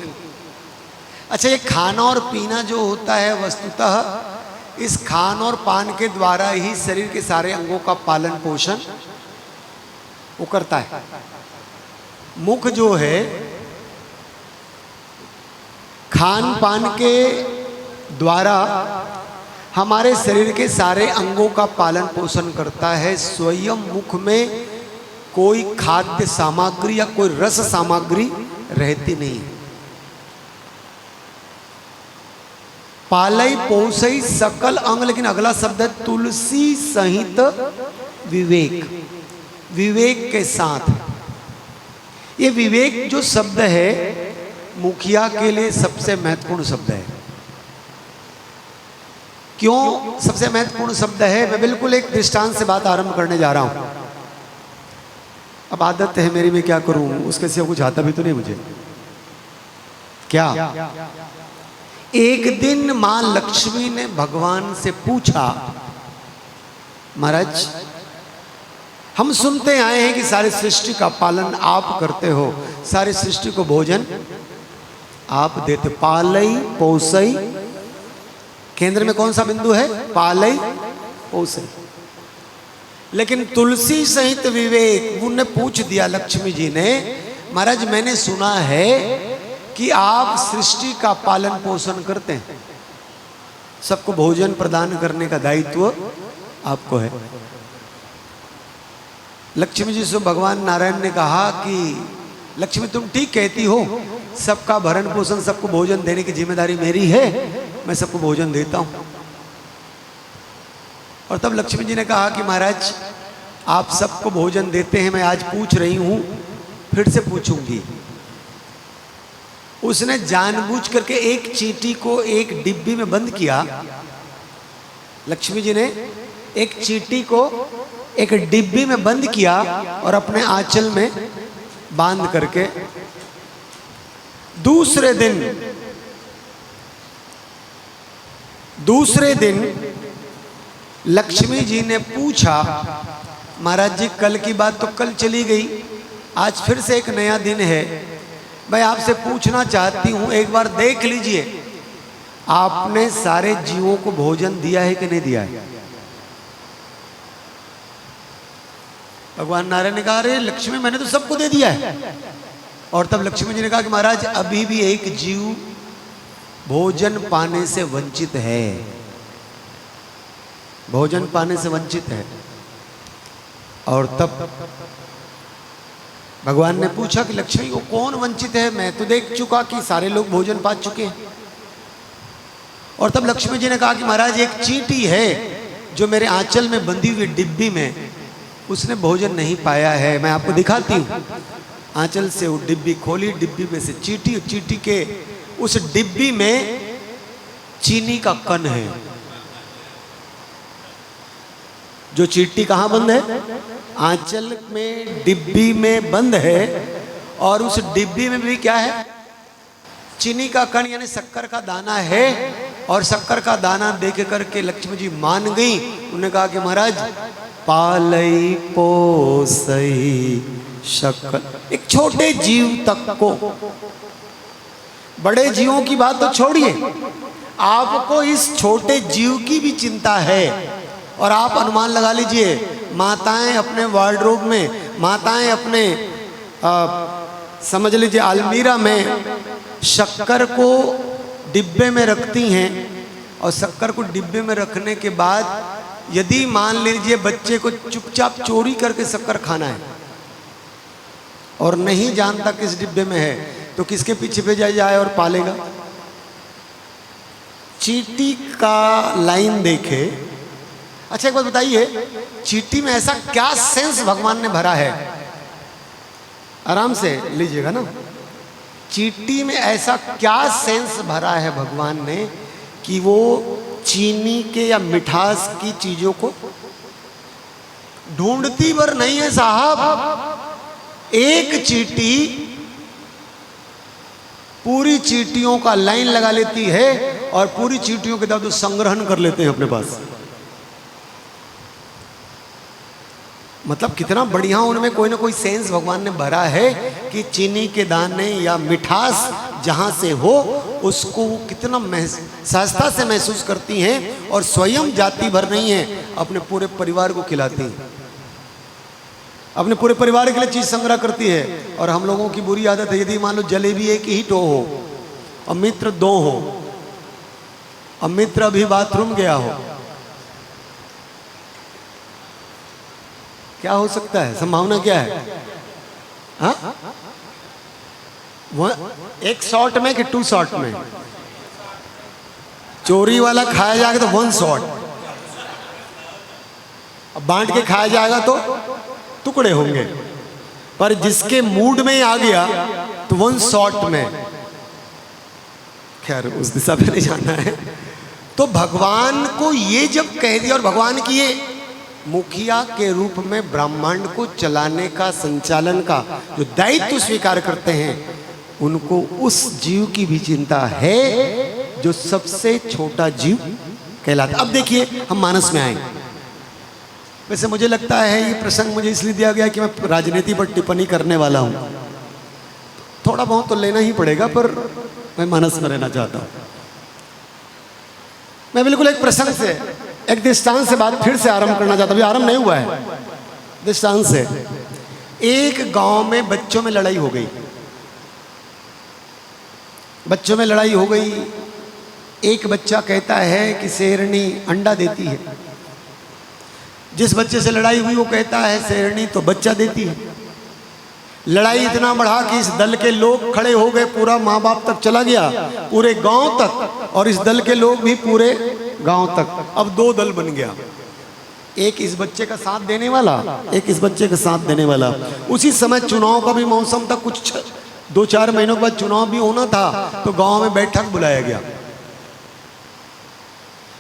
अच्छा, ये खाना और पीना जो होता है वस्तुतः इस खान और पान के द्वारा ही शरीर के सारे अंगों का पालन पोषण वो करता है। मुख जो है खान पान के द्वारा हमारे शरीर के सारे अंगों का पालन पोषण करता है। स्वयं मुख में कोई खाद्य सामग्री या कोई रस सामग्री रहती नहीं। पालई पोसई सकल अंग, लेकिन अगला शब्द है तुलसी सहित विवेक। विवेक के साथ, ये विवेक जो शब्द है मुखिया के लिए सबसे महत्वपूर्ण शब्द है। क्यों सबसे महत्वपूर्ण शब्द है? मैं बिल्कुल एक दृष्टांत से बात आरंभ करने जा रहा हूं। अब आदत है मेरी, मैं क्या करूं, उसके सिवा कुछ आता भी तो नहीं मुझे। क्या एक दिन मां लक्ष्मी ने भगवान से पूछा, महाराज हम सुनते आए हैं कि सारी सृष्टि का पालन आप करते हो, सारी सृष्टि को भोजन आप देते। पालई पोसई, केंद्र में कौन सा बिंदु है? पालई पोसई। लेकिन तुलसी सहित विवेक, उन्होंने पूछ दिया लक्ष्मी जी ने, महाराज मैंने सुना है कि आप सृष्टि का पालन पोषण करते हैं, सबको भोजन प्रदान करने का दायित्व आपको है। लक्ष्मी जी से भगवान नारायण ने कहा कि लक्ष्मी तुम ठीक कहती हो, सबका भरण पोषण, सबको भोजन देने की जिम्मेदारी मेरी है, मैं सबको भोजन देता हूं। और तब लक्ष्मी जी ने कहा कि महाराज आप सबको भोजन देते हैं, मैं आज पूछ रही हूं, फिर से पूछूंगी। उसने जानबूझ करके एक चींटी को एक डिब्बी में बंद किया। लक्ष्मी जी ने एक चींटी को एक डिब्बी में बंद किया और अपने आंचल में बांध करके दूसरे दिन लक्ष्मी जी ने पूछा, महाराज जी कल की बात तो कल चली गई, आज फिर से एक नया दिन है, मैं आपसे पूछना चाहती हूं, एक बार देख लीजिए आपने सारे जीवों को भोजन दिया है कि नहीं दिया है? भगवान नारायण ने कहा, अरे लक्ष्मी मैंने तो सबको दे दिया है। और तब लक्ष्मी जी ने कहा कि महाराज अभी भी एक जीव भोजन पाने से वंचित है, भोजन पाने से वंचित है। और तब भगवान ने पूछा कि लक्ष्मी को कौन वंचित है? मैं तो देख चुका कि सारे लोग भोजन पा चुके हैं। और तब लक्ष्मी जी ने कहा कि महाराज एक चींटी है जो मेरे आंचल में बंधी हुई डिब्बी में, उसने भोजन नहीं पाया है। मैं आपको दिखाती हूँ। आंचल से वो डिब्बी खोली, डिब्बी में से चींटी, चींटी के उस डिब्बी में चीनी का कण है। जो चींटी कहाँ बंद है? आंचल में डिब्बी में बंद है। और उस डिब्बी में भी क्या है? चीनी का कण यानी शक्कर का दाना है। और शक्कर का दाना देख करके लक्ष्मी जी मान गई। उन्होंने कहा कि महाराज पालई पोसई शक्कर, एक छोटे जीव तक को, बड़े जीवों की बात तो छोड़िए, आपको इस छोटे जीव की भी चिंता है। और आप अनुमान लगा लीजिए, माताएं अपने वार्डरोब में, माताएं अपने समझ लीजिए अलमीरा में शक्कर को डिब्बे में रखती हैं। और शक्कर को डिब्बे में रखने के बाद यदि मान लीजिए बच्चे को चुपचाप चोरी करके शक्कर खाना है और नहीं जानता किस डिब्बे में है, तो किसके पीछे भेजा जाए और पालेगा? चींटी का लाइन देखे। अच्छा एक बात बताइए, चींटी में ऐसा क्या सेंस भगवान ने भरा है? आराम से लीजिएगा ना। चींटी में ऐसा क्या सेंस भरा है भगवान ने कि वो चीनी के या मिठास की चीजों को ढूंढती भर नहीं है साहब। एक चींटी पूरी चींटियों का लाइन लगा लेती है और पूरी चींटियों के दादू संग्रहण कर लेते हैं अपने पास। मतलब कितना बढ़िया उनमें कोई ना कोई सेंस भगवान ने भरा है कि चीनी के दाने या मिठास जहाँ से हो उसको वो कितना सहजता से महसूस करती हैं और स्वयं जाति भर नहीं है, अपने पूरे परिवार को खिलाती हैं, अपने पूरे परिवार के लिए चीज़ संग्रह करती है। और हम लोगों की बुरी आदत है, यदि मान लो जलेबी एक ही टो हो और मित्र दो हो और मित्र अभी बाथरूम गया हो, क्या हो सकता है? संभावना क्या है? हाँ, वो एक शॉट में कि 2 शॉट में? चोरी वाला खाया जाएगा तो 1 शॉट, अब बांट के खाया जाएगा तो टुकड़े होंगे। पर जिसके मूड में आ गया तो 1 शॉट में, खैर उस दिशा पे नहीं जाना है। तो भगवान को ये जब कह दिया, और भगवान की ये मुखिया के रूप में ब्रह्मांड को चलाने का, संचालन का जो दायित्व स्वीकार करते हैं, उनको उस जीव की भी चिंता है जो सबसे छोटा जीव कहलाता। अब देखिए हम मानस में आए। वैसे मुझे लगता है ये प्रसंग मुझे इसलिए दिया गया कि मैं राजनीति पर टिप्पणी करने वाला हूँ, थोड़ा बहुत तो लेना ही पड़ेगा, पर मैं मानस में रहना चाहता हूँ। मैं बिल्कुल एक प्रसंग से, एक दृष्टांत से बात फिर से आरंभ करना चाहता हूँ। अभी आरंभ नहीं हुआ है, दृष्टांत से। एक गांव में बच्चों में लड़ाई हो गई। बच्चों में लड़ाई हो गई। एक बच्चा कहता है कि शेरनी अंडा देती है, जिस बच्चे से लड़ाई हुई वो कहता है शेरनी तो बच्चा देती है। लड़ाई इतना बढ़ा कि इस दल के लोग खड़े हो गए, पूरा माँ बाप तक चला गया, पूरे गांव तक, और इस दल के लोग भी पूरे गांव तक। अब दो दल बन गया, एक इस बच्चे का साथ देने वाला, एक इस बच्चे का साथ देने वाला। उसी समय चुनाव का भी मौसम था, कुछ 2-4 महीनों के बाद चुनाव भी होना था, तो गांव में बैठक बुलाया गया।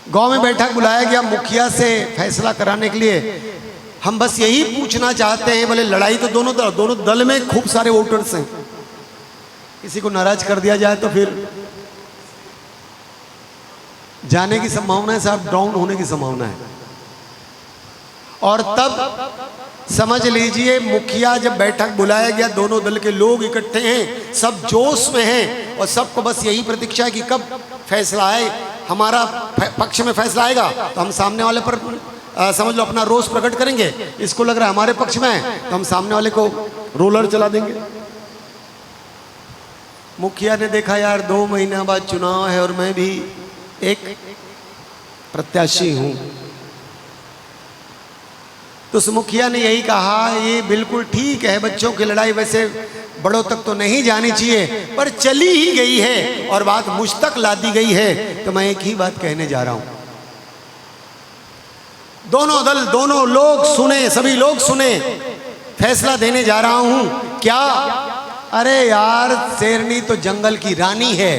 गांव में बैठक बुलाया गया मुखिया से फैसला कराने के लिए। हम बस यही पूछना चाहते हैं, बोले लड़ाई तो दोनों दल में खूब सारे वोटर्स हैं, किसी को नाराज कर दिया जाए तो फिर जाने की संभावना है साहब, डाउन होने की संभावना है। और तब समझ लीजिए मुखिया जब बैठक बुलाया गया, दोनों दल के लोग इकट्ठे हैं, सब जोश में हैं, और सबको बस यही प्रतीक्षा है कि कब फैसला आए, हमारा पक्ष में फैसला आएगा तो हम सामने वाले पर समझ लो अपना रोष प्रकट करेंगे। इसको लग रहा है हमारे पक्ष में है तो हम सामने वाले को रोलर चला देंगे। मुखिया ने देखा यार 2 महीना बाद चुनाव है और मैं भी एक प्रत्याशी हूं, तो उस मुखिया ने यही कहा, ये बिल्कुल ठीक है, बच्चों की लड़ाई वैसे बड़ों तक तो नहीं जानी चाहिए, पर चली ही गई है और बात मुझ तक ला दी गई है, तो मैं एक ही बात कहने जा रहा हूं। दोनों दल, दोनों लोग सुने, सभी लोग सुने, फैसला देने जा रहा हूं। क्या? अरे यार शेरनी तो जंगल की रानी है,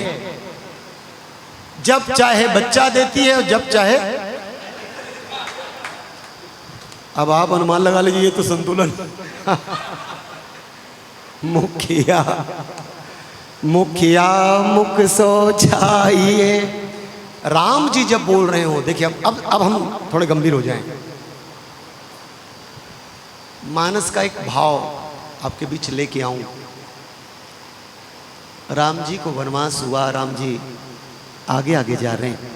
जब चाहे बच्चा देती है और जब चाहे, अब आप अनुमान लगा लीजिए, ये तो संतुलन। मुखिया मुखिया मुख सोचाइए, राम जी जब बोल रहे हो, देखिए अब हम थोड़े गंभीर हो जाएं। मानस का एक भाव आपके बीच लेके आऊं। राम जी को वनवास हुआ, राम जी आगे आगे जा रहे हैं,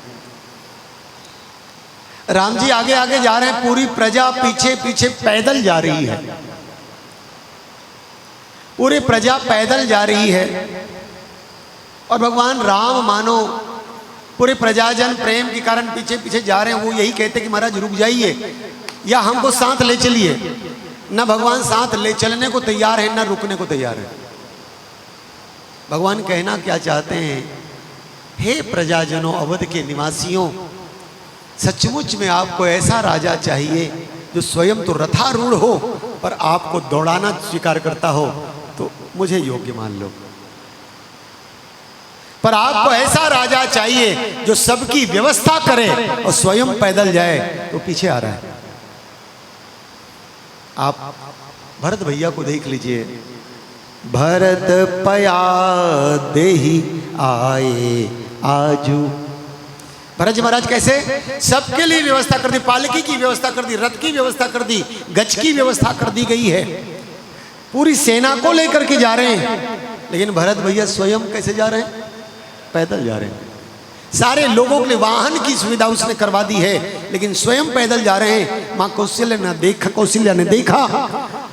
राम जी आगे आगे जा रहे हैं, पूरी प्रजा पीछे पीछे पैदल जा रही है, पूरी प्रजा पैदल जा रही है। और भगवान राम मानो पूरे प्रजाजन प्रेम के कारण पीछे पीछे जा रहे हैं, वो यही कहते कि महाराज रुक जाइए या हमको साथ ले चलिए। न भगवान साथ ले चलने को तैयार है, न रुकने को तैयार है। भगवान कहना क्या चाहते हैं, हे प्रजाजनों, अवध के निवासियों, सचमुच में आपको ऐसा राजा चाहिए जो स्वयं तो रथारूढ़ हो पर आपको दौड़ाना स्वीकार करता हो, तो मुझे योग्य मान लो। पर आपको ऐसा राजा चाहिए जो सबकी व्यवस्था करे और स्वयं पैदल जाए, तो पीछे आ रहा है। आप भरत भैया को देख लीजिए, भरत पया देहि आए आजू। भरत जी महाराज कैसे सबके लिए व्यवस्था कर दी, पालकी की व्यवस्था कर दी, रथ की व्यवस्था कर दी, गज की व्यवस्था कर दी गई है, पूरी सेना को लेकर के जा रहे हैं। लेकिन भरत भैया स्वयं कैसे जा रहे हैं? पैदल जा रहे हैं। सारे लोगों के लिए वाहन की सुविधा उसने करवा दी है, लेकिन स्वयं पैदल जा रहे हैं। माँ कौशल्या ने देखा,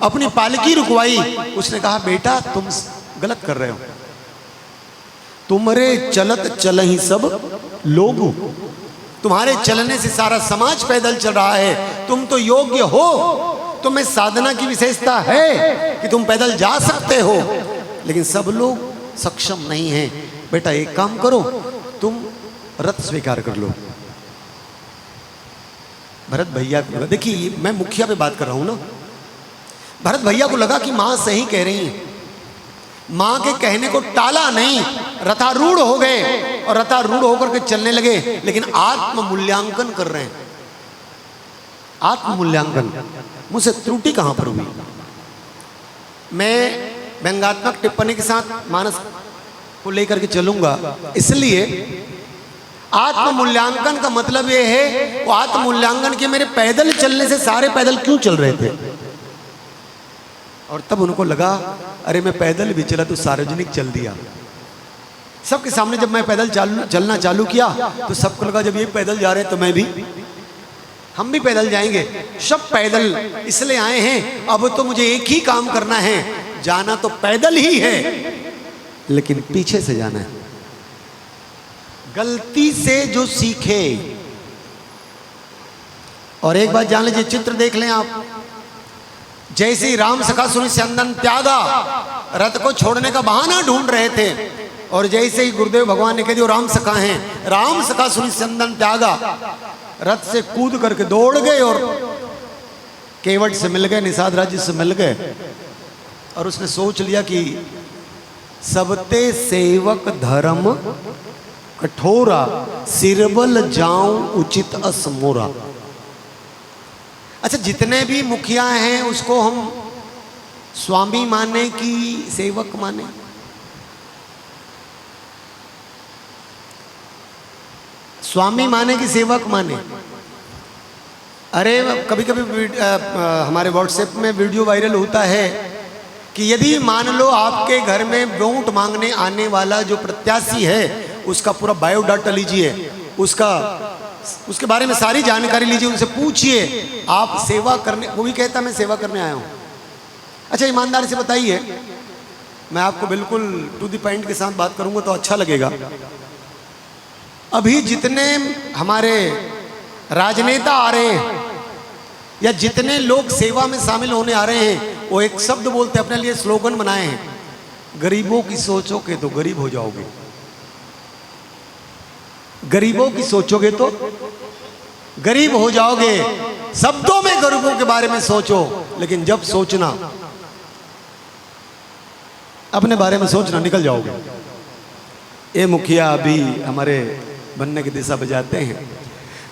अपनी पालकी रुकवाई, उसने कहा बेटा तुम गलत कर रहे हो, तुम्हारे चलत चल ही सब लोग, तुम्हारे चलने से सारा समाज पैदल चल रहा है, तुम तो योग्य हो, तुम्हें साधना की विशेषता है कि तुम पैदल जा सकते हो, लेकिन सब लोग सक्षम नहीं हैं। बेटा एक काम करो, तुम रथ स्वीकार कर लो। भरत भैया को देखिए, मैं मुखिया पे बात कर रहा हूं ना, भरत भैया को लगा कि मां सही कह रही है, मां के कहने को टाला नहीं, रथारूढ़ हो गए और रथारूढ़ होकर के चलने लगे। लेकिन आत्म मूल्यांकन कर रहे हैं, आत्म मूल्यांकन, मुझसे त्रुटि कहां पर हुई। मैं व्यंग्यात्मक टिप्पणी के साथ मानस को लेकर के चलूंगा, इसलिए आत्म मूल्यांकन का मतलब यह है, वो आत्म मूल्यांकन के मेरे पैदल चलने से सारे पैदल क्यों चल रहे थे। और तब उनको लगा अरे मैं पैदल भी चला तो सार्वजनिक चल दिया। सबके सामने जब मैं पैदल चलना चालू किया तो सबको लगा जब ये पैदल जा रहे हैं तो मैं भी, हम भी पैदल जाएंगे। सब पैदल इसलिए आए हैं, अब तो मुझे एक ही काम करना है, जाना तो पैदल ही है लेकिन पीछे से जाना है। गलती से जो सीखे। और एक बात जान लीजिए, चित्र देख लें आप, जैसे ही राम सखा सुनि चंदन त्यागा, रथ को छोड़ने का बहाना ढूंढ रहे थे, और जैसे ही गुरुदेव भगवान ने कह दिया राम सखा हैं, राम सखा सुनि चंदन त्यागा, रथ से कूद करके दौड़ गए और केवट से मिल गए, निषाद राज्य से मिल गए। और उसने सोच लिया कि सबते सेवक धर्म कठोरा, सिरबल जाऊं उचित असमोरा। अच्छा, जितने भी मुखिया हैं उसको हम स्वामी माने कि सेवक माने? स्वामी माने कि सेवक माने? अरे कभी कभी हमारे व्हाट्सएप में वीडियो वायरल होता है कि यदि मान लो आपके घर में वोट मांगने आने वाला जो प्रत्याशी है उसका पूरा बायोडाटा लीजिए, उसके बारे में सारी जानकारी लीजिए, उनसे पूछिए आप सेवा करने, वो भी कहता मैं सेवा करने आया हूँ। अच्छा, ईमानदारी से बताइए, मैं आपको बिल्कुल टू द पॉइंट के साथ बात करूंगा तो अच्छा लगेगा। अभी जितने हमारे राजनेता आ रहे हैं या जितने लोग सेवा में शामिल होने आ रहे हैं, वो एक शब्द बोलते अपने लिए स्लोगन बनाए हैं, गरीबों की सोचोगे तो गरीब हो जाओगे। गरीबों की सोचोगे तो गरीब हो जाओगे। शब्दों में गरीबों के बारे में सोचो, लेकिन जब सोचना अपने बारे में सोचना निकल जाओगे। ये मुखिया अभी हमारे बनने की दिशा बजाते हैं।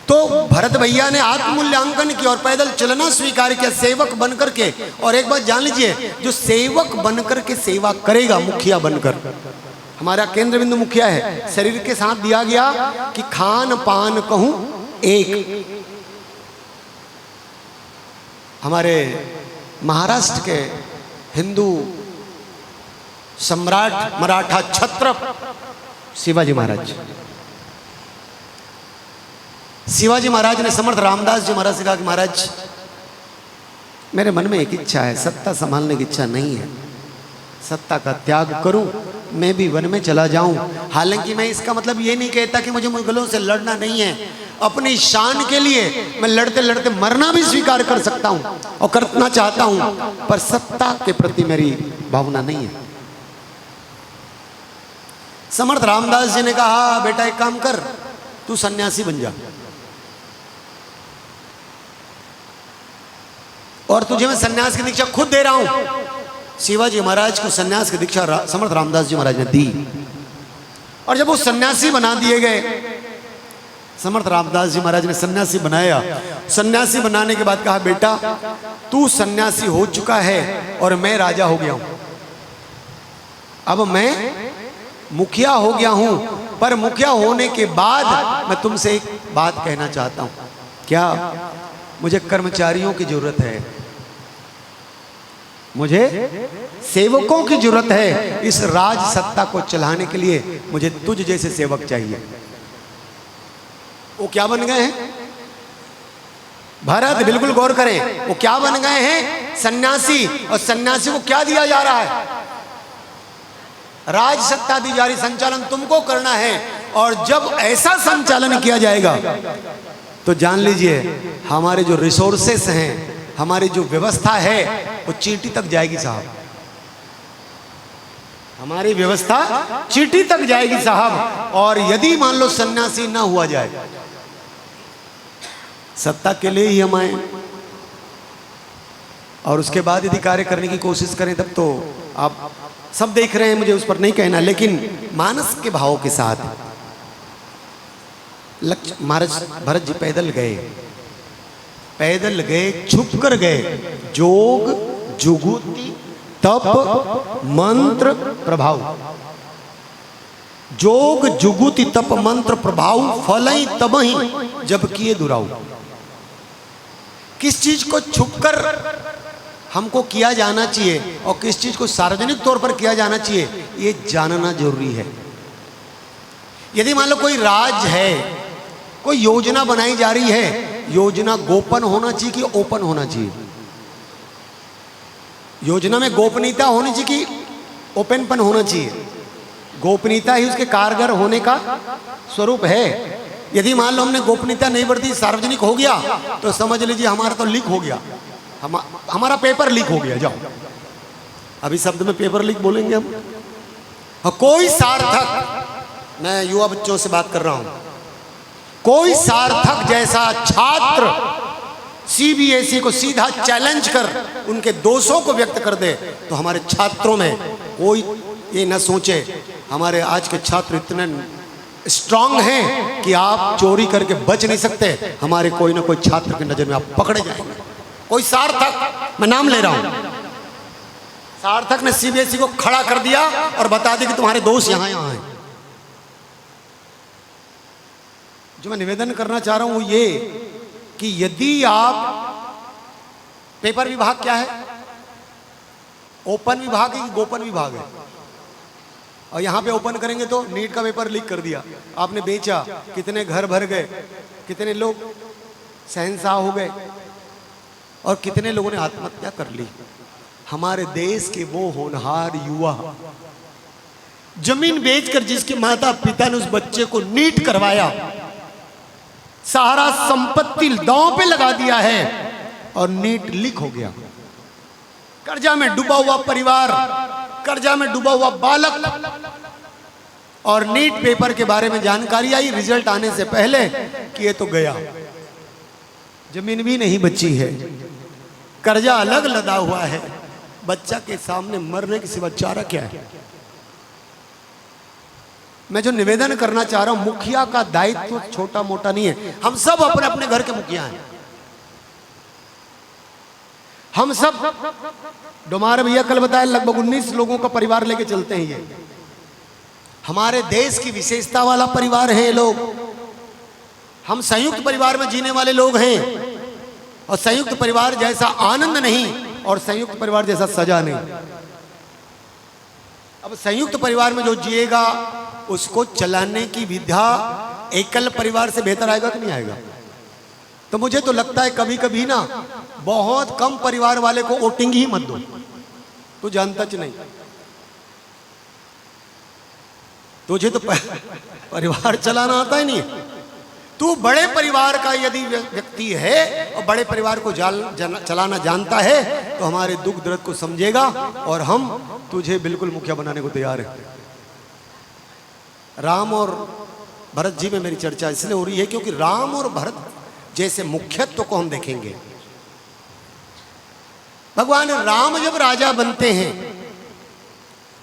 तो भरत भैया ने आत्ममूल्यांकन किया और पैदल चलना स्वीकार किया सेवक बनकर के। और एक बात जान लीजिए, जो सेवक बनकर के सेवा करेगा मुखिया बनकर, हमारा केंद्र बिंदु मुखिया है, शरीर के साथ दिया गया कि खान पान कहूं एक। हमारे महाराष्ट्र के हिंदू सम्राट मराठा छत्रप शिवाजी महाराज ने समर्थ रामदास जी महाराज से कहा कि महाराज, मेरे मन में एक इच्छा है, सत्ता संभालने की इच्छा नहीं है, सत्ता का त्याग करूं, मैं भी वन में चला जाऊं। हालांकि मैं इसका मतलब ये नहीं कहता कि मुझे मुगलों से लड़ना नहीं है, अपनी शान के लिए मैं लड़ते लड़ते मरना भी स्वीकार कर सकता हूं और करना चाहता हूं, पर सत्ता के प्रति मेरी भावना नहीं है। समर्थ रामदास जी ने कहा, बेटा एक काम कर, तू सन्यासी बन जा और तुझे मैं सन्यास की दीक्षा खुद दे रहा हूं। शिवाजी महाराज को सन्यास की दीक्षा समर्थ रामदास जी महाराज ने दी। और जब वो सन्यासी बना दिए गए, समर्थ रामदास जी महाराज ने सन्यासी बनाया। सन्यासी बनाने के बाद कहा, बेटा तू सन्यासी हो चुका है और मैं राजा हो गया हूं, अब मैं मुखिया हो गया हूं, पर मुखिया होने के बाद मैं तुमसे एक बात कहना चाहता हूं। क्या? मुझे कर्मचारियों की जरूरत है, मुझे सेवकों की जरूरत है। इस राज सत्ता को चलाने के लिए मुझे तुझ जैसे सेवक चाहिए। वो क्या बन गए हैं भरत? बिल्कुल गौर करें, वो क्या बन गए हैं? सन्यासी। और सन्यासी को क्या दिया जा रहा है? राज सत्ता दी जा रही, संचालन तुमको करना है। और जब ऐसा संचालन किया जाएगा तो जान लीजिए हमारे जो रिसोर्सेस हैं, हमारी जो व्यवस्था है, वो चींटी तक जाएगी साहब। हमारी व्यवस्था चींटी तक जाएगी साहब। और यदि मान लो सन्यासी ना हुआ जाए, सत्ता के लिए ही हम आए और उसके बाद यदि कार्य करने की कोशिश करें, तब तो आप सब देख रहे हैं, मुझे उस पर नहीं कहना, लेकिन मानस के भाव के साथ महाराज भरत जी पैदल गए, छुप कर गए। जोग जुगुति तप मंत्र प्रभाव, जोग जुगुति तप मंत्र प्रभाव, फलई तबहि जब किए दुराऊ। किस चीज को छुपकर हमको किया जाना चाहिए और किस चीज को सार्वजनिक तौर पर किया जाना चाहिए, ये जानना जरूरी है। यदि मान लो कोई राज है, कोई योजना बनाई जा रही है, योजना गोपन होना चाहिए कि ओपन होना चाहिए? योजना में गोपनीयता होनी चाहिए कि ओपनपन होना चाहिए? गोपनीयता ही उसके कारगर होने का स्वरूप है। यदि मान लो हमने गोपनीयता नहीं बरती, सार्वजनिक हो गया, तो समझ लीजिए हमारा तो लीक हो गया, हमारा पेपर लीक हो गया। जाओ, अभी शब्द में पेपर लीक बोलेंगे हम। कोई सार्थक, मैं युवा बच्चों से बात कर रहा हूं, कोई सार्थक जैसा छात्र सीबीएसई को सीधा चैलेंज कर उनके दोषों को व्यक्त कर दे, तो हमारे छात्रों में कोई ये न सोचे हमारे आज के छात्र इतने स्ट्रांग हैं कि आप चोरी करके बच नहीं सकते। हमारे कोई ना कोई छात्र की नजर में आप पकड़े जाएंगे। कोई सार्थक, मैं नाम ले रहा हूं, सार्थक ने सीबीएसई को खड़ा कर दिया और बता दी कि तुम्हारे दोस्त यहां यहां हैं। जो मैं निवेदन करना चाह रहा हूं वो ये कि यदि आप, पेपर विभाग क्या है, ओपन विभाग है कि गोपन विभाग है? और यहां पे ओपन करेंगे तो नीट का पेपर लीक कर दिया, आपने बेचा, कितने घर भर गए, कितने लोग शहंशाह हो गए और कितने लोगों ने आत्महत्या कर ली। हमारे देश के वो होनहार युवा, जमीन बेचकर जिसके माता पिता ने उस बच्चे को नीट करवाया, सारा संपत्ति दांव पे लगा दिया है और नीट लीक हो गया। कर्जा में डूबा हुआ परिवार, कर्जा में डूबा हुआ बालक, और नीट पेपर के बारे में जानकारी आई रिजल्ट आने से पहले कि ये तो गया, जमीन भी नहीं बची है, कर्जा अलग लदा हुआ है, बच्चा के सामने मरने के सिवा चारा क्या है? मैं जो निवेदन करना चाह रहा हूं, मुखिया का दायित्व छोटा मोटा नहीं है। हम सब अपने अपने घर के मुखिया हैं। हम सब, डोमार भैया कल बताया, लगभग 19 लोगों का परिवार लेके चलते हैं। ये हमारे देश की विशेषता वाला परिवार है ये लोग। हम संयुक्त परिवार में जीने वाले लोग हैं, और संयुक्त परिवार जैसा आनंद नहीं और संयुक्त परिवार जैसा सजा नहीं। अब संयुक्त परिवार में जो जिएगा उसको चलाने की विधा एकल परिवार से बेहतर आएगा कि नहीं आएगा? तो मुझे तो लगता है कभी कभी ना, बहुत कम परिवार वाले को वोटिंग ही मत दो, तू जानता च नहीं, तुझे तो परिवार चलाना आता ही नहीं। तू बड़े परिवार का यदि व्यक्ति है और बड़े परिवार को चलाना जानता है तो हमारे दुख दर्द को समझेगा, और हम तुझे बिल्कुल मुखिया बनाने को तैयार है। राम और भरत जी में मेरी चर्चा इसलिए हो रही है क्योंकि राम और भरत जैसे मुख्यत्व को हम देखेंगे। भगवान राम जब राजा बनते हैं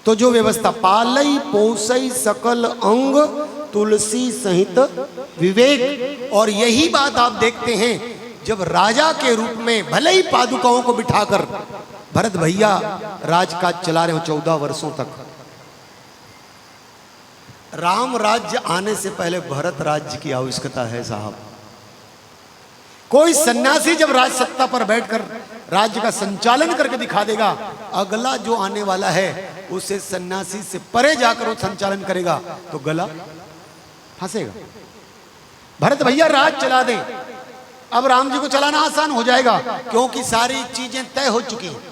तो जो व्यवस्था, पालई पोसई सकल अंग तुलसी सहित विवेक, और यही बात आप देखते हैं जब राजा के रूप में भले ही पादुकाओं को बिठाकर भरत भैया राजकाज चला रहे हो 14 वर्षों तक। राम राज्य आने से पहले भरत राज्य की आवश्यकता है साहब। कोई सन्यासी जब राज सत्ता पर बैठकर राज्य का संचालन करके दिखा देगा, अगला जो आने वाला है उसे सन्यासी से परे जाकर वो संचालन करेगा तो गला फंसेगा। भरत भैया राज चला दें, अब राम जी को चलाना आसान हो जाएगा क्योंकि सारी चीजें तय हो चुकी हैं।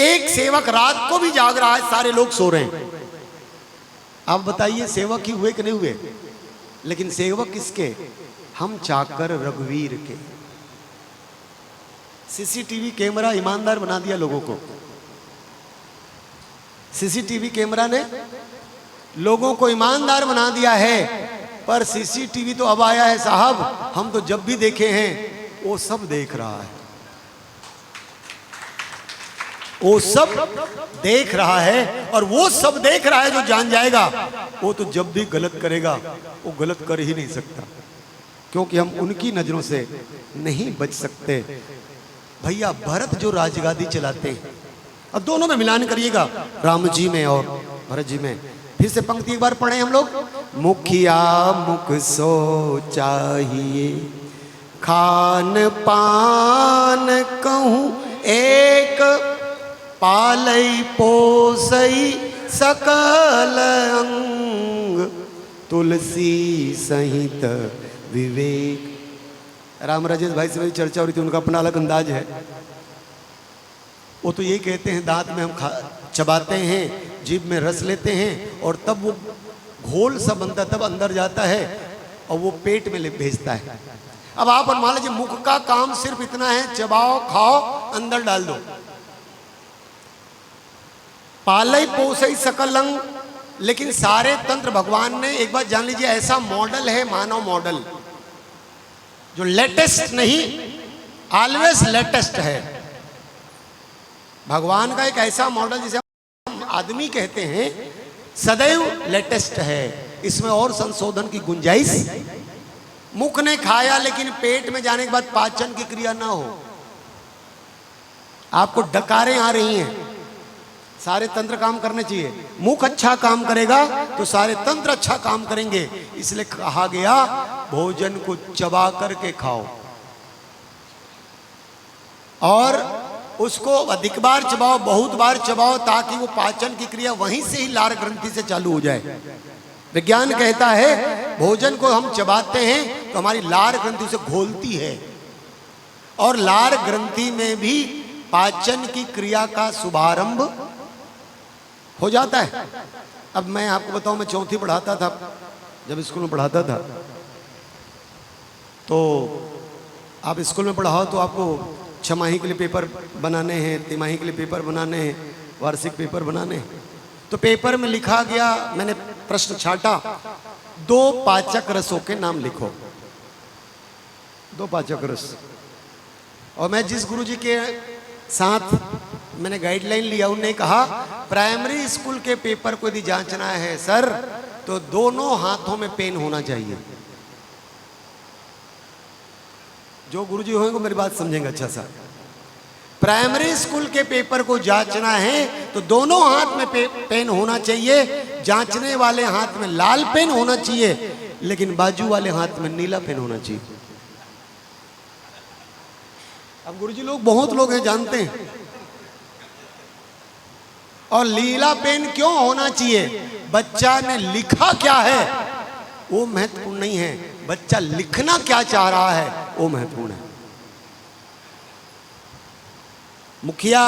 एक सेवक रात को भी जाग रहा है, सारे लोग सो रहे हैं। आप बताइए सेवक ही हुए कि नहीं हुए? लेकिन सेवक किसके? हम चाकर रघुवीर के। सीसीटीवी कैमरा ईमानदार बना दिया लोगों को। सीसीटीवी कैमरा ने लोगों को ईमानदार बना दिया है, पर सीसीटीवी तो अब आया है साहब, हम तो जब भी देखे हैं वो सब देख रहा है, वो सब देख रहा है, और वो सब देख रहा है जो जान जाएगा वो तो जब भी गलत करेगा वो गलत कर ही नहीं सकता, क्योंकि हम उनकी नजरों से नहीं बच सकते। भैया भरत जो राजगादी चलाते हैं, अब दोनों में मिलान करिएगा, राम जी में और भरत जी में। फिर से पंक्ति एक बार पढ़े हम लोग। मुखिया मुख सो चाहिए, खान पान कहूँ एक, पालई पोसई सकल अंग, तुलसी सहित विवेक। राम राजेश भाई से मेरी चर्चा हो रही थी, उनका अपना अलग अंदाज है। वो तो ये कहते हैं दांत में हम चबाते हैं, जीभ में रस लेते हैं और तब वो घोल सा बनता, तब अंदर जाता है और वो पेट में भेजता है। अब आप मान लीजिए मुख का काम सिर्फ इतना है, चबाओ, खाओ, अंदर डाल दो। पालई पोसई सकल अंग, लेकिन सारे तंत्र भगवान ने, एक बात जान लीजिए, ऐसा मॉडल है मानव मॉडल जो लेटेस्ट नहीं, ऑलवेज लेटेस्ट है। भगवान का एक ऐसा मॉडल जिसे हम आदमी कहते हैं, सदैव लेटेस्ट है, इसमें और संशोधन की गुंजाइश। मुख ने खाया लेकिन पेट में जाने के बाद पाचन की क्रिया ना हो, आपको डकारें आ रही हैं, सारे तंत्र काम करने चाहिए। मुख अच्छा काम करेगा तो सारे तंत्र अच्छा काम करेंगे, इसलिए कहा गया भोजन को चबा करके खाओ और उसको अधिक बार चबाओ, बहुत बार चबाओ, ताकि वो पाचन की क्रिया वहीं से ही लार ग्रंथि से चालू हो जाए। विज्ञान कहता है भोजन को हम चबाते हैं तो हमारी लार ग्रंथि से घोलती है और लार ग्रंथि में भी पाचन की क्रिया का शुभारंभ हो जाता है। अब मैं आपको बताऊं, मैं चौथी पढ़ाता था, जब स्कूल में पढ़ाता था, तो आप स्कूल में पढ़ाओ तो आपको छमाही के लिए पेपर बनाने हैं, तिमाही के लिए पेपर बनाने हैं, वार्षिक पेपर बनाने हैं। तो पेपर में लिखा गया, मैंने प्रश्न छाटा, 2 पाचक रसों के नाम लिखो, 2 पाचक रस। और मैं जिस गुरुजी के साथ मैंने गाइडलाइन लिया, उन्होंने कहा प्राइमरी स्कूल के पेपर को यदि जांचना है सर तो दोनों हाथों में पेन होना चाहिए। जो गुरुजी होंगे मेरी बात समझेंगे अच्छा सा। प्राइमरी स्कूल के पेपर को जांचना है तो दोनों हाथ में पेन होना चाहिए, जांचने वाले हाथ में लाल पेन होना चाहिए, लेकिन बाजू वाले हाथ में नीला पेन होना चाहिए। अब गुरुजी लोग, बहुत लोग हैं जानते हैं। और नीला पेन क्यों होना चाहिए? बच्चा ने लिखा क्या है वो महत्वपूर्ण नहीं है, बच्चा लिखना क्या चाह रहा है वो महत्वपूर्ण है। मुखिया,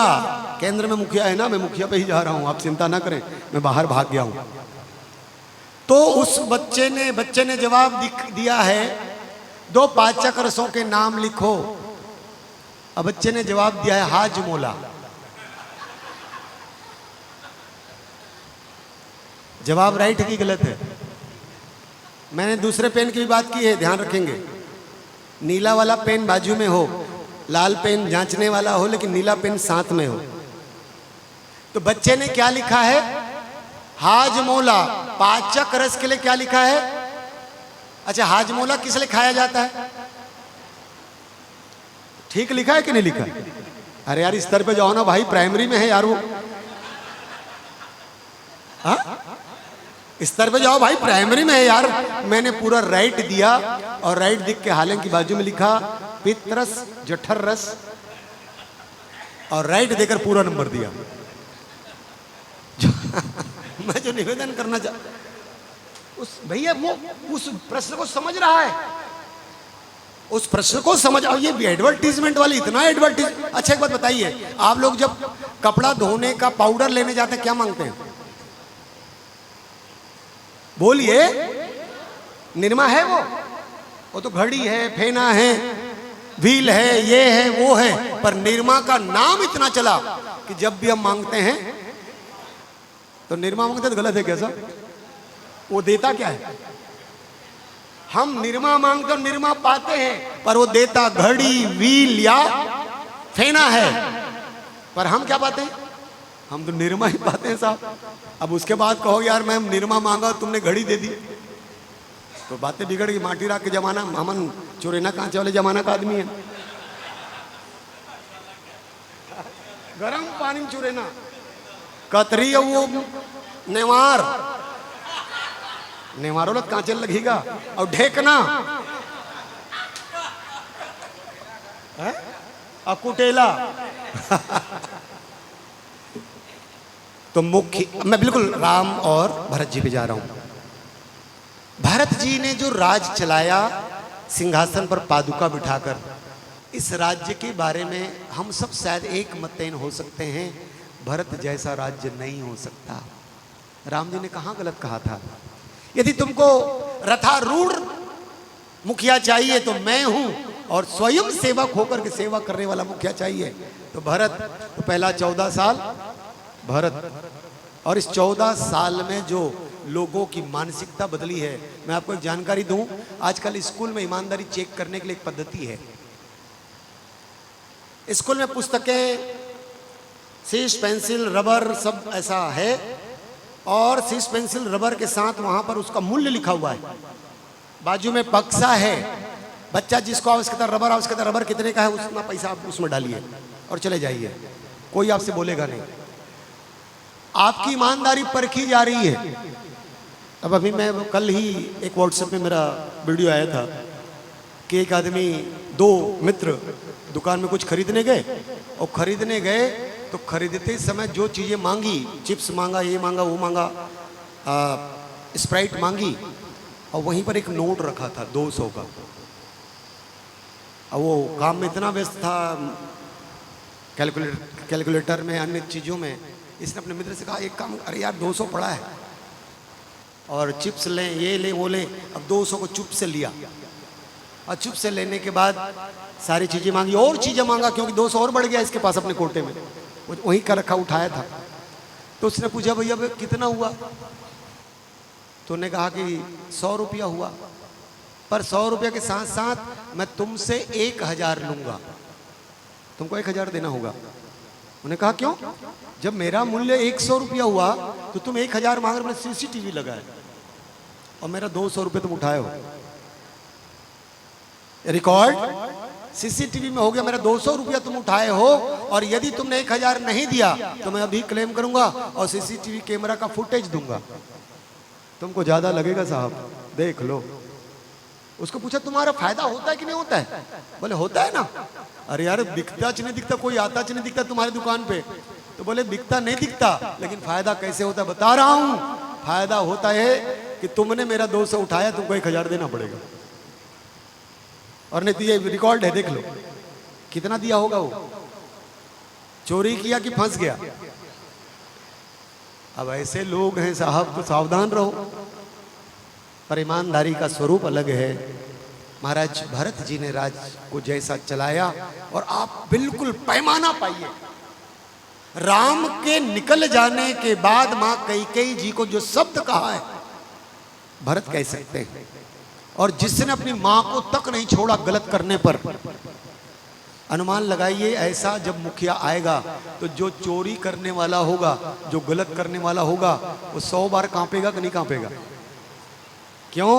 केंद्र में मुखिया है ना, मैं मुखिया पे ही जा रहा हूं, आप चिंता ना करें, मैं बाहर भाग गया हूं। तो उस बच्चे ने जवाब दिया है 2 पाचक रसों के नाम लिखो। अब बच्चे ने जवाब दिया है हाजमोला। जवाब राइट है कि गलत है? मैंने दूसरे पेन की भी बात की है, ध्यान रखेंगे। नीला वाला पेन बाजू में हो, लाल पेन जांचने वाला हो, लेकिन नीला पेन साथ में हो। तो बच्चे ने क्या लिखा है? हाजमोला। पाचक रस के लिए क्या लिखा है? अच्छा, हाजमोला किस लिए खाया जाता है? ठीक लिखा है कि नहीं लिखा? अरे यार इस स्तर पे जाओ ना भाई, प्राइमरी में है यार वो। हाँ, इस स्तर पे जाओ भाई, प्राइमरी में है यार। मैंने पूरा राइट दिया और राइट दिख के हालांकि बाजू में लिखा पित्त रस, जठर रस, और राइट देकर पूरा नंबर दिया। मैं जो निवेदन करना उस भैया वो उस प्रश्न को समझ रहा है, उस प्रश्न को समझ। और ये एडवर्टीजमेंट वाली इतना एडवर्टीज। अच्छा एक बात बताइए, आप लोग जब कपड़ा धोने का पाउडर लेने जाते हैं क्या मांगते हैं? बोलिए। निरमा है वो तो घड़ी है, फेना है, व्हील है, ये है वो है, पर निरमा का नाम इतना चला कि जब भी हम मांगते हैं तो निरमा मांगते तो गलत है कैसा? वो देता क्या है? हम निरमा मांगते और निरमा पाते हैं, पर वो देता घड़ी, व्हील या फेना है, पर हम क्या पाते हैं? हम तो निरमा ही पाते हैं साहब। अब उसके बाद कहो यार मैं निरमा मांगा तुमने घड़ी दे दी, तो बातें बिगड़ गई। माटी राख के जमाना, हमन चोरेना कांचे वाले जमाना का आदमी है। गरम पानी में चोरेना, कतरी वो नेवार, नेवारों लग कांचे लगेगा, और ढेकना और कुटेला। तो मुख्य, मैं बिल्कुल राम और भरत जी पे जा रहा हूं। भरत जी ने जो राज चलाया सिंहासन पर पादुका बिठाकर, इस राज्य के बारे में हम सब शायद एक मतैन हो सकते हैं, भरत जैसा राज्य नहीं हो सकता। राम जी ने कहाँ गलत कहा था? यदि तुमको रथारूढ़ मुखिया चाहिए तो मैं हूं, और स्वयं सेवक होकर के सेवा करने वाला मुखिया चाहिए तो भरत। तो पहला 14 साल भरत, और इस 14 साल में जो लोगों की मानसिकता बदली है, मैं आपको एक जानकारी दूं। आजकल स्कूल में ईमानदारी चेक करने के लिए एक पद्धति है। स्कूल में पुस्तकें, शीश, पेंसिल, रबर सब ऐसा है, और शीश, पेंसिल, रबर के साथ वहां पर उसका मूल्य लिखा हुआ है। बाजू में बक्सा है, बच्चा जिसको आवश्यकता रबर कितने का है उतना पैसा आप उसमें डालिए और चले जाइए, कोई आपसे बोलेगा नहीं। आपकी ईमानदारी परखी जा रही है। अब अभी मैं कल ही एक व्हाट्सएप में मेरा वीडियो आया था कि एक आदमी, 2 मित्र दुकान में कुछ खरीदने गए, और खरीदने गए तो खरीदते समय जो चीज़ें मांगी, चिप्स मांगा, ये मांगा, वो मांगा, स्प्राइट मांगी, और वहीं पर एक नोट रखा था 200 का। और वो काम में इतना व्यस्त था, कैलकुलेटर में, अन्य चीज़ों में, इसने अपने मित्र से कहा एक काम, अरे यार 200 पड़ा है और चिप्स लें, ये लें, वो लें। अब 200 को चुप से लिया, और चुप से लेने के बाद सारी चीज़ें मांगी, और चीज़ें मांगा, क्योंकि 200 और बढ़ गया इसके पास अपने कोटे में, वहीं का रखा उठाया था। तो उसने पूछा भैया कितना हुआ? तो उन्होंने कहा कि 100 रुपया हुआ, पर 100 रुपया के साथ साथ मैं तुमसे 1000 लूंगा, तुमको 1000 देना होगा। उन्होंने कहा क्यों? जब मेरा मूल्य 100 रुपया हुआ तो तुम 1000 मांग रहे, मैंने CCTV लगाया और मेरा 200 रुपये तुम उठाए हो, रिकॉर्ड CCTV में हो गया, मेरा 200 रुपया तुम उठाए हो, और यदि तुमने 1000 नहीं दिया तो मैं अभी क्लेम करूंगा और CCTV कैमरा का फुटेज दूंगा, तुमको ज्यादा लगेगा साहब, देख लो। उसको पूछा तुम्हारा फायदा होता है कि नहीं होता है? बोले होता है ना। अरे यार बिकता च नहीं दिखता, कोई आता च नहीं दिखता तुम्हारी दुकान पे। तो बोले बिकता नहीं दिखता, लेकिन फायदा कैसे होता है बता रहा हूं। फायदा होता है कि तुमने मेरा 200 उठाया, तुमको 1000 देना पड़ेगा, और नहीं तो ये रिकॉर्ड है, देख लो कितना दिया होगा। वो चोरी किया कि फंस गया? अब ऐसे लोग हैं साहब, तो सावधान रहो। पर ईमानदारी का स्वरूप अलग है। महाराज भरत जी ने राज को जैसा चलाया, और आप बिल्कुल पैमाना पाइए। राम के निकल जाने के बाद मां कैकेयी जी को जो शब्द कहा है, भरत कह सकते हैं। और जिसने अपनी मां को तक नहीं छोड़ा गलत करने पर, अनुमान लगाइए ऐसा जब मुखिया आएगा तो जो चोरी करने वाला होगा, जो गलत करने वाला होगा, वो 100 बार कांपेगा कि नहीं कांपेगा? क्यों?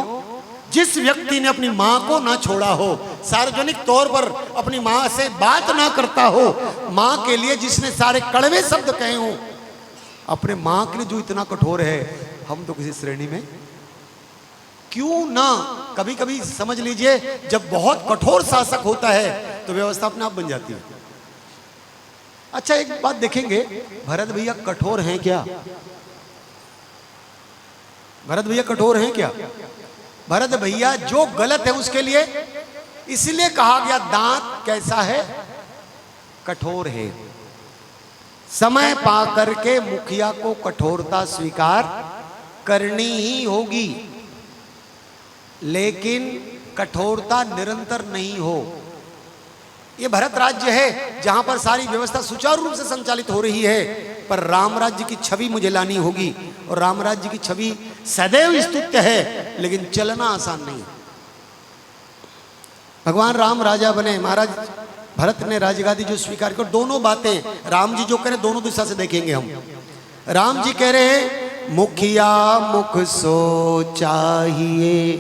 जिस व्यक्ति ने अपनी मां को ना छोड़ा हो, सार्वजनिक तौर पर अपनी मां से बात ना करता हो, मां के लिए जिसने सारे कड़वे शब्द कहे हो, अपने मां के लिए जो इतना कठोर है, हम तो किसी श्रेणी में क्यों ना। कभी कभी समझ लीजिए जब बहुत कठोर शासक होता है तो व्यवस्था अपने आप बन जाती है। अच्छा एक बात देखेंगे, भरत भैया कठोर हैं क्या? भरत भैया कठोर हैं क्या? भरत भैया जो गलत है उसके लिए इसलिए कहा गया दांत कैसा है? कठोर है। समय पा करके मुखिया को कठोरता स्वीकार करनी ही होगी, लेकिन कठोरता निरंतर नहीं हो। ये भरत राज्य है जहां पर सारी व्यवस्था सुचारू रूप से संचालित हो रही है, पर राम राज्य की छवि मुझे लानी होगी, और राम राज्य की छवि सदैव स्तुत्य है, लेकिन चलना आसान नहीं है। भगवान राम राजा बने, महाराज भरत ने राजगादी जो स्वीकार की, दोनों बातें राम जी जो कह रहे दोनों दिशा से देखेंगे हम। राम जी कह रहे हैं मुखिया मुख सो चाहिए,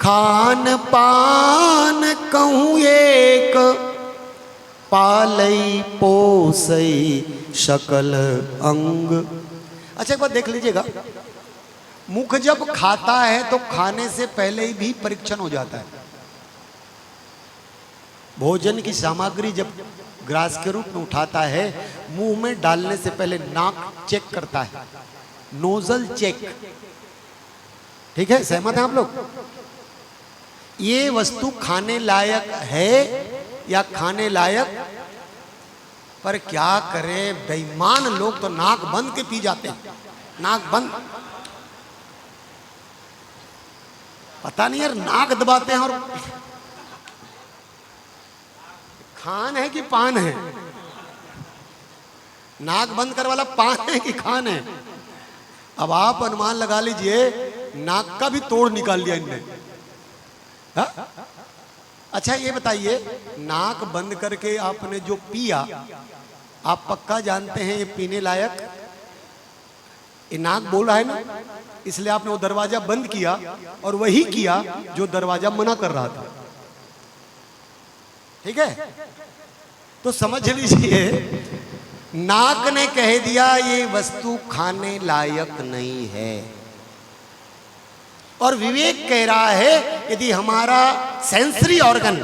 खान पान कहूँ एक, पालई पोसई शकल अंग। अच्छा एक बात देख लीजिएगा, मुख जब खाता है तो खाने से पहले ही भी परीक्षण हो जाता है। भोजन की सामग्री जब ग्रास के रूप में उठाता है, मुंह में डालने से पहले नाक चेक करता है, नोजल चेक। ठीक है, सहमत हैं आप लोग? ये वस्तु खाने लायक है या खाने लायक? पर क्या करें, बेईमान लोग तो नाक बंद के पी जाते हैं। नाक बंद। पता नहीं यार, नाक दबाते हैं और खान है कि पान है? नाक बंद कर वाला पान है कि खान है? अब आप अनुमान लगा लीजिए, नाक का भी तोड़ निकाल लिया इनने। हा? अच्छा ये बताइए, नाक बंद करके आपने जो पिया, आप पक्का जानते हैं ये पीने लायक? ये नाक बोल रहा है ना, इसलिए आपने वो दरवाजा बंद किया और वही किया जो दरवाजा मना कर रहा था। ठीक है, तो समझ लीजिए, नाक ने कह दिया ये वस्तु खाने लायक नहीं है, और विवेक कह रहा है यदि हमारा सेंसरी ऑर्गन,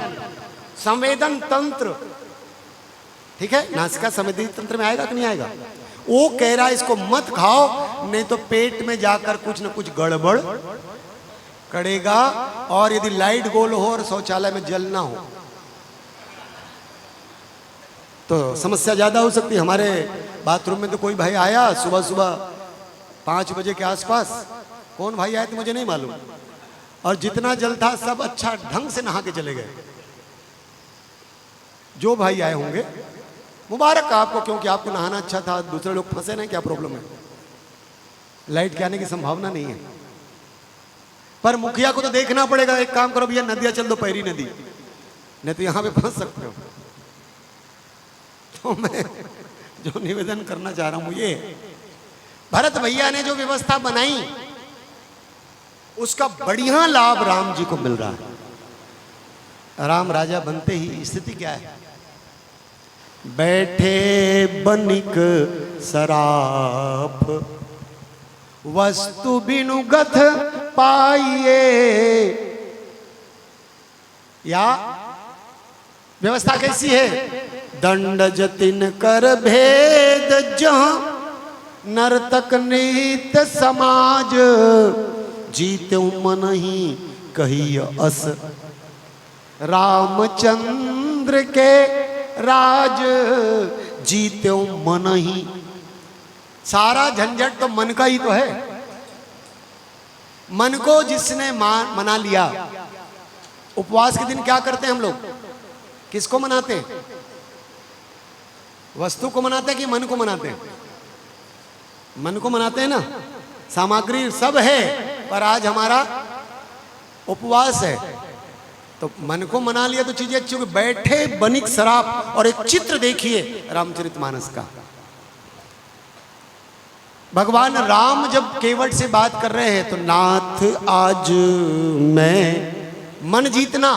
संवेदन तंत्र, ठीक है, नासिका संवेदी तंत्र में आएगा कि नहीं आएगा, वो कह रहा है इसको मत खाओ, नहीं तो पेट में जाकर कुछ न कुछ गड़बड़ करेगा, और यदि लाइट गोल हो और शौचालय में जल ना हो तो समस्या ज्यादा हो सकती है। हमारे बाथरूम में तो कोई भाई आया सुबह सुबह 5 बजे के आसपास, कौन भाई आए थे मुझे नहीं मालूम, और जितना जल था सब अच्छा ढंग से नहा के चले गए। जो भाई आए होंगे मुबारक आपको, क्योंकि आपको नहाना अच्छा था, दूसरे लोग फंसे नहीं, क्या प्रॉब्लम है? लाइट के आने की संभावना नहीं है। पर मुखिया को तो देखना पड़ेगा, एक काम करो भैया, नदियां चल दो, पैरी नदी, नहीं तो यहां पे फंस सकते हो। तो मैं जो निवेदन करना चाह रहा हूं ये, भरत भैया ने जो व्यवस्था बनाई उसका बढ़िया लाभ राम जी को मिल रहा है। राम राजा बनते ही स्थिति क्या है? बैठे बनिक सराफ, वस्तु बिनु गथ पाइए। या व्यवस्था कैसी है? दंड जतिन कर भेद जहां नर्तक नृत्य समाज, जीते मन ही कही अस रामचंद्र के राज, जीते मन ही। सारा झंझट तो मन का ही तो है। मन को जिसने मना लिया, उपवास के दिन क्या करते हैं हम लोग? किसको मनाते हैं? वस्तु को मनाते हैं कि मन को मनाते हैं? मन को मनाते हैं ना। सामग्री सब है, पर आज हमारा उपवास है, तो मन को मना लिया तो चीजें अच्छी होगी। बैठे बनिक सराप, और एक चित्र देखिए रामचरितमानस का। भगवान राम जब केवट से बात कर रहे हैं तो नाथ आज मैं, मन जीतना,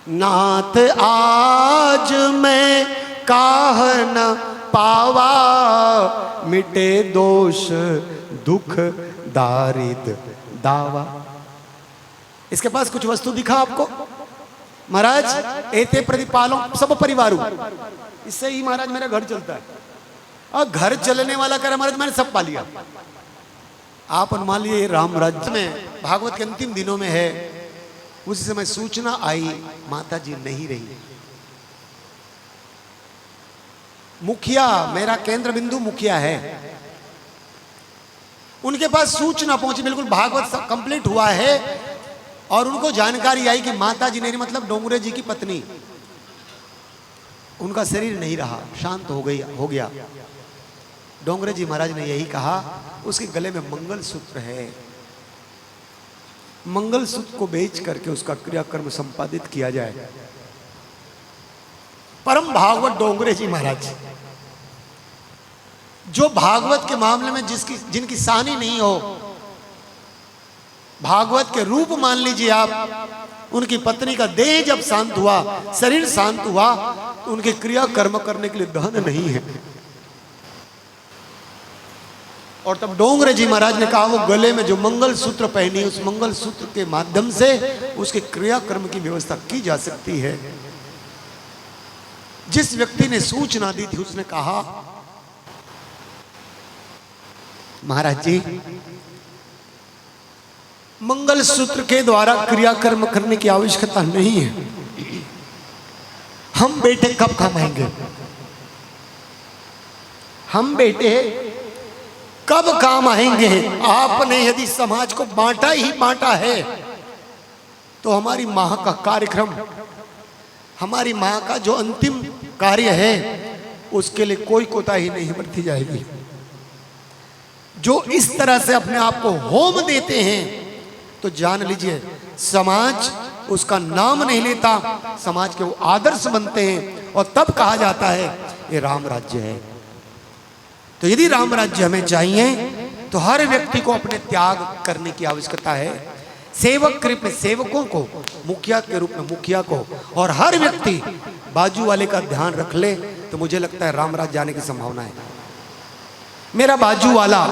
नाथ आज मैं काह न पावा, मिटे दोष दुख दारिद दावा। इसके पास कुछ वस्तु दिखा आपको? महाराज एते प्रतिपालों सब परिवारों, इससे ही महाराज मेरा घर चलता है। और घर चलने वाला कह रहा महाराज मैंने सब पा लिया। आप अनुमान लिए राम राज्य में भागवत के अंतिम दिनों में है, उसी समय सूचना आई माता जी नहीं रही। मुखिया, मेरा केंद्र बिंदु मुखिया है, उनके पास सूचना पहुंची, बिल्कुल भागवत सब कंप्लीट हुआ है, और उनको जानकारी आई कि माता जी नहीं, मतलब डोंगरे जी की पत्नी, उनका शरीर नहीं रहा, शांत हो गया। डोंगरे जी महाराज ने यही कहा, उसके गले में मंगलसूत्र है, मंगलसूत्र को बेच करके उसका क्रियाकर्म संपादित किया जाए। परम भागवत डोंगरे जी महाराज, जो भागवत के मामले में जिनकी सानी नहीं हो, भागवत के रूप मान लीजिए आप। उनकी पत्नी का देह जब शांत हुआ, शरीर शांत हुआ, तो उनके क्रिया कर्म करने के लिए धन नहीं है। और तब डोंगरे जी महाराज ने कहा वो गले में जो मंगल सूत्र पहनी, उस मंगल सूत्र के माध्यम से उसके क्रिया कर्म की व्यवस्था की जा सकती है। जिस व्यक्ति ने सूचना दी थी उसने कहा महाराज जी मंगल सूत्र के द्वारा क्रियाकर्म करने की आवश्यकता नहीं है, हम बेटे कब कमाएंगे? हम बेटे कब काम आएंगे। आपने यदि समाज को बांटा ही बांटा है तो हमारी माँ का कार्यक्रम, हमारी माँ का जो अंतिम कार्य है उसके लिए कोई कोताही नहीं बरती जाएगी। जो इस तरह से अपने आप को होम देते हैं तो जान लीजिए समाज उसका नाम नहीं लेता, समाज के वो आदर्श बनते हैं और तब कहा जाता है ये राम राज्य है। तो यदि राम राज्य हमें चाहिए तो हर व्यक्ति को अपने त्याग करने की आवश्यकता है। सेवक के रूप में सेवकों को, मुखिया के रूप में मुखिया को, और हर व्यक्ति बाजू वाले का ध्यान रख ले तो मुझे लगता है राम राज्य जाने की संभावना है। मेरा बाजू वाला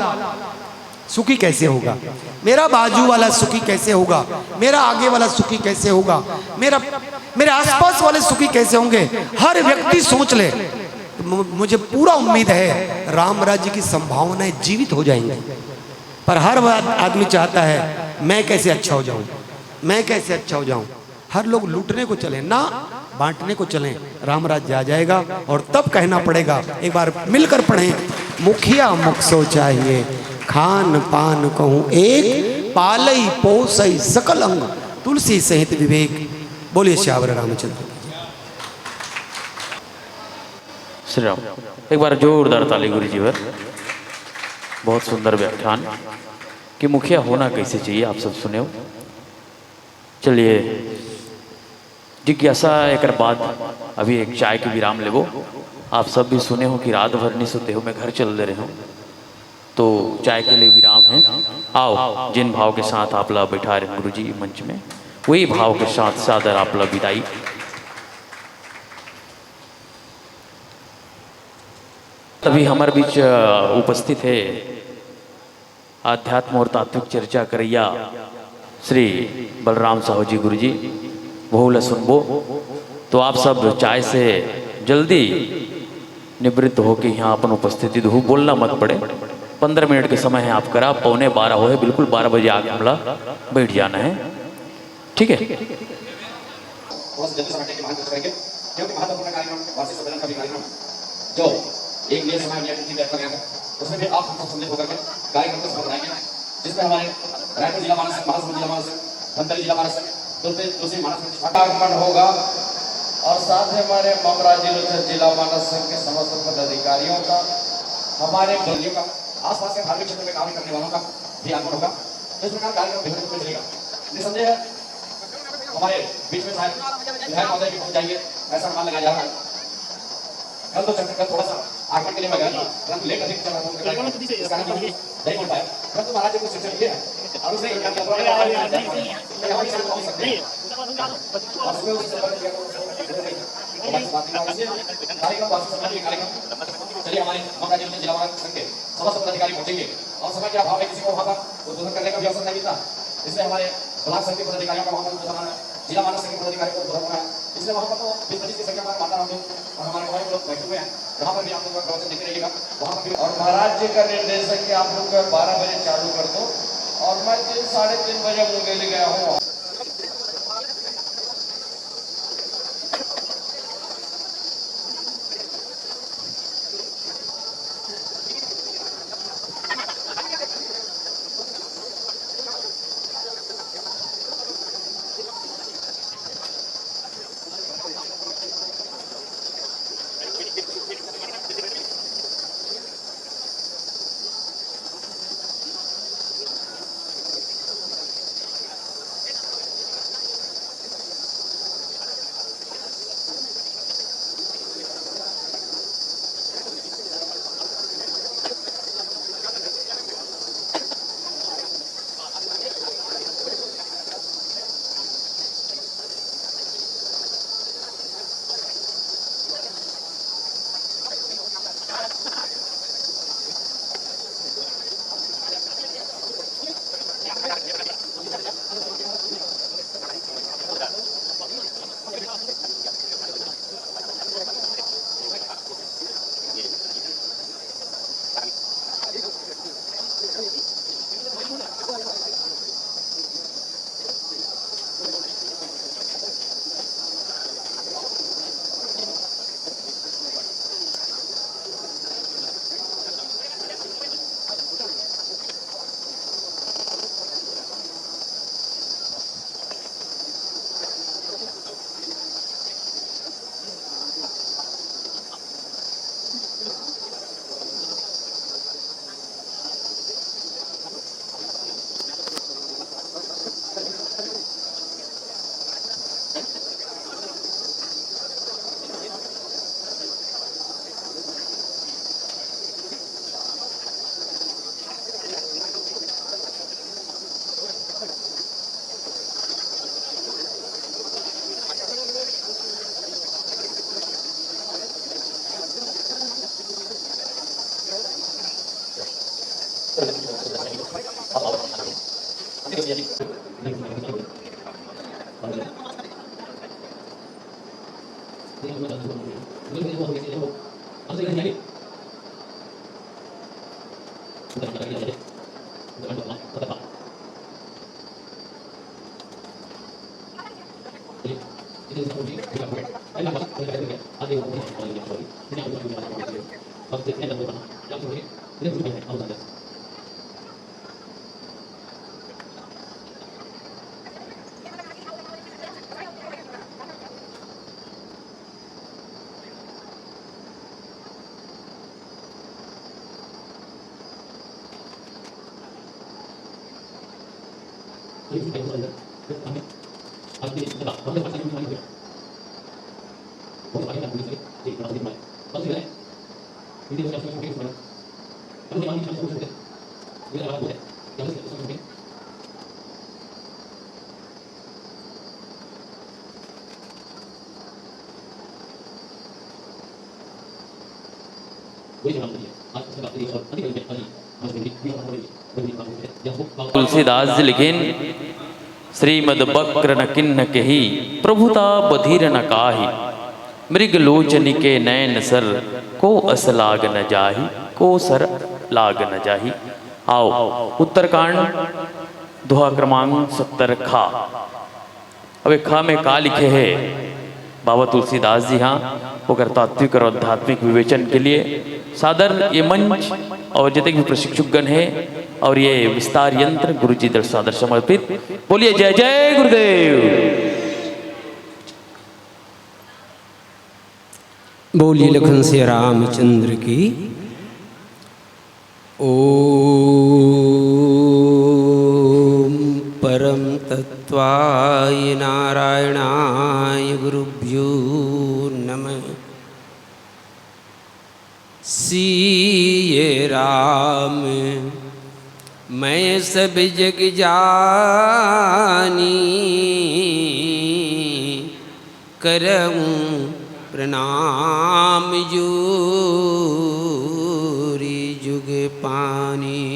सुखी कैसे होगा, मेरा बाजू वाला सुखी कैसे होगा, मेरा आगे वाला सुखी कैसे होगा, मेरे आसपास वाले सुखी कैसे होंगे, हर व्यक्ति सोच ले तो मुझे पूरा उम्मीद है राम राज्य की संभावनाएं जीवित हो जाएंगी। पर हर आदमी चाहता है मैं कैसे अच्छा हो जाऊं, मैं कैसे अच्छा हो जाऊं। हर लोग लूटने को चले ना, बांटने को चलें, राम राज्य आ जाएगा। और तब कहना पड़ेगा, एक बार मिलकर पढ़ें, मुखिया मुख सो चाहिए, खान पान कहूँ एक, पालई पोसई सकल अंग, तुलसी सहित विवेक। बोलिए श्यावर रामचंद्र। श्री राम। एक बार जोरदार ताली गुरु जी पर। बहुत सुंदर व्याख्यान कि मुखिया होना कैसे चाहिए आप सब सुने हो। चलिए जिज्ञासा एक बाद अभी एक चाय के विराम लेवो। आप सब भी सुने हो कि रात भर नहीं सोते हो, मैं घर चल दे रहे हो, तो चाय के लिए विराम है। आओ जिन भाव के साथ आप ला बैठा रहे गुरु जी मंच में, वही भाव के साथ सादर आप ला विदाई। तभी हमारे बीच उपस्थित है आध्यात्म और तात्विक चर्चा करैया श्री बलराम साहू जी गुरु जी। बहुला सुनबो तो आप सब चाय से जल्दी निवृत्त हो के यहाँ अपन उपस्थिति दो, बोलना मत पड़े। 15 मिनट के समय है आप करा, 11:15 हो है, बिल्कुल 12 बजे आगे हमला बैठ जाना है, ठीक है। जो एक नियत समय उसमें भी आप हमको सम्मिलित होकर के कार्यक्रम को सफल बनाएंगे, जिसमें हमारे रायपुर जिला मानस संघ, महासमुंद जिला मानस संघ, धमतरी जिला मानस संघ, दूसरी मानस संघ आगमन होगा। और साथ ही हमारे मम राज्य जिला मानस संघ के समस्त पदाधिकारियों का, हमारे बंदियों का, आसपास के धार्मिक क्षेत्र में काम करने वालों का भी आगमन होगा। तो इस प्रकार कार्यक्रम विभिन्न रूप में चलेगा। निसंदेह हमारे बीच में शायद विधायक महोदय भी पहुंच जाएंगे, ऐसा अनुमान लगाया जा रहा है। कल तो कल थोड़ा सा आगमन के लिए मैं गया था, परंतु लेट अधिक चल रहा था, नहीं बोल पाया। परंतु महाराज जी को शिक्षण किया और उसने चलिए हमारे महाराज जिला संघ के समस्त पदाधिकारी पहुंचेंगे और समय के अभाव में किसी को वहां पर उद्बोधन करने का भी अवसर नहीं मिलता, इसलिए हमारे ब्लॉक संघ के पदाधिकारियों का वहां पर उद्बोधन है, जिला मानस संघ के पदाधिकारियों को उद्बोधन है, इसलिए वहां पर तो 20-25 की संख्या में माता राम और हमारे भाई लोग बैठे हुए हैं, जहाँ पर भी आप लोग का प्रवचन देते रहिएगा वहाँ पर भी। और महाराज जी का निर्देश है कि आप लोग 12 बजे चालू कर दो और मैं 3-3:30 बजे मुंगेली गया हूँ। तुलसीदास जी लिखेन श्रीमद बक्र न किन्न कही प्रभुता बधिर न काहि मृग लोचन के नैन सर को अस लाग न जाहि को सर लाग न जाहि। आओ उत्तरकांड दोहा क्रमांक 70 खा। अब एक खा में का लिखे है बाबा तुलसीदास जी हाँ होकर तात्विक और आध्यात्मिक विवेचन के लिए सादर ये मंच और जितने भी प्रशिक्षुगण है और ये विस्तार यंत्र गुरु जी दर सादर समर्पित। बोलिए जय जय गुरुदेव। बोलिए लखन से रामचंद्र की। ओम परम तत्वाय नारायणाय गुरुभ्यो नमः। सिये राम मैं सब जग जानी करऊं प्रणाम जोरी जुग पानी।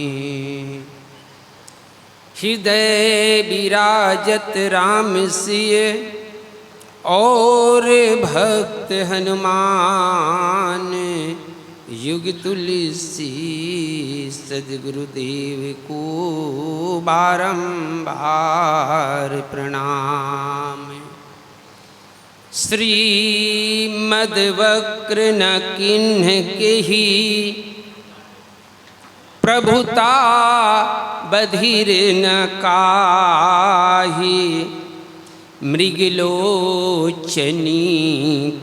हृदय विराजत राम सिय और भक्त हनुमान युग तुलसी सद्गुरुदेव को बारंबार प्रणाम। श्रीमद्वक्र न किन्ह केहि प्रभुता बधिर न काहि मृगलोचनी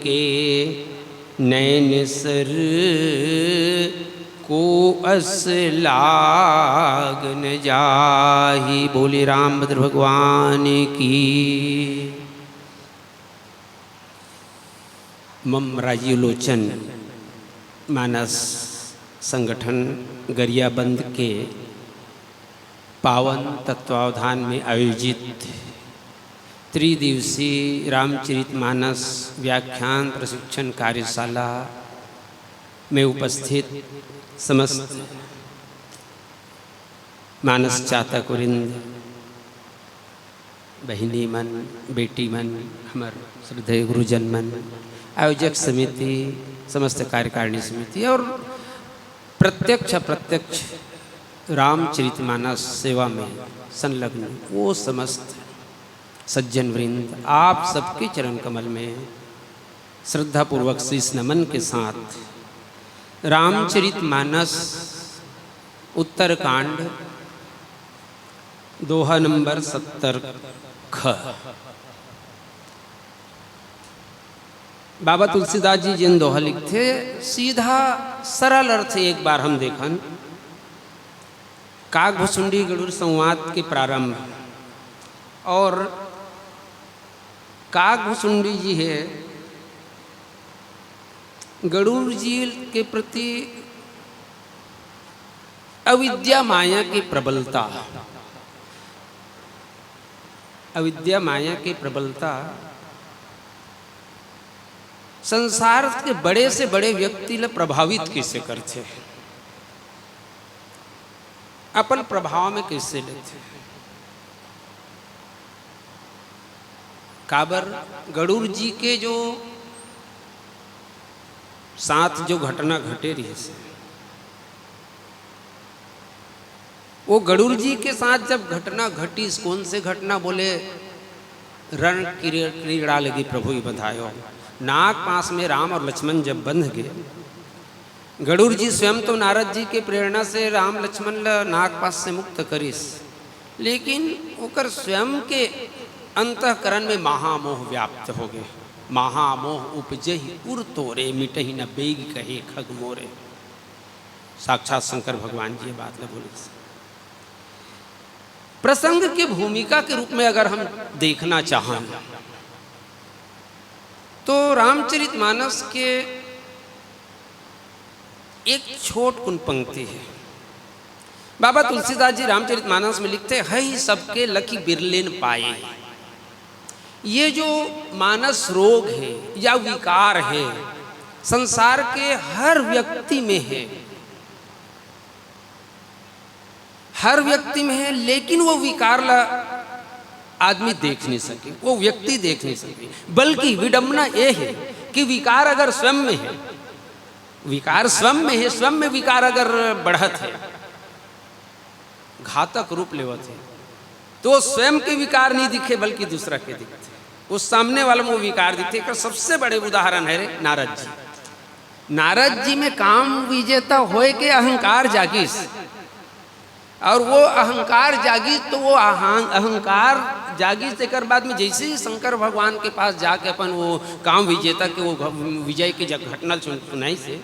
के नैन सर को अस लाग न जाहि। बोले रामभद्र भगवान की। मम राजीव लोचन मानस संगठन गरियाबंद के पावन तत्वावधान में आयोजित त्रिदिवसीय रामचरितमानस व्याख्यान प्रशिक्षण कार्यशाला में उपस्थित समस्त मानस चातक वृंद, बहिनी मन, बेटी मन, हमार श्रद्धेय गुरुजन मन, आयोजक समिति, समस्त कार्यकारिणी समिति और प्रत्यक्ष अप्रत्यक्ष रामचरितमानस सेवा में संलग्न वो समस्त सज्जन वृंद, आप सबके चरण कमल में श्रद्धापूर्वक शीश नमन के साथ रामचरितमानस उत्तरकांड दोहा नंबर 70 ख। बाबा तुलसीदास जी जिन दोहा लिखते सीधा सरल अर्थ एक बार हम देखन। काकभुसुंडी गरुड़ संवाद के प्रारंभ और काकभुसुंडी जी है गरुड़ जी के प्रति अविद्या माया की प्रबलता, अविद्या माया की प्रबलता संसार के बड़े से बड़े व्यक्ति ले प्रभावित कैसे करते। अपन प्रभाव में कैसे लेते। काबर गरुड़ जी के जो साथ जो घटना घटे रही से, वो गरुड़ जी के साथ जब घटना घटी, कौन से घटना बोले, रण क्रीड़ा लगी प्रभु ही बधायो। नाग पास में राम और लक्ष्मण जब बंध गए, गरुड़ जी स्वयं तो नारद जी के प्रेरणा से राम लक्ष्मण नाग पास से मुक्त करिस, लेकिन ओकर स्वयं के अंतःकरण में महामोह व्याप्त हो गए। महामोह उपजहि उर तोरे, मिटहि न बेग कहे खग मोरे। साक्षात शंकर भगवान जी ये बात न बोले। प्रसंग की भूमिका के रूप में अगर हम देखना चाहें तो रामचरितमानस के एक छोट कुन पंक्ति है। बाबा तुलसीदास जी रामचरितमानस में लिखते हैं, ही सबके लकी बिरलेन पाए। ये जो मानस रोग है या विकार है, संसार के हर व्यक्ति में है, हर व्यक्ति में है, लेकिन वो विकार आदमी देख नहीं सके, वो व्यक्ति देख नहीं सके। बल्कि विडंबना ये है कि विकार अगर स्वयं में है, विकार स्वयं में है, स्वयं में विकार अगर बढ़त है, घातक रूप लेवत है, तो स्वयं के विकार नहीं दिखे बल्कि दूसरा के दिखते, उस सामने वाले में विकार दिखते। का सबसे बड़े उदाहरण है नारद जी। नारद जी में काम विजेता होए के अहंकार जागीस, और वो अहंकार जागी तो वो अहंकार जागी से कर बाद में जैसे ही शंकर भगवान के पास जाके अपन वो काम विजेता के वो विजय की घटना सुनाई से,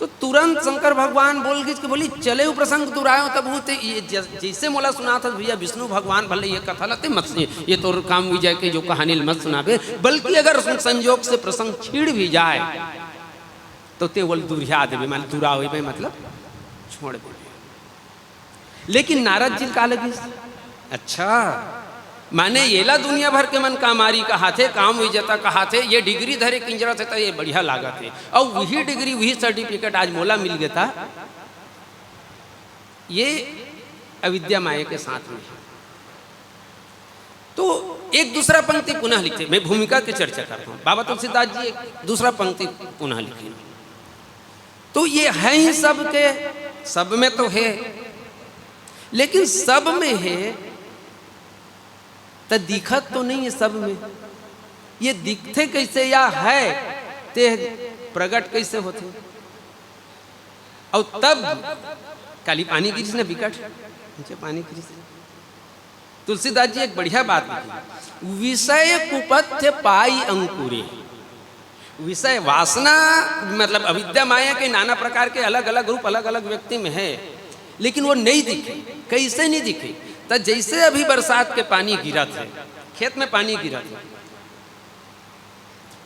तो तुरंत शंकर भगवान बोली चले वो प्रसंग दुरायो तब होते। ये जैसे मोला सुना था भैया विष्णु भगवान भले ये कथा लते मत, ये तो काम विजय के जो कहानी मत सुनाबे, बल्कि अगर संयोग से प्रसंग छिड़ भी जाए तो ते बोल दुरिया देवे, मान दुरा हो मतलब छोड़ दे। लेकिन नारद जी का लगी, अच्छा माने येला दुनिया भर के मन कामारी कहा थे, काम विजेता कहा थे, ये डिग्री धरे किंजरा थे, तो ये बढ़िया लागा थे, और वही डिग्री वही सर्टिफिकेट आज मोला मिल गया था। ये अविद्या माया के साथ में। तो एक दूसरा पंक्ति पुनः लिखते, मैं भूमिका की चर्चा करता हूँ। बाबा तुलसीदास जी एक दूसरा पंक्ति पुनः लिखे, तो ये है ही सब के, सब में तो है, लेकिन सब में है तो दिखत तो नहीं है सब में। ये दिखते कैसे या है ते प्रकट कैसे होते। और तब काली पानी गिरी न विकट नीचे पानी गिरी। तुलसीदास जी एक बढ़िया बात लिखी, विषय कुपथ्य पाई अंकुरे। विषय वासना मतलब अविद्या माया के नाना प्रकार के अलग अलग रूप अलग अलग व्यक्ति में है, लेकिन वो नहीं दिखे। कैसे नहीं दिखे? तो जैसे अभी बरसात के पानी गिरा था, खेत में पानी गिरा था,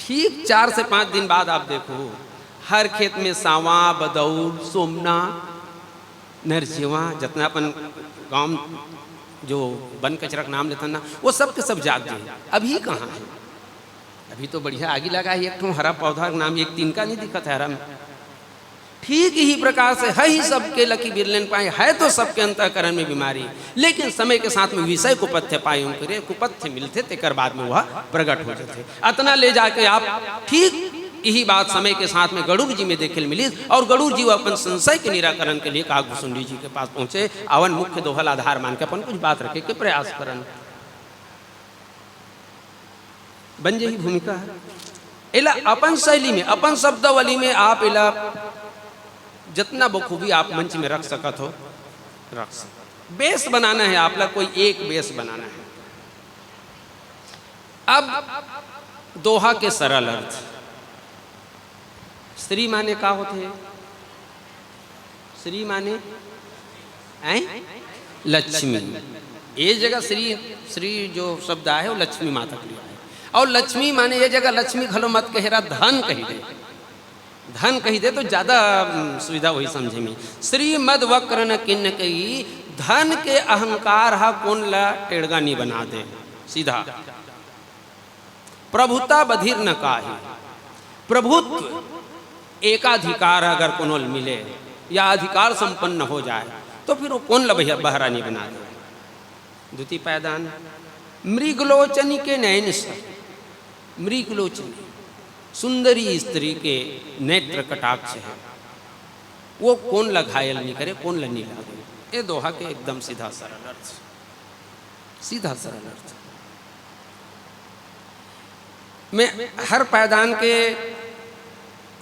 ठीक 4 से 5 दिन बाद आप देखो हर खेत में सावा, बदौर, सोमना, नरसिवा, जितना अपन गांव जो वन कचरा का नाम लेता ना, वो सब के सब जाग गए। अभी कहाँ है? अभी तो बढ़िया आगे लगा है एक हरा पौधा का नाम, एक तीन का नहीं दिखा था हरा में। ठीक ही प्रकार से है ही सबके लकी बिरलेन पाए, है तो सबके अंतःकरण में बीमारी, लेकिन समय के साथ में विषय कुपथ्य पाए करे, कुपथ्य मिलते तेकर बाद में वह प्रकट हो जाते। अतना ले जाके आप ठीक यही बात समय के साथ में गरुड़ जी में देखे मिली, और गरुड़ जी अपन संशय के निराकरण के लिए कागभूषुंडी जी के पास पहुंचे। अवन मुख्य दोहल आधार मान के अपन कुछ बात रखे के प्रयास करन बन जाही भूमिका है। इला अपन शैली में, अपन शब्दावली में आप इला जितना बखूबी आप मंच में रख सकत हो रख सकते। बेस बनाना है आप लोग, कोई एक बेस बनाना है। अब दोहा के सरल अर्थ। श्री माने का होते हैं? श्री माने लक्ष्मी। ये जगह श्री श्री जो शब्द है वो लक्ष्मी माता के लिए है, और लक्ष्मी माने ये जगह लक्ष्मी घलो मत कहेरा, धन कही दे। धन कही दे तो ज्यादा सुविधा वही समझे में। श्रीमद वक्र न किन्न कही, धन के अहंकार हा कौन ला टेढ़गा नहीं बना दे, सीधा। प्रभुता बधिर न काहे, प्रभुत्व एकाधिकार अगर कोनो मिले या अधिकार संपन्न हो जाए तो फिर वो कौन लभैया बहरानी बना दे। द्वितीय पायदान मृगलोचनी के नयन से, मृगलोचनी सुंदरी स्त्री के नेत्र कटाक्ष है, वो कौन ला घायल नहीं करे, कौन ला नहीं लागे। ये दोहा के एकदम सीधा सरल अर्थ, सीधा सरल अर्थ। मैं हर पायदान के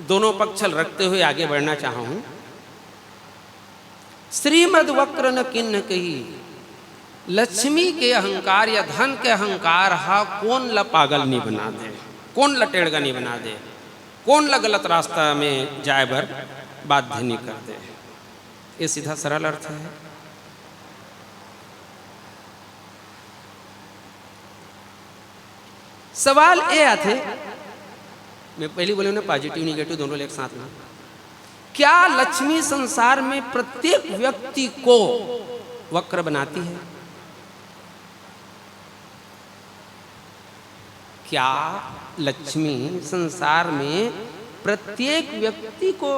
दोनों पक्ष रखते हुए आगे बढ़ना चाहा हूं। श्रीमद वक्र न किन्न कही, लक्ष्मी के अहंकार या धन के अहंकार हा कौन ला पागल नहीं बना दे, कौन ला टेढ़गा नहीं बना दे, कौन ला गलत रास्ता में जाए भर बाध्य नहीं कर दे। ये सीधा सरल अर्थ है। सवाल ये आते, मैं पहले बोले ना पॉजिटिव निगेटिव दोनों एक साथ में, क्या लक्ष्मी संसार में प्रत्येक व्यक्ति को वक्र बनाती है? क्या लक्ष्मी संसार में प्रत्येक व्यक्ति को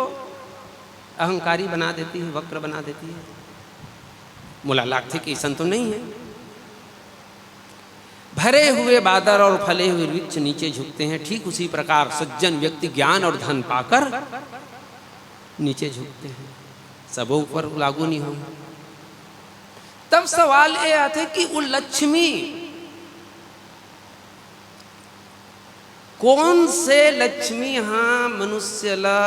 अहंकारी बना देती है, वक्र बना देती है? मुला लागते कि ऐसा तो नहीं है। भरे हुए बादल और फले हुए वृक्ष नीचे झुकते हैं, ठीक उसी प्रकार सज्जन व्यक्ति ज्ञान और धन पाकर नीचे झुकते हैं, सब ऊपर लागू नहीं हो। तब सवाल ये आते कि वो लक्ष्मी कौन से लक्ष्मी हाँ मनुष्य ला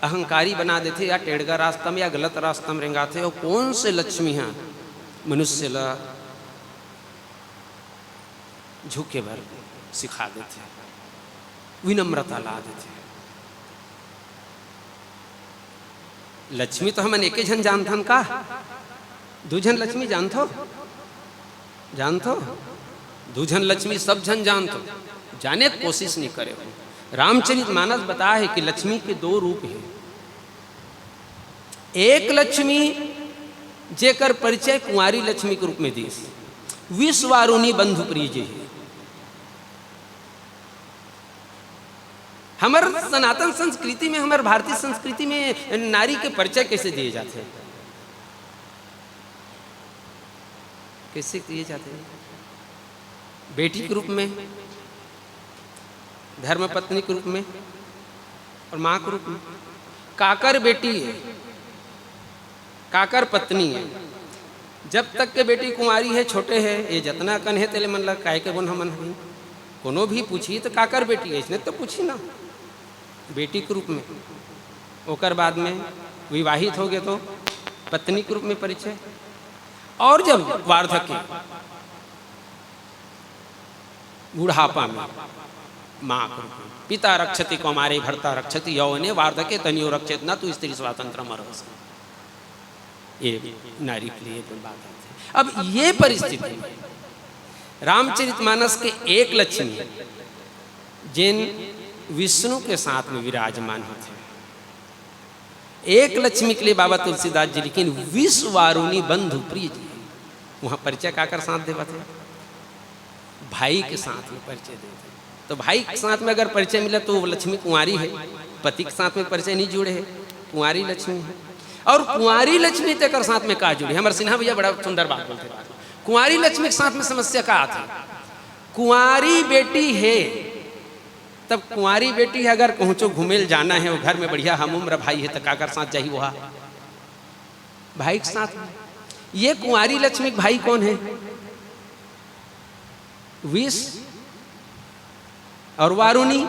अहंकारी बना देते या टेढ़गा रास्ता में या गलत रास्ता में रेंगाते, और कौन से लक्ष्मी हाँ मनुष्य ला झुके भर सिखा देते, विनम्रता ला देते। लक्ष्मी तो हम एक जन जानथन का, दूजन लक्ष्मी जानथो, जानथो दूजन लक्ष्मी सब जन जानथो, जाने की कोशिश नहीं करे। रामचरितमानस बताया है कि लक्ष्मी के दो रूप हैं। एक लक्ष्मी जेकर परिचय कुंवारी लक्ष्मी के रूप में दी, विश्वारुणी बंधु प्रिय है। हमारे सनातन संस्कृति में, हमारे भारतीय संस्कृति में नारी के परिचय कैसे दिए जाते हैं? कैसे दिए जाते हैं? बेटी के रूप में, धर्म पत्नी के रूप में और माँ के रूप में। काकर बेटी है, काकर पत्नी है। जब तक के बेटी कुंवारी है, छोटे है, ये जतना कन है तेले मन लग काय के बोन हमन हई, कोनो भी पूछी तो काकर बेटी है, इसने तो पूछी ना बेटी के रूप में। ओकर बाद में विवाहित हो गए तो पत्नी के रूप में परिचय, और जब वार्धक्य बुढ़ापा में माँ को, पिता रक्षति कौमारे भर्ता रक्षति यौवने वार्धके तनियो रक्षित न तू स्त्री स्वातंत्र मरहस। ये नारी के लिए तो बात है। अब ये परिस्थिति में रामचरितमानस के एक लक्ष्मी जिन विष्णु के साथ में विराजमान होते हैं, एक लक्ष्मी के लिए बाबा तुलसीदास जी लेकिन विश्वारुणी बंधु प्रिय जी, वहां परिचय काकर साथ देवा थे, भाई के साथ में परिचय देते। तो भाई के साथ में अगर परिचय मिला तो वो लक्ष्मी कुंवारी है, पति के साथ में परिचय नहीं जुड़े है, कुंवारी लक्ष्मी है। और कुंवारी लक्ष्मी तक साथ में कहा जुड़े। हमारे सिन्हा भैया बड़ा सुंदर बात बोलते हैं, कुंवारी लक्ष्मी के साथ में समस्या का आती, कुंवारी बेटी है, तब कुंवारी बेटी है अगर पहुंचो घूमेल जाना है, वो घर में बढ़िया हम उम्र भाई है तो काकर साथ जाही वहा भाई के साथ। ये कुंवारी लक्ष्मी भाई कौन है? विष और वारुणी,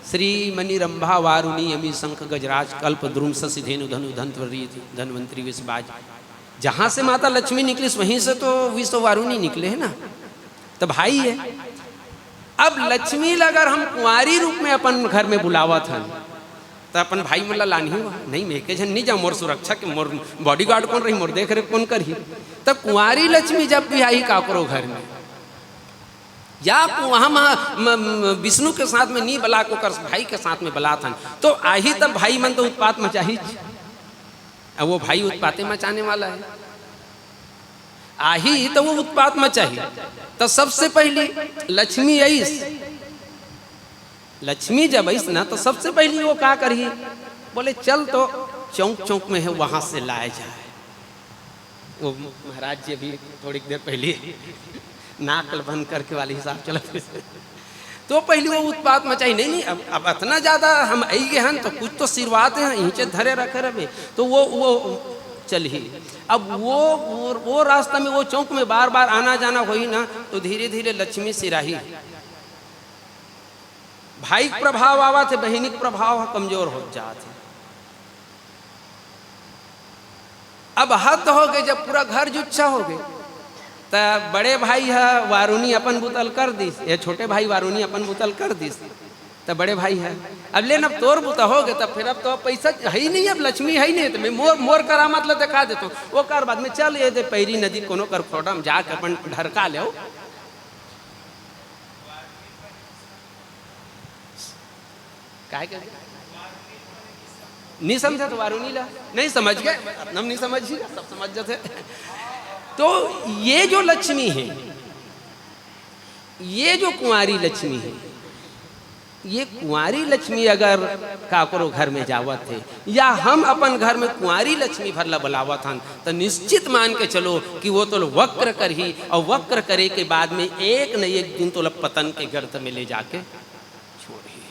श्री मणि रंभा वारुणी यमी शंख गजराज कल्प द्रुम सिधेनु धनु धनवरी धनवंतरी विषबाज। जहां से माता लक्ष्मी निकली वहीं से तो विष और वारुणी निकले है ना, तो भाई है। अब लक्ष्मी अगर हम कुंवारी रूप में अपन घर में बुलावा था तो अपन भाई मतलब लानी हुआ नहीं, मैं के जन नहीं जाऊँ, मोर सुरक्षा के मोर बॉडीगार्ड कौन रही, मोर देख रेख कौन करी। तब कुंवारी लक्ष्मी जब भी आई का करो घर में, या वहाँ विष्णु के साथ में नहीं बला को कर भाई के साथ में बला था, तो आई तब भाई मन तो उत्पात मचाही, अब वो भाई उत्पाते मचाने वाला है, आही तो वो उत्पात मचाही। तो सबसे पहली लक्ष्मी आईस, लक्ष्मी जब आईस ना तो सबसे पहली वो क्या करी, बोले चल तो चौक चौक में है वहां से लाया जाए, वो महाराज जी अभी थोड़ी देर पहले नाक बंद करके वाले हिसाब चला तो पहले वो उत्पात मचाई नहीं अब इतना ज़्यादा हम आई गए हैं तो कुछ तो सिरवाते हैं नीचे धरे रखे रहे तो वो चल ही अब वो रास्ता में वो चौक में बार बार आना जाना हो ही ना तो धीरे धीरे लक्ष्मी सिराही भाई प्रभाव आवा थे बहिनिक प्रभाव कमजोर हो जाते अब हद हो गए जब पूरा घर जुच्छा हो गए तो बड़े भाई है वारुणी अपन बुतल कर दिस ये छोटे भाई वारुणी अपन बुतल कर दिस तो बड़े भाई है अब लेकिन अब तोर बुता हो गए तब फिर अब तो पैसा है ही नहीं अब लक्ष्मी है ही नहीं तो मैं मोर करामत ले दिखा देता हूँ वो कर बाद में चल ये दे पैरी नदी कोनो कर फोटम जाके अपन ढरका ले काय कर नहीं समझा तो वारुणी ला नहीं समझ गए हम नहीं समझ सब समझ जाते तो ये जो लक्ष्मी है ये जो कुंवारी लक्ष्मी है ये कुंवारी लक्ष्मी अगर काकरो घर में जावत थे या हम अपन घर में कुंवारी लक्ष्मी भरला बुलावत हन तो निश्चित मान के चलो कि वो तो वक्र कर ही और वक्र करे के बाद में एक न एक दिन तो पतन के गर्त में ले जाके छोड़ी।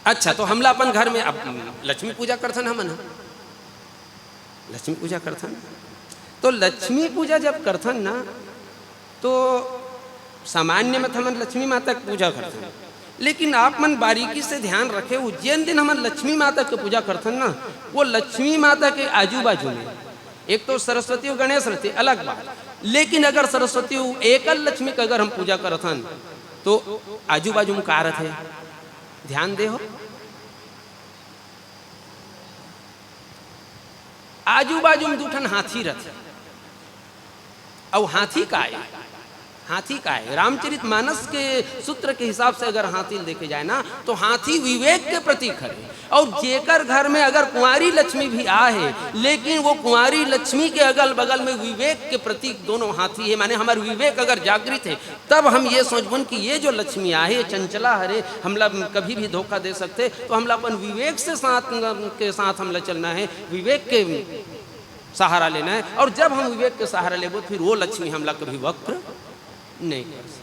अच्छा तो हमला अपन घर में अब लक्ष्मी पूजा करथन हम ना लक्ष्मी पूजा करथन तो लक्ष्मी पूजा जब करथन ना तो सामान्य में हम लक्ष्मी माता की पूजा करते हैं लेकिन आप मन बारीकी से ध्यान रखे जिन दिन हम लक्ष्मी माता की पूजा करते हैं ना वो लक्ष्मी माता के आजू बाजू में एक तो सरस्वती और गणेश रहते अलग बात लेकिन अगर सरस्वती एकल लक्ष्मी का अगर हम पूजा करते हैं तो आजू बाजू में कारत है ध्यान दे हो आजू बाजू में दूठन हाथी रहते और हाथी का है रामचरित मानस के सूत्र के हिसाब से अगर हाथी देखे जाए ना तो हाथी विवेक के प्रतीक है और जेकर घर में अगर कुंवारी लक्ष्मी भी आए लेकिन वो कुंवारी लक्ष्मी के अगल बगल में विवेक के प्रतीक दोनों हाथी है माने हमारे विवेक अगर जागृत है तब हम ये सोचबन कि ये जो लक्ष्मी आए चंचला हरे हमला कभी भी धोखा दे सकते तो हमला अपन विवेक से साथ हमला चलना है विवेक के सहारा लेना है और जब हम विवेक के सहारा लेबो फिर वो लक्ष्मी हमला कभी वक्र नहीं कर सकते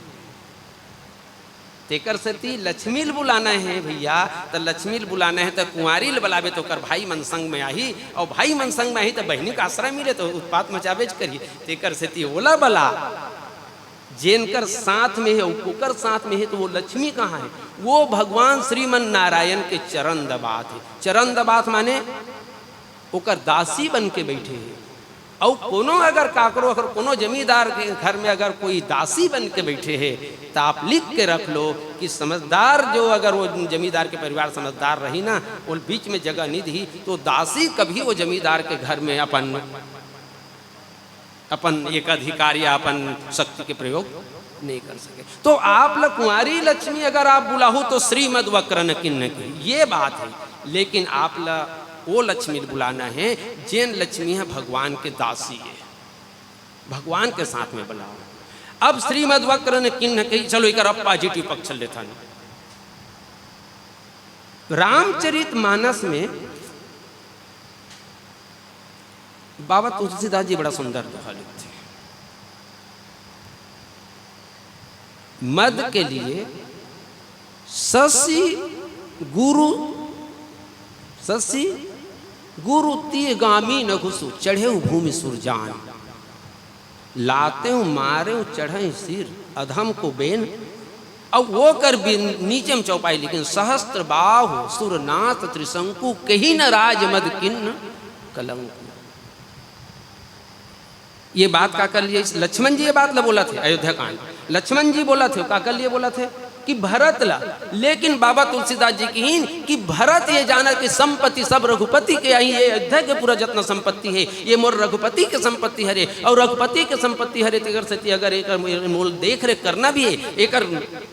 तेकर सती लक्ष्मी बुलाना है भैया तो लक्ष्मी बुलाना है तो कुंवारी बुलावे तो कर भाई मनसंग में आई और भाई मनसंग में आई तो बहनी का आश्रय मिले तो उत्पात मचावेज करिए तेकर सती ओला बला जेनकर साथ में है उकर साथ में है तो वो लक्ष्मी कहाँ है वो भगवान श्रीमन नारायण के चरण दबात है चरण दबात माने ओकर दासी बन के बैठे हैं और कोनो अगर काकरो अगर कोनो जमींदार के घर में अगर कोई दासी बन के बैठे हैं तो आप लिख के रख लो कि समझदार जो अगर वो जमींदार के परिवार समझदार रही ना वो बीच में जगह नहीं दी तो दासी कभी वो जमींदार के घर में अपन एक अधिकार या अपन शक्ति के प्रयोग नहीं कर सके तो आप लोग कुंवारी लक्ष्मी अगर आप बुलाहो तो श्रीमद वक्रन किन्न की ये बात है लेकिन आप लोग वो लक्ष्मी बुलाना है जैन लक्ष्मी है भगवान के दासी है भगवान के साथ में बुलाओ अब श्रीमद वक्र ने किन्न कही चलो एक पॉजिटिव पक्ष लेता रामचरित मानस में बाबा तुलसीदास जी बड़ा सुंदर दोहा लिखते मद के लिए शशि गुरु तीगामी न घुसु चढ़े भूमि सुरजान लाते मारे चढ़े सिर अधम को बेन अब वो कर नीचे में चौपाई लेकिन सहस्त्र बाहु सुरनाथ त्रिशंकु कहीं न राज मद किन्न कलंक ये बात का कर लिए लक्ष्मण जी ये बात ला बोला थे अयोध्या कांड लक्ष्मण जी बोला थे का कर लिए बोला थे कि भरत ला लेकिन बाबा तुलसीदास जी की हीन कि भरत ये जाना कि संपत्ति सब रघुपति के आई ये अयोध्या के पूरा जितना संपत्ति है ये मोर रघुपति के संपत्ति हरे और रघुपति के संपत्ति हरे तेगर सती अगर एक मोल देख रेख करना भी है एक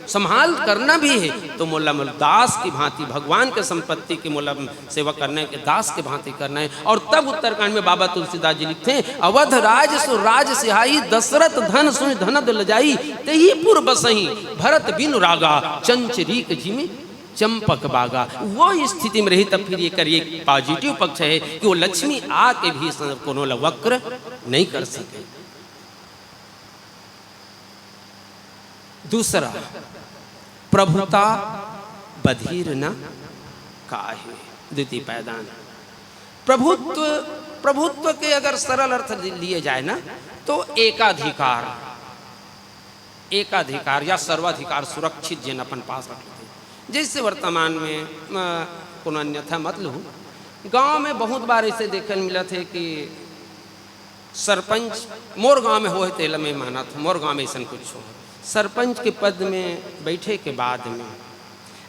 संभाल करना भी है तो मोला मोल दास की भांति भगवान के संपत्ति की मोला सेवा करना है दास के भांति करना है और तब उत्तरकांड में बाबा तुलसीदास जी लिखते हैं अवध राज सु राज सिहाई दशरथ धन सुन धनद लजाई तेही पुर बसही भरत बिनु रागा चंचरीक जी में चंपक बागा, वो स्थिति में रही तब फिर ये करिए पॉजिटिव पक्ष है कि वो लक्ष्मी आके भी कोनो वक्र नहीं कर सके। दूसरा, प्रभुता बधिर न काहे, द्वितीय पैदान। प्रभुत्व के अगर सरल अर्थ लिए जाए ना तो एकाधिकार या सर्वाधिकार सुरक्षित जिन अपन पास रखते। जैसे वर्तमान में कोनो अन्यथा मत लूँ, गांव में बहुत बार ऐसे देखने मिला थे कि सरपंच मोर गांव में हो तेल में माना था, मोर गांव में ऐसा कुछ हो, सरपंच के पद में बैठे के बाद में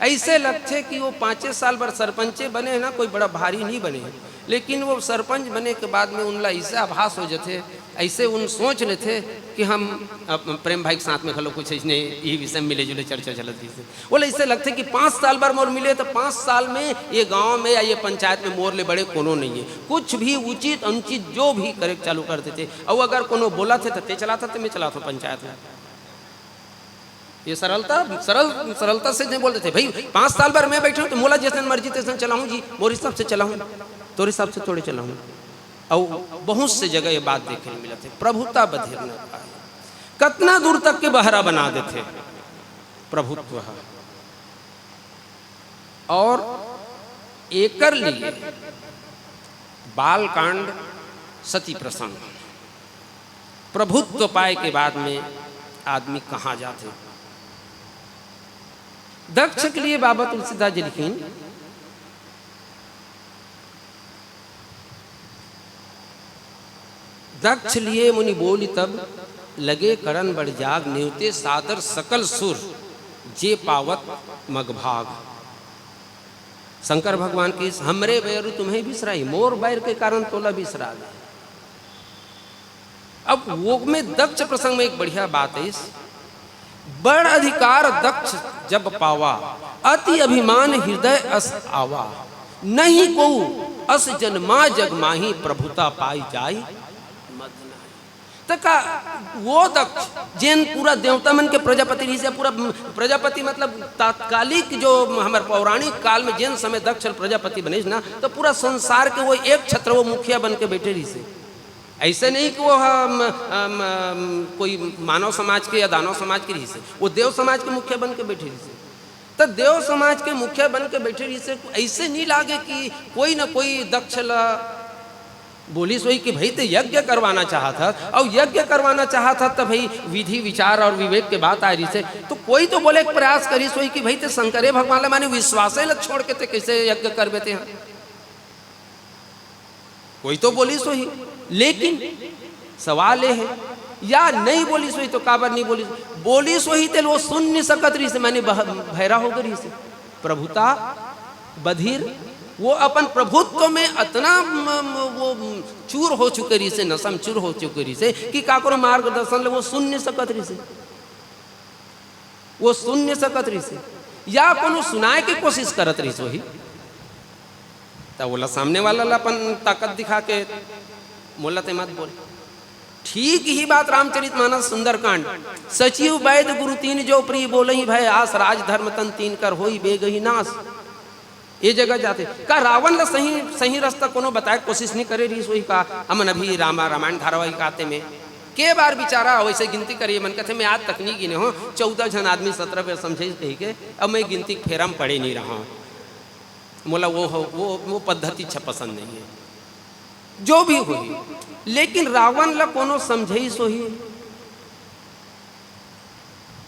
ऐसे लगते कि वो 5 साल भर सरपंचे बने ना, कोई बड़ा भारी नहीं बने, लेकिन वो सरपंच बने के बाद में उनला ऐसे आभास हो जाते, ऐसे उन सोच लेते कि हम प्रेम भाई के साथ में खलो कुछ इसने यही विषय में मिले जुले चर्चा चलत थी। वो ऐसे लगते कि 5 साल भर मोर मिले तो 5 साल में ये गांव में या ये पंचायत में मोर ले बड़े कोनो नहीं है, कुछ भी उचित अनुचित जो भी करे चालू करते थे। और अगर कोनो बोला थे तो ते चलाता थे, मैं चलाता पंचायत में। ये सरलता से नहीं बोलते थे, भाई 5 साल भर मैं बैठा हूँ तो मोला जैसे मर्जी तैसे चलाऊँ जी, मोर हिसाब से चलाऊँ, तोर हिसाब से थोड़े चलाऊँ। और बहुत से जगह ये बात देखने मिला थे, प्रभुता बधिर न पाए। कितना दूर तक के बहरा बना देते प्रभुत्व। और एकर लिए बाल कांड सती प्रसंग, प्रभुत्व पाए के बाद में आदमी कहाँ जाते। दक्ष के लिए बाबा तुलसीदास जी लिखीं, दक्ष लिए मुनि बोली तब लगे करण बढ़ जाग, न्योते सादर सकल सुर जे पावत मगभाग। शंकर भगवान की हमरे बैरु तुम्हें बिसराई, मोर बैर के कारण तोला बिसरा गए। अब वो में दक्ष प्रसंग में एक बढ़िया बात है, बड़ अधिकार दक्ष जब पावा, अति अभिमान हृदय अस आवा, नहीं को अस जन्मा जग माही, प्रभुता पाई जाई तका। वो दक्ष जिन पूरा देवता मन के प्रजापति रही से, पूरा प्रजापति मतलब तात्कालिक जो हमारे पौराणिक काल में जिन समय दक्ष प्रजापति बने ना, तो पूरा संसार के वो एक छत्र वो मुखिया बन के बैठे रही से। ऐसे नहीं कि वो कोई मानव समाज के या दानव समाज के रही से, वो देव समाज के मुखिया बन के बैठे रही से। तो देव समाज के मुखिया बन के बैठे रही से, ऐसे नहीं लागे कि कोई ना कोई दक्ष बोली सोई कि भाई तो यज्ञ करवाना चाहता, और यज्ञ करवाना चाहता तो भाई विधि विचार और विवेक के बात आ रही से, तो कोई तो बोले प्रयास करी सोई कि भाई तो शंकरे भगवान माने विश्वास छोड़ के ते कैसे यज्ञ कर बेते हैं, कोई तो बोली सोई। लेकिन सवाल ये है, या नहीं बोली सोई तो काबर नहीं बोली, बोली सोई ते वो सुन नहीं सकत रही से, मैंने भैरा हो गई से। प्रभुता बधिर, वो अपन प्रभुत्व में इतना वो चूर हो चुके रही से, नसम चूर हो चुके रही से कि काको मार्गदर्शन ले वो सुन नहीं सकत रही से, वो सुन नहीं सकत रही से, या कोनो सुनाए की कोशिश करत रही सोही। तो बोला सामने वाला अपन ताकत दिखा के मोला ते मत बोल। ठीक ही बात रामचरितमानस सुंदरकांड, सचिव वैद गुरु तीन जो प्रिय बोलही भय आस, राज धर्म तन तीन कर होई बेगही नाश। ये जगह जाते का रावण ला सही रास्ता कोनो बताए कोशिश नहीं करे रही सोई का। अमन अभी रामायण धारावाहिक आते में के बार बेचारा वैसे गिनती करिए, मन कहते मैं आज तक नहीं गिने हो, 14 जन आदमी 17 पे समझे कही के, अब मैं गिनती फेरम पड़े नहीं रहा हूँ। मोला वो पद्धति अच्छा पसंद नहीं है, जो भी हुई। लेकिन रावण ला कोनो समझे सोही,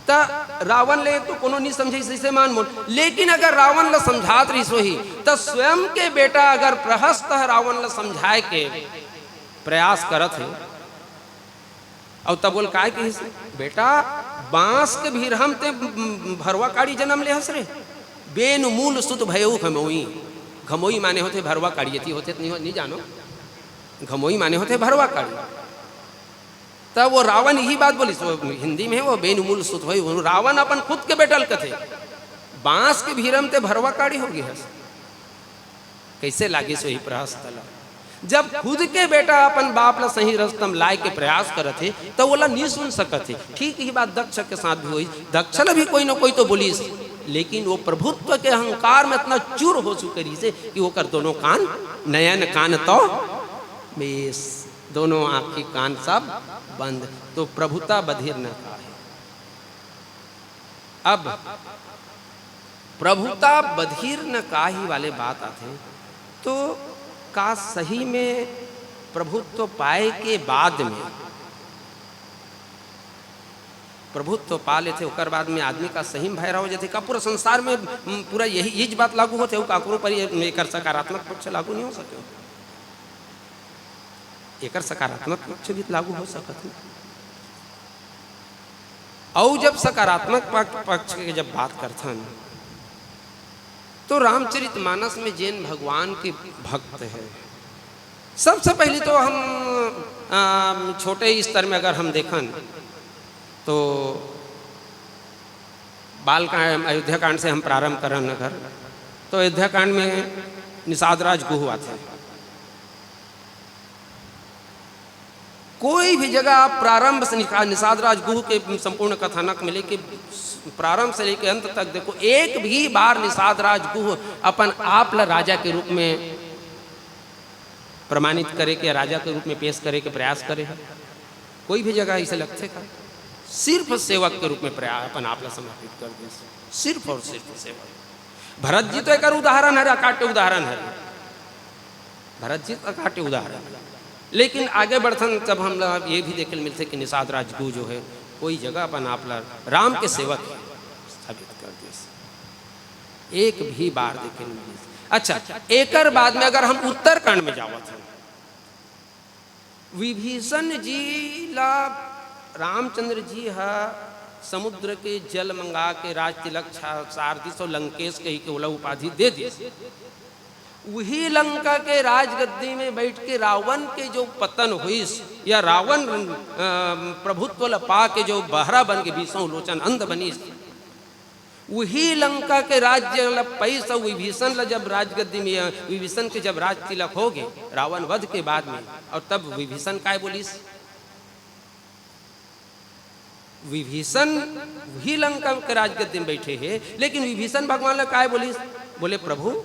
रावण ले तो कोनो नहीं समझे से मान मोल। लेकिन अगर रावण ला समझात रही सोही, तो स्वयं के बेटा अगर प्रहस्त रावण ला समझाए के प्रयास करत है, और तब बोल काय के बेटा बांस के भीरहम ते भरवा काड़ी जन्म ले हस रे, बेन मूल सुत भयऊ घमोई। घमोई माने होते भरवा काड़ी, होते नहीं जानो, घमोई माने होते भरवा काड़ी। तब वो रावण यही बात बोली, हिंदी में वो बेनुमूल सुत होई, रावण अपन खुद के बेटल कथे बांस के भीरम ते भरवा काड़ी होगी है, कैसे लागे सोही प्रयास तला। जब खुद के बेटा अपन बाप ला सही रस्तम लाए के प्रयास करते तो वो ला नहीं सुन सकते। ठीक ही बात दक्ष के साथ भी हुई, दक्ष ला भी कोई ना कोई तो बोली लेकिन वो प्रभुत्व के अहंकार में इतना चूर हो चुके से कि वो कर दोनों कान नयन कान तो बेस, दोनों आँखी कान सब बंद, तो प्रभुता बधिर न काहे। अब प्रभुता बधिर न काहि वाले बात आते हैं, तो का सही में प्रभुत्व पाए के बाद में प्रभुत्व पा लेते ओकर बाद में आदमी का सही भैरव हो जाते का पूरा संसार में पूरा यही बात लागू होते हो, काकरों पर एकर सकारात्मक पक्ष लागू नहीं हो सके, एकर सकारात्मक पक्ष भी लागू हो सकते। और जब सकारात्मक पक्ष के जब बात करथन तो रामचरितमानस में जैन भगवान के भक्त है। सबसे पहले तो हम छोटे स्तर में अगर हम देखन तो बाल कांड अयोध्या कांड से हम प्रारंभ करन अगर, तो अयोध्या कांड में निषाद राज गुह आते हैं। कोई भी जगह आप प्रारंभ से निषाद राज गुह के संपूर्ण कथानक में लेके प्रारंभ से लेके अंत तक देखो, एक भी बार निषाद राज गुह अपन आप ला राजा के रूप में प्रमाणित करे के, राजा के रूप में पेश करे के प्रयास करे है। कोई भी जगह ऐसे लगते का सिर्फ सेवक के रूप में प्रयास अपन आप ला समर्पित कर दे, सिर्फ और सिर्फ सेवक। भरत जी तो एक उदाहरण है, अकाट्य उदाहरण है, भरत जी अकाट्य उदाहरण। लेकिन आगे बढ़थन तब हम लोग ये भी देखे मिलते कि निषाद राजगु जो है कोई जगह अपन आप राम के सेवक स्थापित कर दे, एक भी बार देखे मिले। अच्छा, एकर बाद में अगर हम उत्तरकांड में जावत हैं, विभीषण जी ला रामचंद्र जी हा समुद्र के जल मंगा के राज तिलक सारथी लंकेश के ही के उपाधि दे दी। वही लंका के राजगद्दी में बैठ के रावण के जो पतन हुई या रावण प्रभुत्व पा के जो बहरा बन के बीसों लोचन अंध बनी, वही लंका के राज्य पैसा विभीषण जब राजगद्दी में विभीषण के जब राज तिलक हो गए रावण वध के बाद में, और तब विभीषण काय बोलिस, विभीषण वही लंका के राजगद्दी में बैठे हैं, लेकिन विभीषण भगवान ने काय बोलिस, बोले प्रभु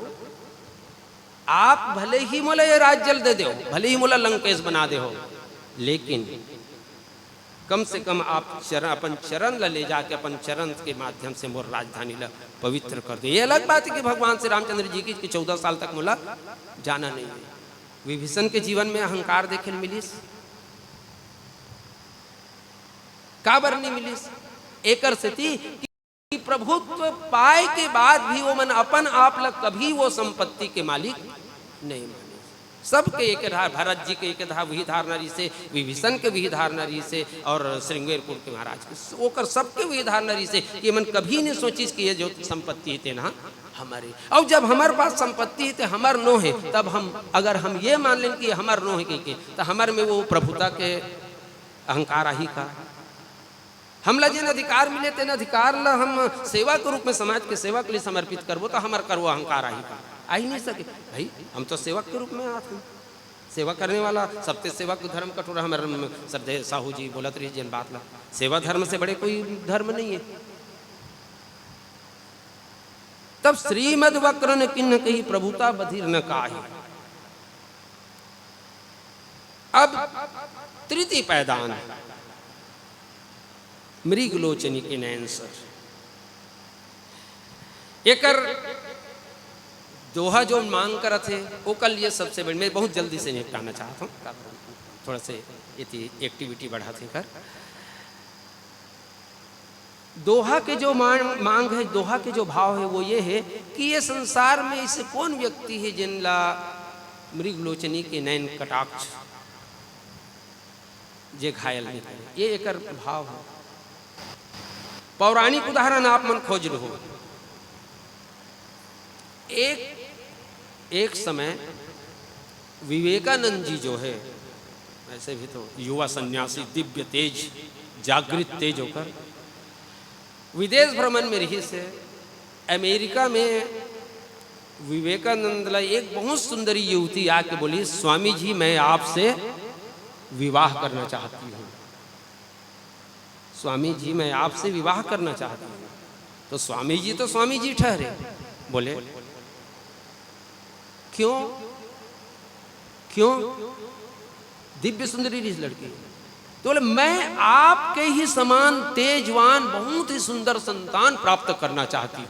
आप भले ही मोला ये राज्य दे दो, भले ही मोला लंकेश बना दे हो, लेकिन कम से कम आप चरण अपन चरण ले जाके अपन चरण के माध्यम से मोर राजधानी ला पवित्र कर दे। ये अलग बात है कि भगवान श्री रामचंद्र जी की 14 साल तक मोला जाना नहीं है। विभीषण के जीवन में अहंकार देखे मिलिस, काबर नहीं मिलिस, एकर से थी कि प्रभुत्व पाए के बाद भी वो मन अपन आप लग कभी वो संपत्ति के मालिक नहीं माने। सबके एक धार, भरत जी के एक धार वही धार नरी से, विभीषण के वही धार नरी से, और श्रृंगेरपुर के महाराज के ओकर सबके वही धार नरी से कि मन कभी नहीं सोचिस कि ये जो संपत्ति थे ना हमारे, और जब हमारे पास संपत्ति है तो हमार नो है, तब हम अगर हम ये मान लें कि हमार नो है कि तो हमारे में वो प्रभुता के अहंकार ही का हमला जिन अधिकार मिले तेन अधिकार ला हम सेवा के रूप में समाज के सेवा के लिए समर्पित करबो तो हमार करवो अहंकार आ ही नहीं सके। भाई हम तो सेवक के रूप में आते, सेवा करने वाला सबसे सेवा के धर्म कठोर। हमारे श्रद्धेय साहू जी बोलत रही जिन बात ला, सेवा धर्म से बड़े कोई धर्म नहीं है। तब श्रीमद वक्र ने किन्न कही प्रभुता बधिर न काहि। अब तृतीय पैदान मृगलोचनी के नयन सर, एकर दोहा जो मांग कर थे वो कल ये सबसे बड़ी, मैं बहुत जल्दी से निपटाना चाहता हूँ, थोड़ा से एक्टिविटी बढ़ा थे कर। दोहा के जो मांग है, दोहा के जो भाव है वो ये है कि ये संसार में ऐसे कौन व्यक्ति है जिनला मृगलोचनी के नयन कटाक्ष जे घायल नहीं करे, ये एकर भाव है। पौराणिक उदाहरण आप मन खोज लो। एक समय विवेकानंद जी जो है, ऐसे भी तो युवा सन्यासी दिव्य तेज जागृत तेज होकर विदेश भ्रमण में रही से अमेरिका में विवेकानंद ला एक बहुत सुंदरी युवती आके बोली, स्वामी जी मैं आपसे विवाह करना चाहती हूँ, स्वामी जी मैं आपसे विवाह करना चाहती हूँ। तो स्वामी जी ठहरे, बोले क्यों क्यों दिव्य सुंदरी इस लड़की, तो बोले मैं आपके ही समान तेजवान बहुत ही सुंदर संतान प्राप्त करना चाहती हूँ।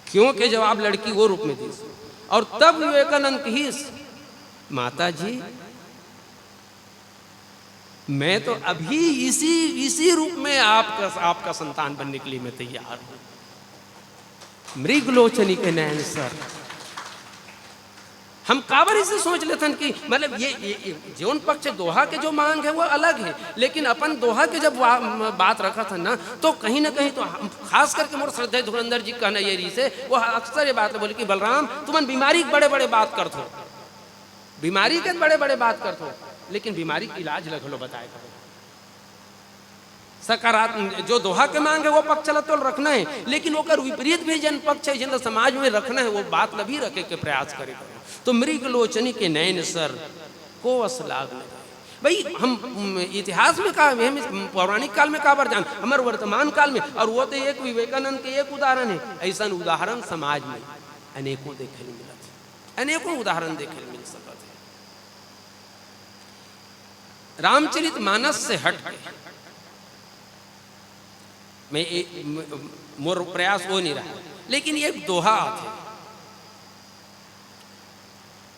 क्योंकि जब आप लड़की वो रूप में थी, और तब विवेकानंद की माता जी मैं तो अभी इसी रूप में आपका संतान बनने के लिए मैं तैयार हूं। मृगलोचनी के नयन सर, हम काबर इसे सोच लेते हैं कि मतलब ये जीवन पक्ष दोहा के जो मांग है वो अलग है, लेकिन अपन दोहा के जब बात रखा था ना, तो कहीं ना कहीं तो खास करके मोर श्रद्धेय धुरंधर जी कहना ये रही से वो अक्सर ये बात बोले कि बलराम तुमन बीमारी के बड़े बड़े बात करते हो, बीमारी के बड़े बड़े बात करते हो, लेकिन बीमारी का इलाज लग लो बताए करो। सकारात्मक जो दोहा के मांग है वो पक्ष चला तो रखना है, लेकिन वो कर विपरीत भी जन पक्ष है जिन समाज में रखना है वो बात न भी रखे के प्रयास करे। तो मृगलोचनी के नयन सर को असलाग भाई हम इतिहास में का हम पौराणिक काल में काबर जान, हमारे वर्तमान काल में, और वो तो एक विवेकानंद के एक उदाहरण है, ऐसा उदाहरण समाज में अनेकों देखे मिला, अनेकों उदाहरण देखे मिल सकते। रामचरित मानस से हट के मैं मोर प्रयास वो नहीं रहा, लेकिन ये दोहा थे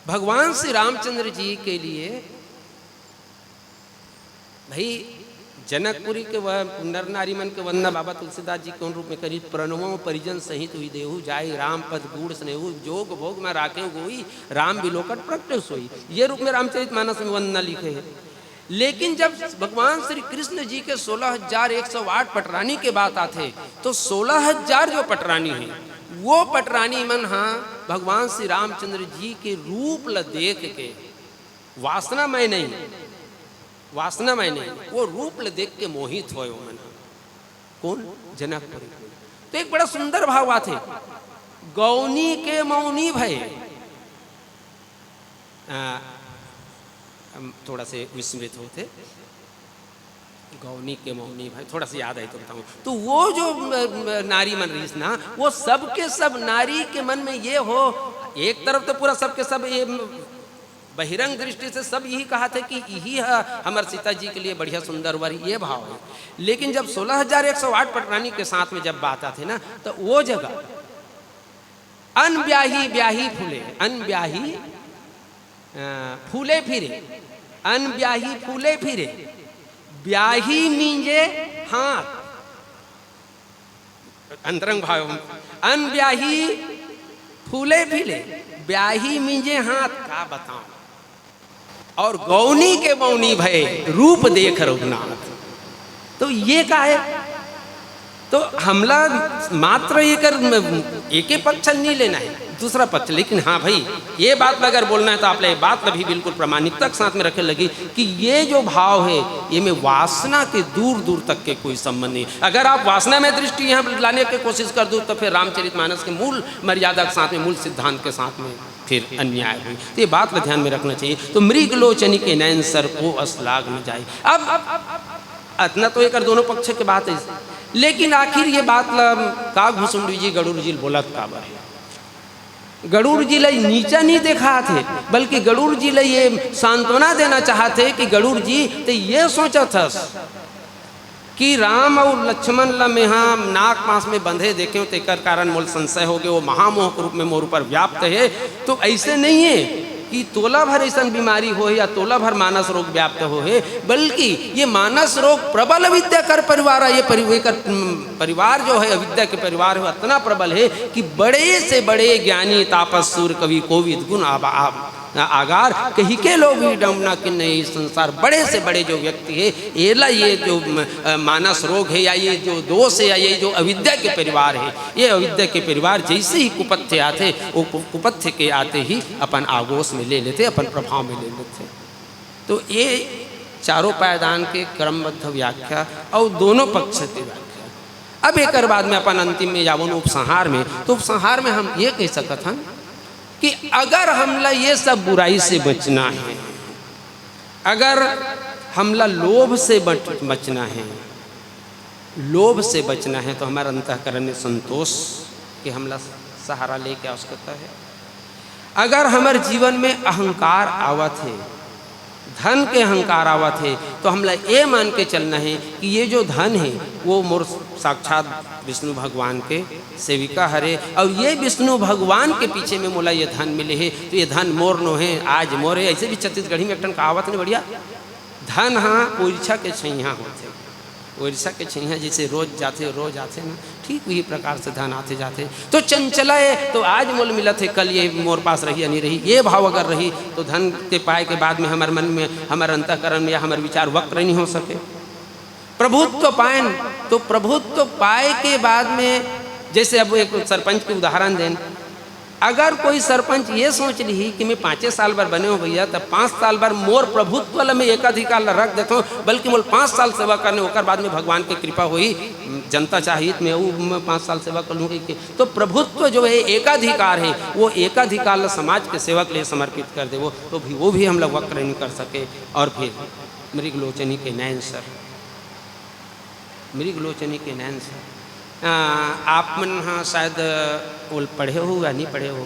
भगवान श्री रामचंद्र जी के लिए। भाई जनकपुरी के वह नर नारी मन के वंदना बाबा तुलसीदास जी कौन रूप में करी, प्रणवों परिजन सहित हुई देहु जाई राम पद गूढ़ स्नेहु जोग भोग में राखे गोई राम बिलोकट प्रकट सोई, ये रूप में रामचरित मानस में वंदना लिखे हैं। लेकिन जब भगवान श्री कृष्ण जी के 16,108 पटरानी के बात आते, तो 16,000 जो पटरानी है वो पटरानी मन हाँ भगवान श्री रामचंद्र जी के रूप ल देख के वासनामय नहीं, वासनामय नहीं, वो रूप ल देख के मोहित हो मन। कौन? जनकपुरी। तो एक बड़ा सुंदर भाव आते, गौनी के मौनी भय, हम थोड़ा से विस्मृत होते, गौनी के मौनी भाई थोड़ा सा याद है तो बताऊं। तो वो जो नारी मन रही ना, वो सब के सब नारी के मन में ये हो, एक तरफ तो पूरा सब के सब ये बहिरंग दृष्टि से सब यही कहा थे कि यही है हमारे सीता जी के लिए बढ़िया सुंदर वर, ये भाव है। लेकिन जब 16,108 पटरानी के साथ में जब बात आते ना, तो वो जगह अनब्याही ब्याही फूले, अनब्याही फूले फिरे, अनब्याही फूले फिरे, ब्याही मींजे हाथ, अंतरंग भाव, अनब्याही फूले फिरे ब्याही मींजे हाथ, का बताऊं। और गौनी के मौनी भय रूप देख रघुनाथ, तो ये का है। तो हमला मात्र ये कर एक ही पक्ष नहीं लेना है, दूसरा पक्ष। लेकिन हाँ भाई ये बात में अगर बोलना है तो आप बात भी बिल्कुल प्रामाणिकता के साथ में रखे लगी कि ये जो भाव है ये में वासना के दूर दूर तक के कोई संबंध नहीं। अगर आप वासना में दृष्टि यहाँ लाने की कोशिश कर दो तो फिर रामचरितमानस के मूल मर्यादा के साथ में, मूल सिद्धांत के साथ में फिर अन्याय हुई। तो ये बात को ध्यान में रखना चाहिए। तो मृगलोचनी के नयन सर को असलाग में जाए। अब इतना तो एक दोनों पक्ष के बात है, लेकिन आखिर ये बात का घुसुंडी जी गरुड़ जी बोलत काबर है। गरुड़ जी लई नीचा नहीं देखा थे, बल्कि गरुड़ जी लई ये सांत्वना देना चाहते कि गरुड़ जी तो ये सोचा था कि राम और लक्ष्मण ला में हाँ नाक पास में बंधे देखे तो एक कारण मोल संशय हो गए, वो महामोह के रूप में मोर ऊपर व्याप्त है। तो ऐसे नहीं है कि तोला भर ऐसा बीमारी हो या तोला भर मानस रोग व्याप्त हो है, बल्कि ये मानस रोग प्रबल अविद्या कर परिवार, ये परिवार जो है अविद्या के परिवार है, इतना प्रबल है कि बड़े से बड़े ज्ञानी तापस सूर कवि कोविद गुण आगार कही के लोग भी डमना कि नहीं संसार, बड़े से बड़े जो व्यक्ति है एला ये जो मानस रोग है या ये जो दोष है या ये जो अविद्या के परिवार है, ये अविद्या के परिवार जैसे ही कुपथ्य आते वो कुपथ्य के आते ही अपन आगोश में ले लेते, अपन प्रभाव में ले लेते। तो ये चारों पायदान के क्रमबद्ध व्याख्या और दोनों पक्ष की व्याख्या। अब एक बाद में अपन अंतिम में जावन उपसंहार में, तो उपसंहार में हम ये कह सकते हैं कि अगर हमला ये सब बुराई से बचना है, अगर हमला लोभ से बचना है, लोभ से बचना है तो हमारे अंतःकरण में संतोष के हमला सहारा लेके आवश्यकता है। अगर हमारे जीवन में अहंकार आवत है, धन के अहंकार आवत है, तो हमला ये मान के चलना है कि ये जो धन है वो मोर साक्षात विष्णु भगवान के सेविका हरे, और ये विष्णु भगवान के पीछे में मोला ये धन मिले है, तो ये धन मोर नो है, आज मोर है। ऐसे भी छत्तीसगढ़ी में एक टन कहावत नहीं बढ़िया, धन हाँ ओरिछा के छैया होते, ओडिशा के छैया जैसे रोज जाते ना, ठीक वही प्रकार से धन आते जाते। तो चंचला है, तो आज मोल मिलत है, कल ये मोर पास रही या नहीं रही, ये भाव अगर रही तो धन के पाए के बाद में हमारे मन में, हमारे अंतःकरण में या हमारे विचार वक्र नहीं हो सके। प्रभुत्व पाएन, तो प्रभुत्व पाए के बाद में, जैसे अब एक सरपंच के उदाहरण दें, अगर कोई सरपंच ये सोच ली कि मैं 5 साल बार बने हो भैया, तब 5 साल बार मोर प्रभुत्व वाला में एकाधिकार रख देता हूँ, बल्कि मोल 5 साल सेवा करने होकर बाद में भगवान की कृपा हुई, जनता चाहिए मैं वो 5 साल सेवा कर लूँगी। तो प्रभुत्व जो है एकाधिकार है, वो एकाधिकार समाज के सेवा के लिए समर्पित कर दे, वो भी हम लोग वक्र नहीं कर सके। और फिर मृगलोचनी के नयन सर, मृगलोचनी के नयन सर, आप मन हाँ शायद वो पढ़े हो या नहीं पढ़े हो,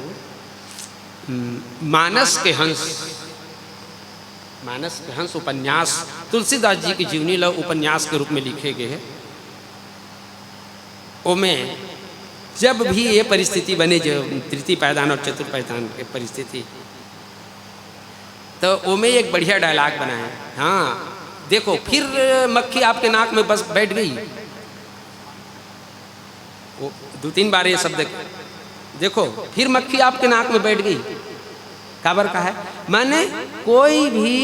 मानस के हंस उपन्यास तुलसीदास जी की जीवनी ल उपन्यास के रूप में लिखे गए हैं। ओमें जब भी ये परिस्थिति बने, जो तृतीय पायदान और चतुर्थ पायदान की परिस्थिति, तो ओमें एक बढ़िया डायलॉग बना है। हाँ देखो, फिर मक्खी आपके नाक में बस बैठ गई, वो 2-3 बार ये शब्द देखो, फिर मक्खी आपके नाक में बैठ गई, काबर का है, माने कोई भी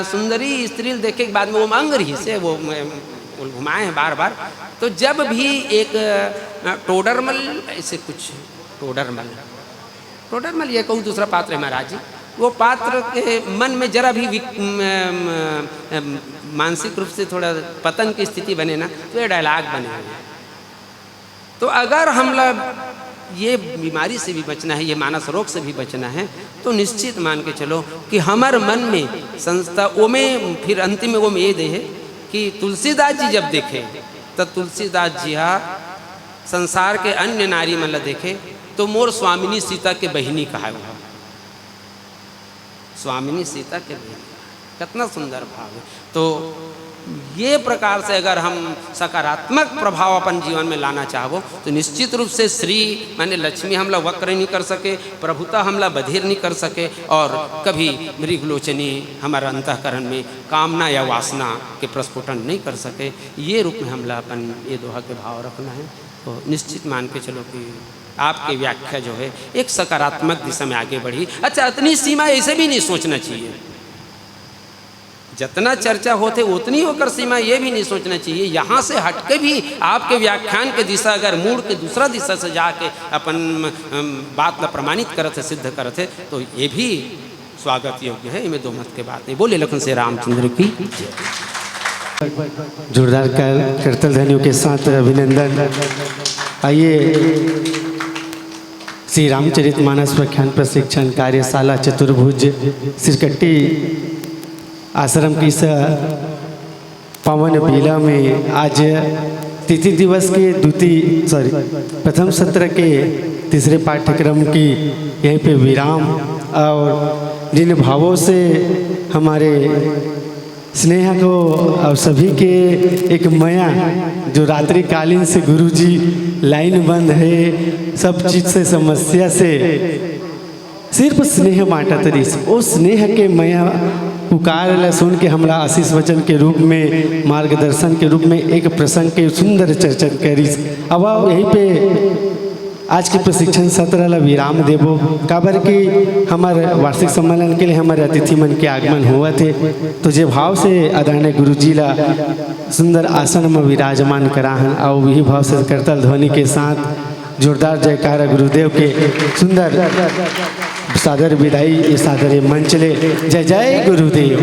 सुंदरी स्त्री देखे के बाद में वो मांग रही से वो घुमाए हैं बार बार। तो जब भी एक टोडरमल, ऐसे कुछ टोडरमल ये कहूँ दूसरा पात्र है महाराज जी, वो पात्र के मन में जरा भी मानसिक रूप से थोड़ा पतन की स्थिति बने ना, तो ये डायलॉग बने। तो अगर हम लोग ये बीमारी से भी बचना है, ये मानस रोग से भी बचना है, तो निश्चित मान के चलो कि हमारे मन में संस्था वो में, फिर अंतिम में वो में ये दे है कि तुलसीदास जी जब देखे, तो तुलसीदास जी हाँ संसार के अन्य नारी मन देखे तो मोर स्वामिनी सीता के बहिनी कहा हुआ, स्वामिनी सीता के बहिनी, कितना सुंदर भाव है। तो ये प्रकार से अगर हम सकारात्मक प्रभाव अपन जीवन में लाना चाहो, तो निश्चित रूप से श्री माने लक्ष्मी हमला वक्र नहीं कर सके, प्रभुता हमला बधिर नहीं कर सके, और कभी मृगलोचनी हमारा अंतःकरण में कामना या वासना के प्रस्फुटन नहीं कर सके। ये रूप में हमला अपन ये दोहा के भाव रखना है। तो निश्चित मान के चलो कि आपकी व्याख्या जो है एक सकारात्मक दिशा में आगे बढ़ी। अच्छा, इतनी सीमा ऐसे भी नहीं सोचना चाहिए, जितना चर्चा होते उतनी होकर सीमा ये भी नहीं सोचना चाहिए। यहाँ से हटके भी आपके व्याख्यान के दिशा अगर मूड के दूसरा दिशा से जाके अपन बात ला प्रमाणित करते, सिद्ध करते, तो ये भी स्वागत योग्य है, इनमें दो मत के बात नहीं। बोले लखन से रामचंद्र की जोरदार करतल ध्वनियों के साथ अभिनंदन। आइए श्री रामचरितमानस व्याख्यान प्रशिक्षण कार्यशाला चतुर्भुज सिरकट्टी आश्रम की पावन बेला में आज तिथि दिवस के प्रथम सत्र के तीसरे पाठ्यक्रम की यहीं पे विराम, और जिन भावों से हमारे स्नेह को और सभी के एक माया जो रात्रिकालीन से गुरुजी लाइन बंद है, सब चीज़ से समस्या से सिर्फ स्नेह बांटत रही, वो स्नेह के माया पुकार सुन के हमरा आशीष वचन के रूप में, मार्गदर्शन के रूप में एक प्रसंग के सुंदर चर्चा करी। अब यहीं पे आज के प्रशिक्षण सत्र ला विराम देवो, काबर कि हमारे वार्षिक सम्मेलन के लिए हमारे अतिथि मन के आगमन हुआ थे। तो जे भाव से आदरणीय गुरुजी ला सुंदर आसन में विराजमान करा है, और वही भाव से करतल ध्वनि के साथ जोरदार जयकारा गुरुदेव के सुंदर सादर विदाई सादर मंच ले। जय जय गुरुदेव।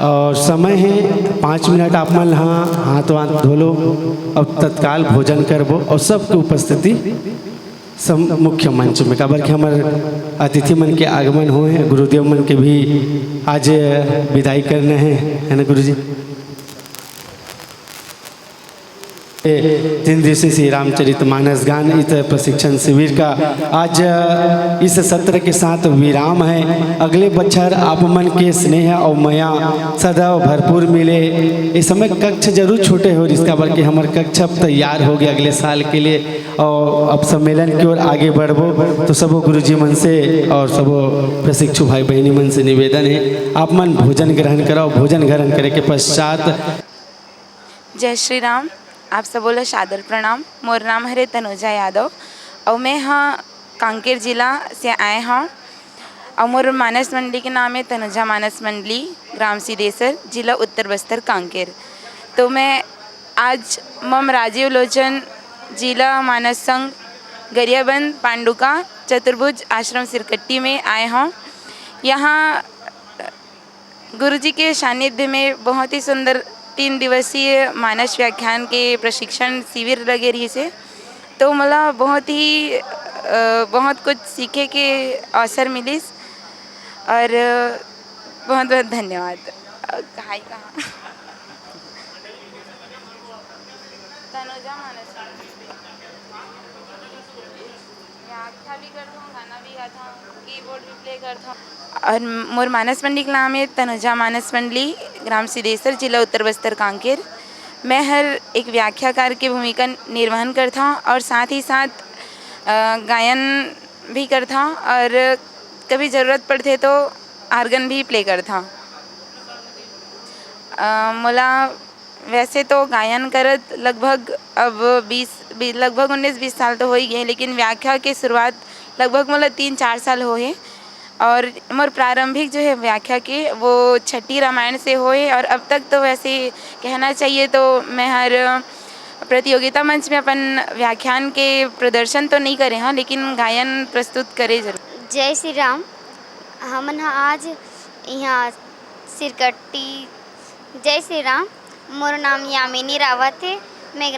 और समय है 5 मिनट, आप मन हाथ वाथ धो लो और तत्काल भोजन करबो, और सबकी उपस्थिति मुख्य मंच में, काबर कि हमारे अतिथि मन के आगमन हुए हैं, गुरुदेव मन के भी आज विदाई करने हैं, है ना गुरुजी। 3 दिवसीय श्री रामचरितमानस गान इस प्रशिक्षण शिविर का आज इस सत्र के साथ विराम है। अगले बच्चर आप मन के स्नेह और माया सदैव भरपूर मिले। इस समय कक्ष जरूर छोटे हो इसका, बल्कि हमारे कक्ष अब तैयार हो गया अगले साल के लिए और अब सम्मेलन की ओर आगे बढ़बो। तो सबो गुरुजी मन से और सबो प्रशिक्षु भाई बहनी मन से निवेदन है आप मन भोजन ग्रहण करो। भोजन ग्रहण करे के पश्चात जय श्री राम। आप सब बोलो सादर प्रणाम। मोर नाम हरे तनुजा यादव और मैं हाँ कांकेर जिला से आए हाँ और मोर मानस मंडली के नाम है तनुजा मानस मंडली, ग्राम सिद्धेश्वर, जिला उत्तर बस्तर, कांकेर। तो मैं आज मम राजीव लोचन जिला मानस संघ गरियाबंद पांडुका चतुर्भुज आश्रम सिरकट्टी में आए हों। यहाँ गुरुजी के सानिध्य में बहुत ही सुंदर 3 दिवसीय मानस व्याख्यान के प्रशिक्षण शिविर लगे रही से, तो मला बहुत कुछ सीखे के अवसर मिली और बहुत बहुत धन्यवाद। हाय कहाँ तनुजा मानस व्याख्या भी करता हूँ, गाना भी गाता हूँ, कीबोर्ड भी प्ले करता हूँ। और मोर मानस मंडली का नाम है तनुजा मानस मंडली, ग्राम सिद्धेश्वर, जिला उत्तर बस्तर, कांकेर। मैं हर एक व्याख्याकार की भूमिका निर्वहन करता हूँ और साथ ही साथ गायन भी करता हूँ और कभी ज़रूरत पड़ते तो आर्गन भी प्ले करता हूँ। मला वैसे तो गायन करत लगभग अब 19-20 साल तो हो ही गए, लेकिन व्याख्या की शुरुआत लगभग मला 3-4 साल हुए और मोर प्रारंभिक जो है व्याख्या के वो छठी रामायण से हुए और अब तक तो वैसे कहना चाहिए तो मैं हर प्रतियोगिता मंच में अपन व्याख्यान के प्रदर्शन तो नहीं करे हाँ, लेकिन गायन प्रस्तुत करे जरूर। जय श्री राम। हमन आज यहाँ सिरकट्टी। जय श्री राम। मोर नाम यामिनी रावत है। मैं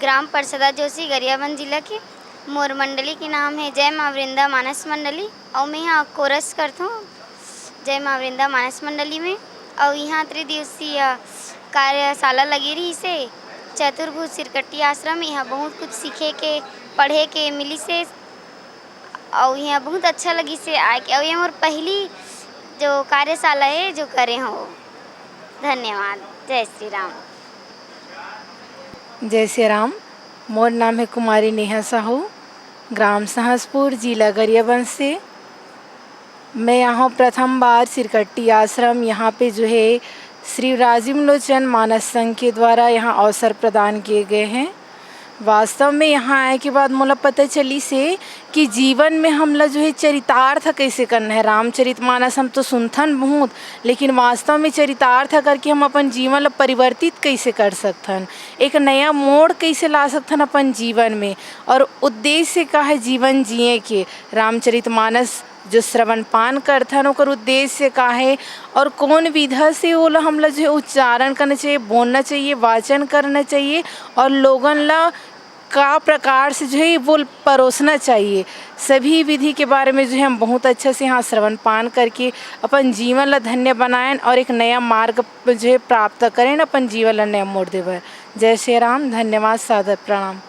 ग्राम परिषदा जोशी गरियाबंद जिला की। मोर मंडली के नाम है जय माँ वृंदा मानस मंडली और मैं यहाँ कोरस करता हूँ जय माँ वृंदा मानस मंडली में। और यहाँ 3 दिवसीय कार्यशाला लगी रही से चतुर्भुज सिरकट्टी आश्रम। यहाँ बहुत कुछ सीखे के पढ़े के मिली से और यहाँ बहुत अच्छा लगी से आए के। और ये मोर पहली जो कार्यशाला है जो करे हो। धन्यवाद। जय श्री राम। जय श्री राम। मोर नाम है कुमारी नेहा साहू, ग्राम सहसपुर, जिला गरियाबंद से। मैं यहाँ प्रथम बार सिरकट्टी आश्रम यहाँ पे जो है श्री राजीव लोचन मानस संघ के द्वारा यहाँ अवसर प्रदान किए गए हैं। वास्तव में यहाँ आए के बाद मुझे पता चली से कि जीवन में हमला जो है चरितार्थ कैसे करना है। रामचरितमानस हम तो सुनथन बहुत, लेकिन वास्तव में चरितार्थ करके हम अपन जीवन ला परिवर्तित कैसे कर सकथन, एक नया मोड़ कैसे ला सकथन अपन जीवन में, और उद्देश्य का है जीवन जिए के। रामचरितमानस जो श्रवण पान करथन ओकर उद्देश्य का है और कौन विधा से ओला हमला जो है उच्चारण करना चाहिए, बोलना चाहिए, वाचन करना चाहिए और लोगन ला का प्रकार से जो है वो परोसना चाहिए। सभी विधि के बारे में जो है हम बहुत अच्छे से यहाँ श्रवण पान करके अपन जीवन ला धन्य बनाएं और एक नया मार्ग जो है प्राप्त करें, अपन जीवन ला नया मोड़ देवे। जय श्री राम। धन्यवाद। सादर प्रणाम।